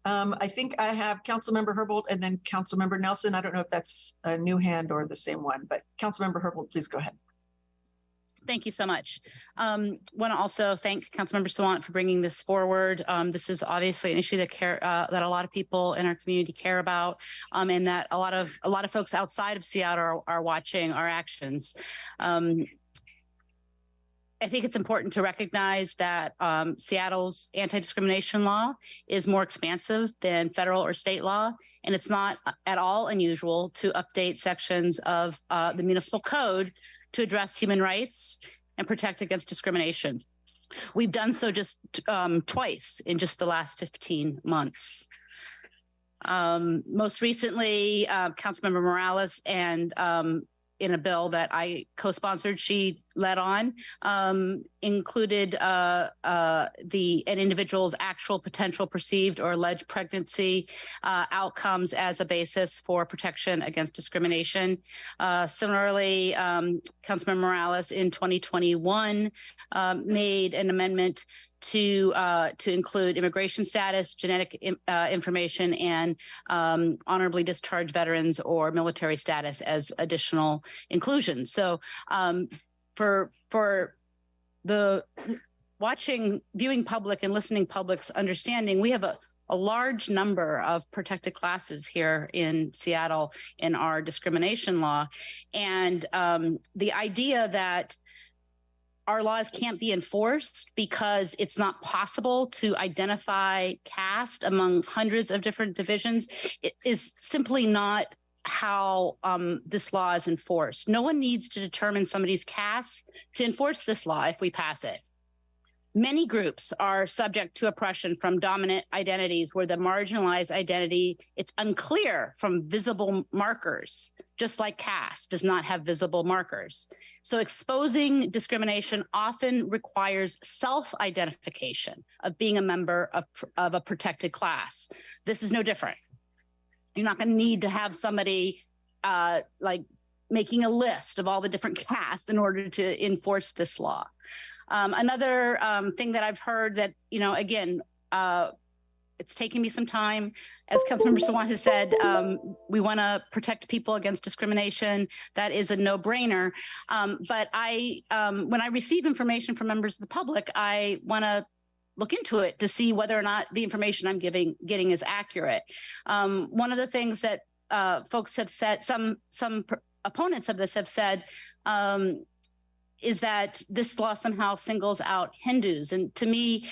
Speaker 8: I think I have Councilmember Herbold and then Councilmember Nelson. I don't know if that's a new hand or the same one, but Councilmember Herbold, please go ahead.
Speaker 1: Thank you so much. Want to also thank Councilmember Sawant for bringing this forward. This is obviously an issue that that a lot of people in our community care about, and that a lot of folks outside of Seattle are watching our actions. I think it's important to recognize that Seattle's anti-discrimination law is more expansive than federal or state law, and it's not at all unusual to update sections of the municipal code to address human rights and protect against discrimination. We've done so just twice in just the last 15 months. Most recently, Councilmember Morales and in a bill that I co-sponsored, she led on, included an individual's actual potential perceived or alleged pregnancy outcomes as a basis for protection against discrimination. Similarly, Councilmember Morales in 2021 made an amendment to include immigration status, genetic information, and honorably discharged veterans or military status as additional inclusions. So for the viewing public and listening public's understanding, we have a large number of protected classes here in Seattle in our discrimination law. And the idea that our laws can't be enforced because it's not possible to identify caste among hundreds of different divisions is simply not how this law is enforced. No one needs to determine somebody's caste to enforce this law if we pass it. Many groups are subject to oppression from dominant identities where the marginalized identity, it's unclear from visible markers, just like caste does not have visible markers. So exposing discrimination often requires self-identification of being a member of a protected class. This is no different. You're not going to need to have somebody like making a list of all the different castes in order to enforce this law. Another thing that I've heard that, you know, again, it's taken me some time. As Councilmember Sawant has said, we want to protect people against discrimination. That is a no-brainer. But when I receive information from members of the public, I want to look into it to see whether or not the information I'm getting is accurate. One of the things that folks have said, some opponents of this have said, is that this law somehow singles out Hindus. And to me,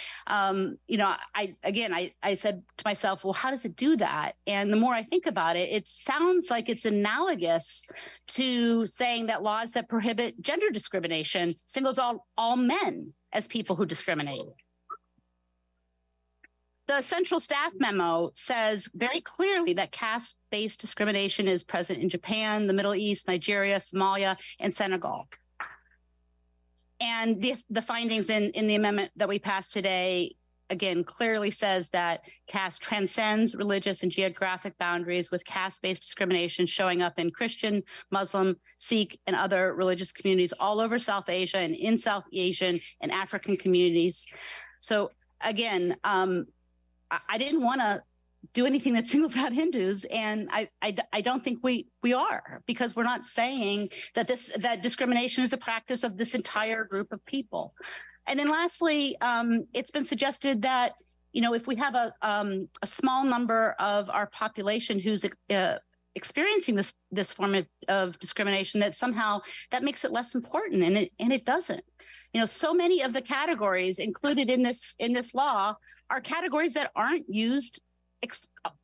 Speaker 1: you know, I said to myself, well, how does it do that? And the more I think about it, it sounds like it's analogous to saying that laws that prohibit gender discrimination singles all men as people who discriminate. The central staff memo says very clearly that caste-based discrimination is present in Japan, the Middle East, Nigeria, Somalia, and Senegal. And the findings in the amendment that we passed today, again, clearly says that caste transcends religious and geographic boundaries, with caste-based discrimination showing up in Christian, Muslim, Sikh, and other religious communities all over South Asia and in South Asian and African communities. So again, I didn't want to do anything that singles out Hindus, and I don't think we are, because we're not saying that that discrimination is a practice of this entire group of people. And then lastly, it's been suggested that, you know, if we have a small number of our population who's experiencing this form of discrimination, that somehow that makes it less important, and it doesn't. You know, so many of the categories included in this law are categories that aren't used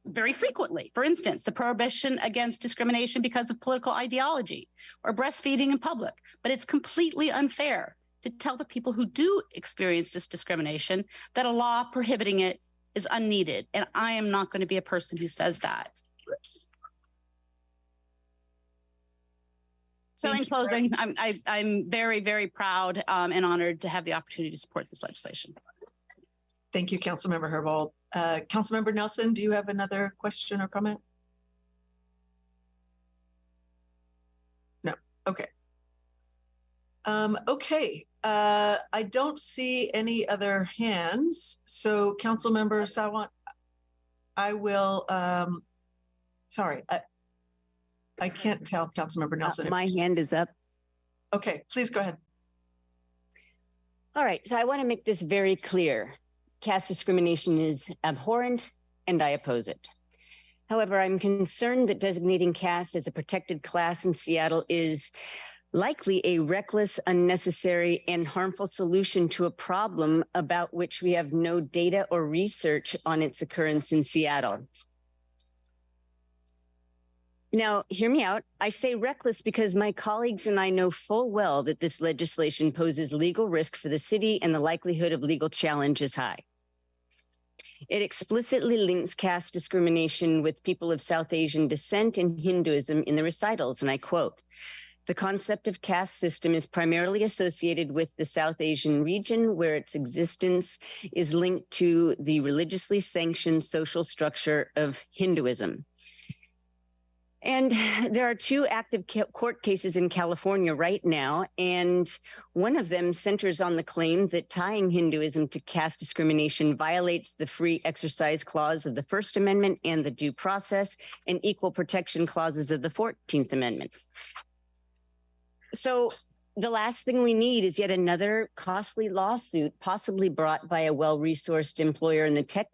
Speaker 1: very frequently. For instance, the prohibition against discrimination because of political ideology or breastfeeding in public. But it's completely unfair to tell the people who do experience this discrimination that a law prohibiting it is unneeded. And I am not going to be a person who says that. So in closing, I'm very, very proud and honored to have the opportunity to support this legislation.
Speaker 8: Thank you, Councilmember Herbold. Councilmember Nelson, do you have another question or comment? No. Okay. Okay. I don't see any other hands. So Councilmember Sawant, I will, sorry, I can't tell Councilmember Nelson.
Speaker 17: My hand is up.
Speaker 8: Okay, please go ahead.
Speaker 17: All right, so I want to make this very clear. Caste discrimination is abhorrent, and I oppose it. However, I'm concerned that designating caste as a protected class in Seattle is likely a reckless, unnecessary, and harmful solution to a problem about which we have no data or research on its occurrence in Seattle. Now, hear me out. I say reckless because my colleagues and I know full well that this legislation poses legal risk for the city, and the likelihood of legal challenge is high. It explicitly links caste discrimination with people of South Asian descent and Hinduism in the recitals, and I quote, "The concept of caste system is primarily associated with the South Asian region, where its existence is linked to the religiously sanctioned social structure of Hinduism." And there are two active court cases in California right now, and one of them centers on the claim that tying Hinduism to caste discrimination violates the free exercise clause of the First Amendment and the due process and equal protection clauses of the 14th Amendment. So the last thing we need is yet another costly lawsuit, possibly brought by a well-resourced employer in the tech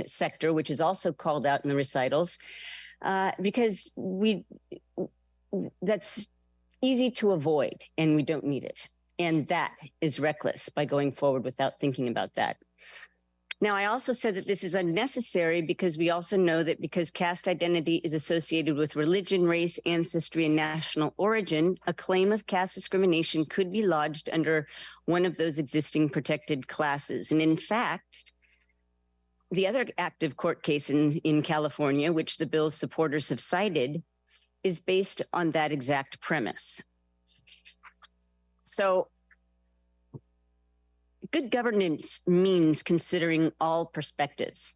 Speaker 17: sector, which is also called out in the recitals. Because that's easy to avoid, and we don't need it. And that is reckless by going forward without thinking about that. Now, I also said that this is unnecessary because we also know that because caste identity is associated with religion, race, ancestry, and national origin, a claim of caste discrimination could be lodged under one of those existing protected classes. And in fact, the other active court case in California, which the bill's supporters have cited, is based on that exact premise. So, good governance means considering all perspectives.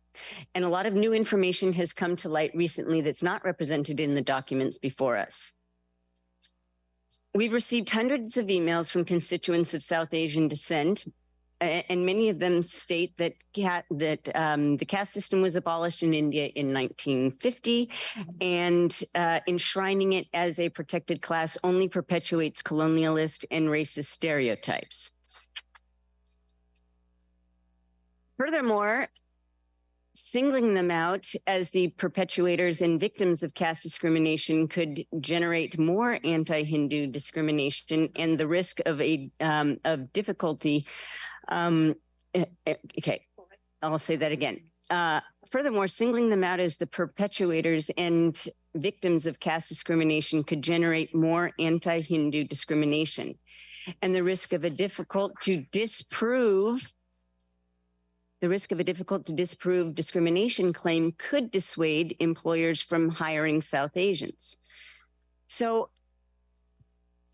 Speaker 17: And a lot of new information has come to light recently that's not represented in the documents before us. We've received hundreds of emails from constituents of South Asian descent, and many of them state that the caste system was abolished in India in 1950, and enshrining it as a protected class only perpetuates colonialist and racist stereotypes. Furthermore, singling them out as the perpetuators and victims of caste discrimination could generate more anti-Hindu discrimination and the risk of difficulty. Okay, I'll say that again. Furthermore, singling them out as the perpetuators and victims of caste discrimination could generate more anti-Hindu discrimination, and the risk of a difficult to disprove discrimination claim could dissuade employers from hiring South Asians. So,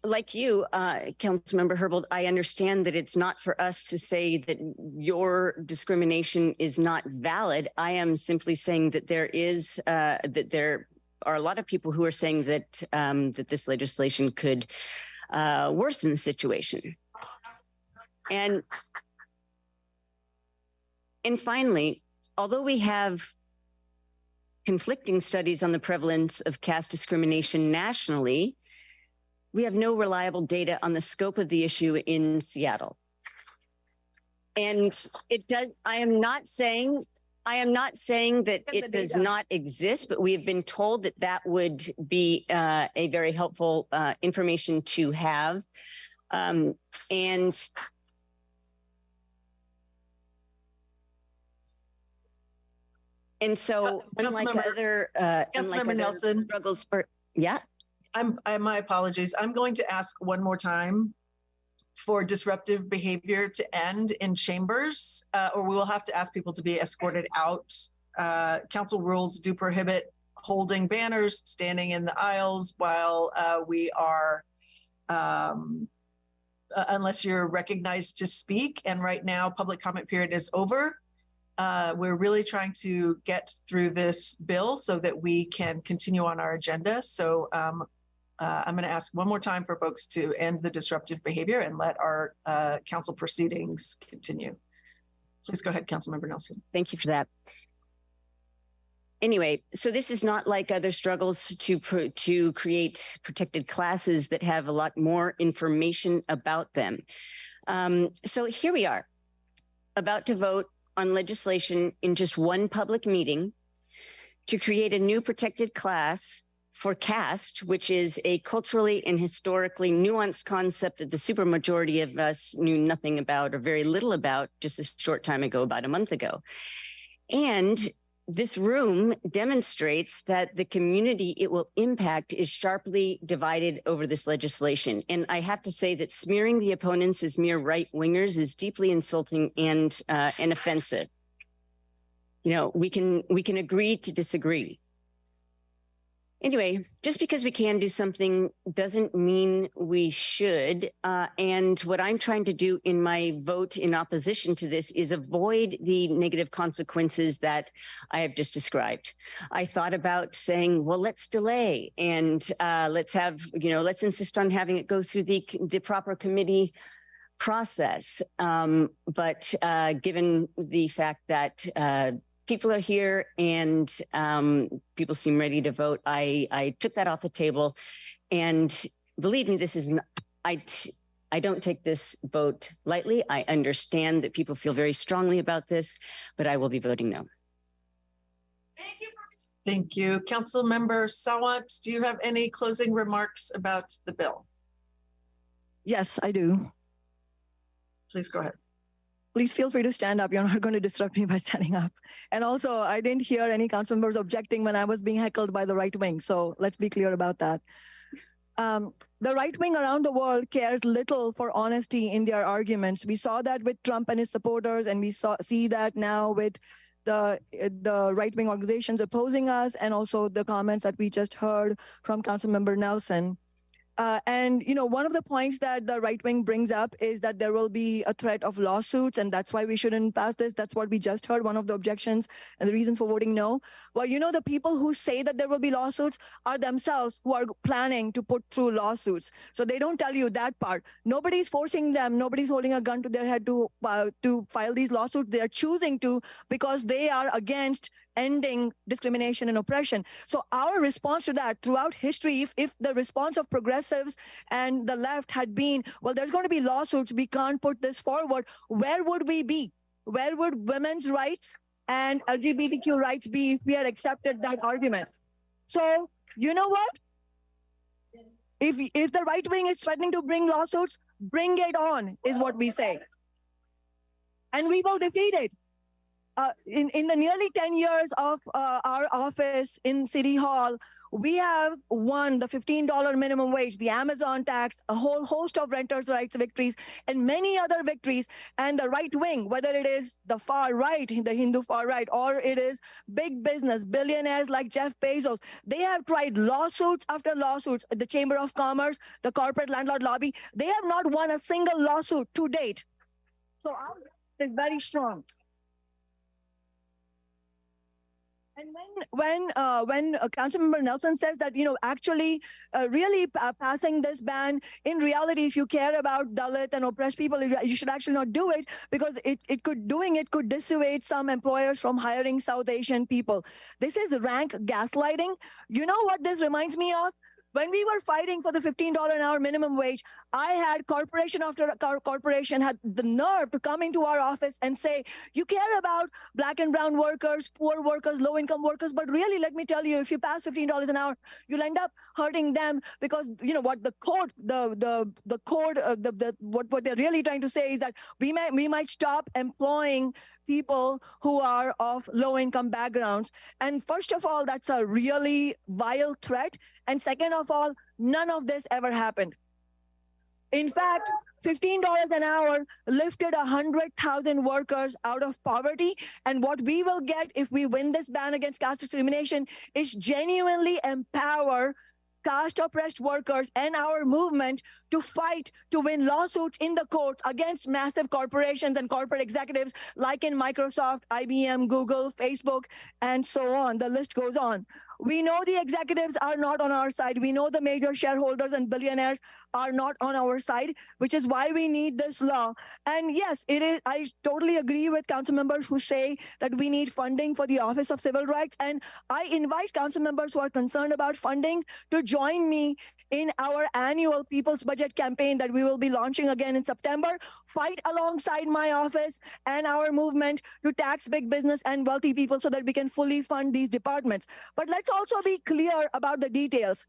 Speaker 17: like you, Councilmember Herbold, I understand that it's not for us to say that your discrimination is not valid. I am simply saying that there are a lot of people who are saying that that this legislation could worsen the situation. And finally, although we have conflicting studies on the prevalence of caste discrimination nationally, we have no reliable data on the scope of the issue in Seattle. And I am not saying that it does not exist, but we have been told that that would be a very helpful information to have. And so, unlike other
Speaker 8: Nelson
Speaker 17: struggles for, yeah.
Speaker 8: My apologies. I'm going to ask one more time for disruptive behavior to end in chambers, or we will have to ask people to be escorted out. Council rules do prohibit holding banners, standing in the aisles while we are, unless you're recognized to speak. And right now, public comment period is over. We're really trying to get through this bill so that we can continue on our agenda. So I'm going to ask one more time for folks to end the disruptive behavior and let our council proceedings continue. Please go ahead, Councilmember Nelson.
Speaker 17: Thank you for that. Anyway, so this is not like other struggles to create protected classes that have a lot more information about them. So here we are, about to vote on legislation in just one public meeting to create a new protected class for caste, which is a culturally and historically nuanced concept that the supermajority of us knew nothing about or very little about just a short time ago, about a month ago. And this room demonstrates that the community it will impact is sharply divided over this legislation. And I have to say that smearing the opponents as mere right-wingers is deeply insulting and offensive. You know, we can agree to disagree. Anyway, just because we can do something doesn't mean we should. And what I'm trying to do in my vote in opposition to this is avoid the negative consequences that I have just described. I thought about saying, well, let's delay and let's insist on having it go through the proper committee process. But given the fact that people are here and people seem ready to vote, I took that off the table. And believe me, this is not, I don't take this vote lightly. I understand that people feel very strongly about this, but I will be voting no.
Speaker 8: Thank you. Councilmember Sawant, do you have any closing remarks about the bill?
Speaker 24: Yes, I do.
Speaker 8: Please go ahead.
Speaker 24: please feel free to stand up. You're not going to disrupt me by standing up. And also, I didn't hear any council members objecting when I was being heckled by the right wing. So let's be clear about that. The right wing around the world cares little for honesty in their arguments. We saw that with Trump and his supporters, and we see that now with the right wing organizations opposing us, and also the comments that we just heard from Councilmember Nelson. And, you know, one of the points that the right wing brings up is that there will be a threat of lawsuits, and that's why we shouldn't pass this. That's what we just heard, one of the objections and the reasons for voting no. Well, you know, the people who say that there will be lawsuits are themselves who are planning to put through lawsuits. So they don't tell you that part. Nobody's forcing them. Nobody's holding a gun to their head to file these lawsuits. They are choosing to because they are against ending discrimination and oppression. So our response to that throughout history, if the response of progressives and the left had been, well, there's going to be lawsuits, we can't put this forward, where would we be? Where would women's rights and LGBTQ rights be if we had accepted that argument? So, you know what? If the right wing is threatening to bring lawsuits, bring it on, is what we say. And we will defeat it. In the nearly 10 years of our office in City Hall, we have won the $15 minimum wage, the Amazon tax, a whole host of renters' rights victories, and many other victories. And the right wing, whether it is the far right, the Hindu far right, or it is big business, billionaires like Jeff Bezos, they have tried lawsuits after lawsuits. The Chamber of Commerce, the corporate landlord lobby, they have not won a single lawsuit to date. So our is very strong. And when Councilmember Nelson says that, you know, actually really passing this ban, in reality, if you care about Dalit and oppressed people, you should actually not do it, because doing it could dissuade some employers from hiring South Asian people. This is rank gaslighting. You know what this reminds me of? When we were fighting for the $15 an hour minimum wage, I had corporation after corporation had the nerve to come into our office and say, you care about black and brown workers, poor workers, low income workers, but really, let me tell you, if you pass $15 an hour, you'll end up hurting them, because you know what the code, what they're really trying to say is that we might stop employing people who are of low-income backgrounds. And first of all, that's a really vile threat. And second of all, none of this ever happened. In fact, $15 an hour lifted 100,000 workers out of poverty. And what we will get if we win this ban against caste discrimination is genuinely empower caste oppressed workers and our movement to fight to win lawsuits in the courts against massive corporations and corporate executives like in Microsoft, IBM, Google, Facebook, and so on. The list goes on. We know the executives are not on our side. We know the major shareholders and billionaires are not on our side, which is why we need this law. And yes, it is. I totally agree with council members who say that we need funding for the Office of Civil Rights. And I invite council members who are concerned about funding to join me in our annual People's Budget campaign that we will be launching again in September. Fight alongside my office and our movement to tax big business and wealthy people so that we can fully fund these departments. But let's also be clear about the details.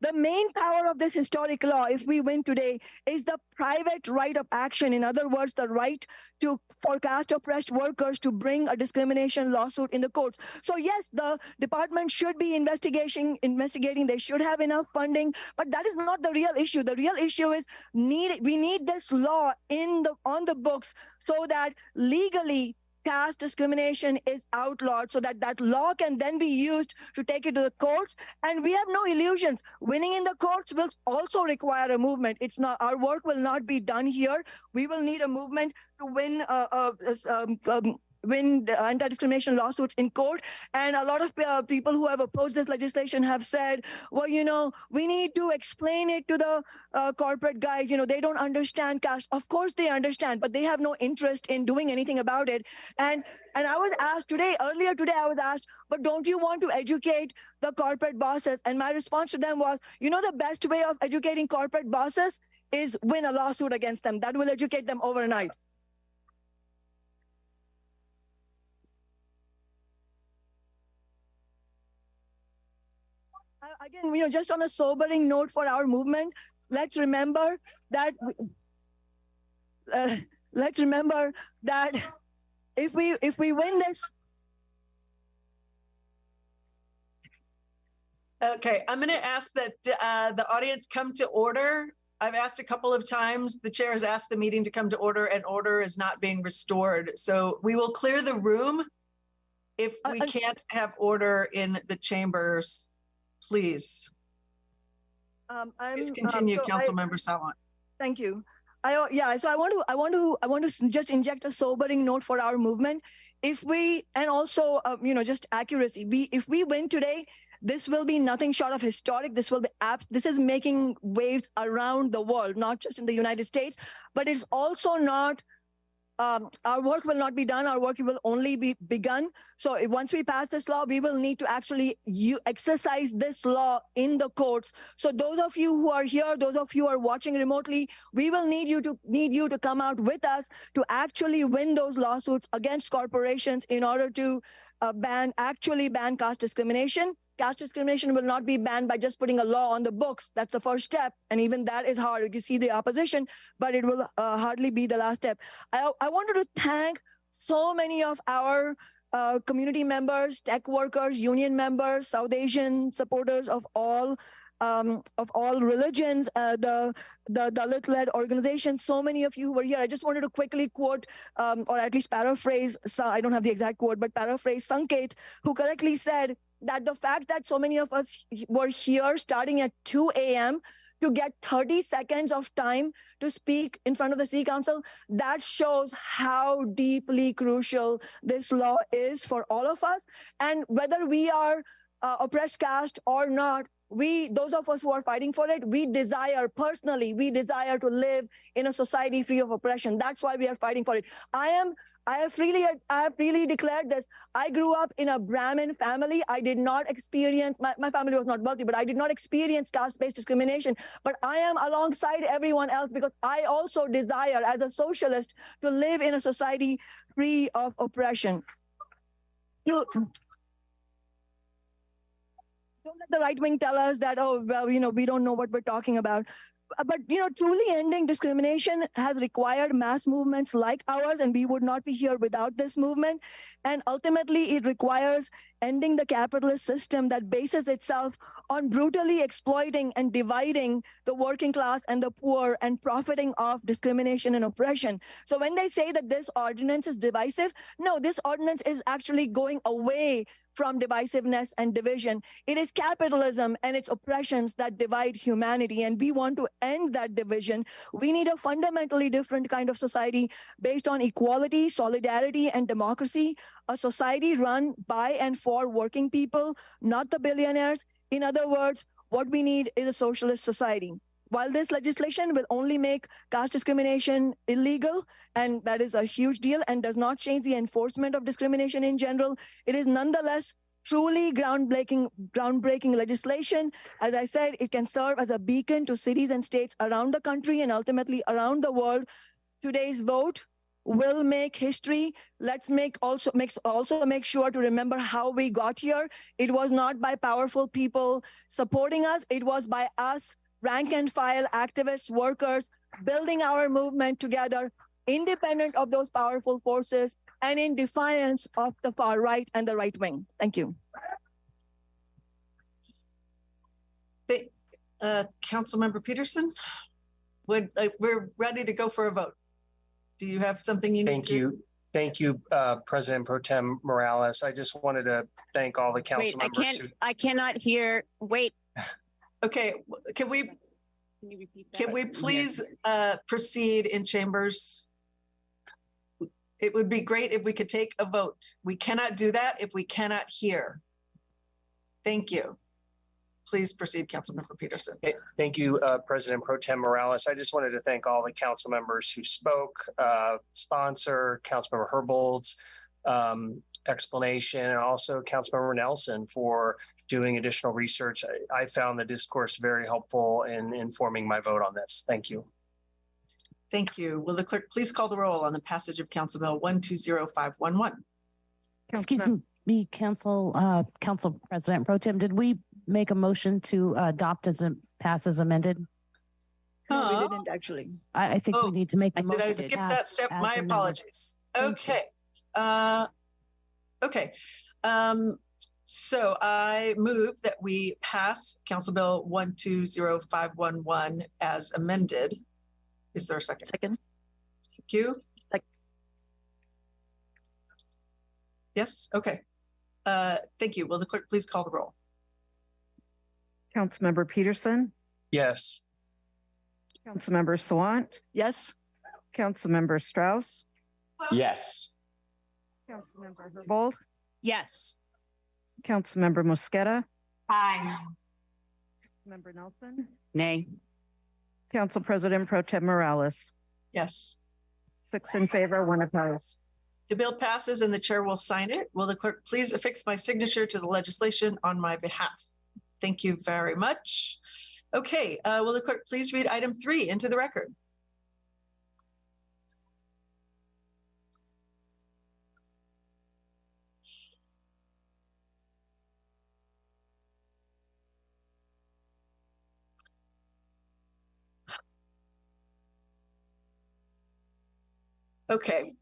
Speaker 24: The main power of this historic law, if we win today, is the private right of action. In other words, the right for caste oppressed workers to bring a discrimination lawsuit in the courts. So yes, the department should be investigating. They should have enough funding, but that is not the real issue. The real issue is we need this law on the books so that legally caste discrimination is outlawed, so that that law can then be used to take it to the courts. And we have no illusions. Winning in the courts will also require a movement. It's not, our work will not be done here. We will need a movement to win anti-discrimination lawsuits in court. And a lot of people who have opposed this legislation have said, well, you know, we need to explain it to the corporate guys. You know, they don't understand caste. Of course they understand, but they have no interest in doing anything about it. And I was asked earlier today, I was asked, but don't you want to educate the corporate bosses? And my response to them was, you know, the best way of educating corporate bosses is win a lawsuit against them. That will educate them overnight. Again, you know, just on a sobering note for our movement, let's remember that let's remember that if we win this.
Speaker 8: Okay, I'm going to ask that the audience come to order. I've asked a couple of times. The chair has asked the meeting to come to order, and order is not being restored. So we will clear the room if we can't have order in the chambers, please. Please continue, Councilmember Sawant.
Speaker 24: Thank you. So I want to just inject a sobering note for our movement. If we, and also, just accuracy. If we win today, this will be nothing short of historic. This is making waves around the world, not just in the United States, but it's also not, our work will not be done. Our work will only be begun. So once we pass this law, we will need to actually exercise this law in the courts. So those of you who are here, those of you who are watching remotely, we will need you to come out with us to actually win those lawsuits against corporations in order to ban caste discrimination. Caste discrimination will not be banned by just putting a law on the books. That's the first step. And even that is hard. You see the opposition, but it will hardly be the last step. I wanted to thank so many of our community members, tech workers, union members, South Asian supporters of all religions, the Dalit-led organizations, so many of you who were here. I just wanted to quickly quote, or at least paraphrase, I don't have the exact quote, but paraphrase Sanket, who correctly said that the fact that so many of us were here starting at 2 a.m. to get 30 seconds of time to speak in front of the City Council, that shows how deeply crucial this law is for all of us. And whether we are oppressed caste or not, those of us who are fighting for it, we desire to live in a society free of oppression. That's why we are fighting for it. I have freely declared this. I grew up in a Brahmin family. I did not experience, my family was not wealthy, but I did not experience caste-based discrimination. But I am alongside everyone else because I also desire, as a socialist, to live in a society free of oppression. Don't let the right wing tell us that, oh, well, we don't know what we're talking about. But, truly ending discrimination has required mass movements like ours, and we would not be here without this movement. And ultimately, it requires ending the capitalist system that bases itself on brutally exploiting and dividing the working class and the poor and profiting off discrimination and oppression. So when they say that this ordinance is divisive, no, this ordinance is actually going away from divisiveness and division. It is capitalism and its oppressions that divide humanity, and we want to end that division. We need a fundamentally different kind of society based on equality, solidarity, and democracy, a society run by and for working people, not the billionaires. In other words, what we need is a socialist society. While this legislation will only make caste discrimination illegal, and that is a huge deal and does not change the enforcement of discrimination in general, it is nonetheless truly groundbreaking legislation. As I said, it can serve as a beacon to cities and states around the country and ultimately around the world. Today's vote will make history. Let's make sure to remember how we got here. It was not by powerful people supporting us. It was by us, rank and file activists, workers, building our movement together, independent of those powerful forces and in defiance of the far right and the right wing. Thank you.
Speaker 8: Councilmember Peterson, we're ready to go for a vote. Do you have something you need to?
Speaker 13: Thank you, President Pro Tem Morales. I just wanted to thank all the council members.
Speaker 17: I cannot hear. Wait.
Speaker 8: Okay, can we please proceed in chambers? It would be great if we could take a vote. We cannot do that if we cannot hear. Thank you. Please proceed, Councilmember Peterson.
Speaker 13: Thank you, President Pro Tem Morales. I just wanted to thank all the council members who spoke, sponsor, Councilmember Herbold's explanation, and also Councilmember Nelson for doing additional research. I found the discourse very helpful in informing my vote on this. Thank you.
Speaker 8: Thank you. Will the clerk please call the roll on the passage of Council Bill 120511?
Speaker 3: Excuse me, Council President Pro Tem, did we make a motion to adopt pass as amended?
Speaker 8: No, Oh.
Speaker 24: didn't actually.
Speaker 3: I think we need to make the
Speaker 8: Did I
Speaker 3: motion
Speaker 8: skip that
Speaker 3: pass
Speaker 8: step?
Speaker 3: as
Speaker 8: My
Speaker 3: amended.
Speaker 8: apologies.
Speaker 3: Thank you.
Speaker 8: Okay. Okay. So I move that we pass Council Bill 120511 as amended. Is there a second?
Speaker 24: Second.
Speaker 8: Thank you. Yes, okay. Thank you. Will the clerk please call the roll?
Speaker 14: Councilmember Peterson,
Speaker 13: Yes.
Speaker 14: Councilmember Sawant,
Speaker 24: Yes.
Speaker 14: Councilmember Strauss,
Speaker 9: Yes.
Speaker 14: Councilmember Herbold,
Speaker 1: Yes.
Speaker 14: Councilmember Mosqueda,
Speaker 5: Aye.
Speaker 14: Member Nelson,
Speaker 17: Nay.
Speaker 14: Council President Pro Tem Morales.
Speaker 8: Yes.
Speaker 14: 6 in favor, 1 opposed.
Speaker 8: The bill passes and the chair will sign it. Will the clerk please affix my signature to the legislation on my behalf? Thank you very much. Okay, will the clerk please read item 3 into the record? Okay.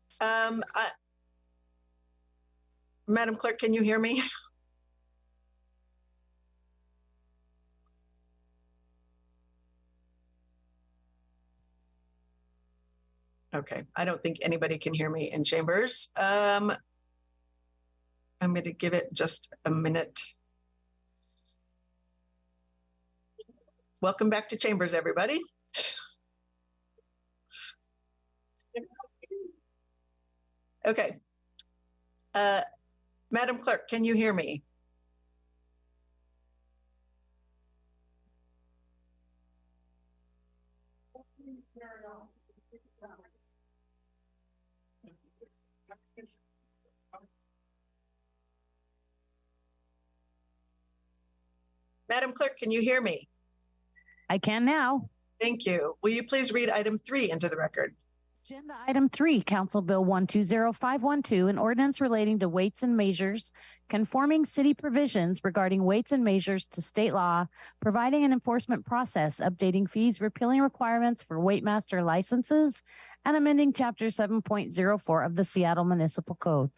Speaker 8: Madam Clerk, can you hear me? Okay, I don't think anybody can hear me in chambers. I'm going to give it just a minute. Welcome back to chambers, everybody. Okay. Madam Clerk, can you hear me? Madam Clerk, can you hear me?
Speaker 3: I can now.
Speaker 8: Thank you. Will you please read item 3 into the record?
Speaker 3: Agenda item 3, Council Bill 120512, an ordinance relating to weights and measures, conforming city provisions regarding weights and measures to state law, providing an enforcement process, updating fees, repealing requirements for weightmaster licenses, and amending chapter 7.04 of the Seattle Municipal Code.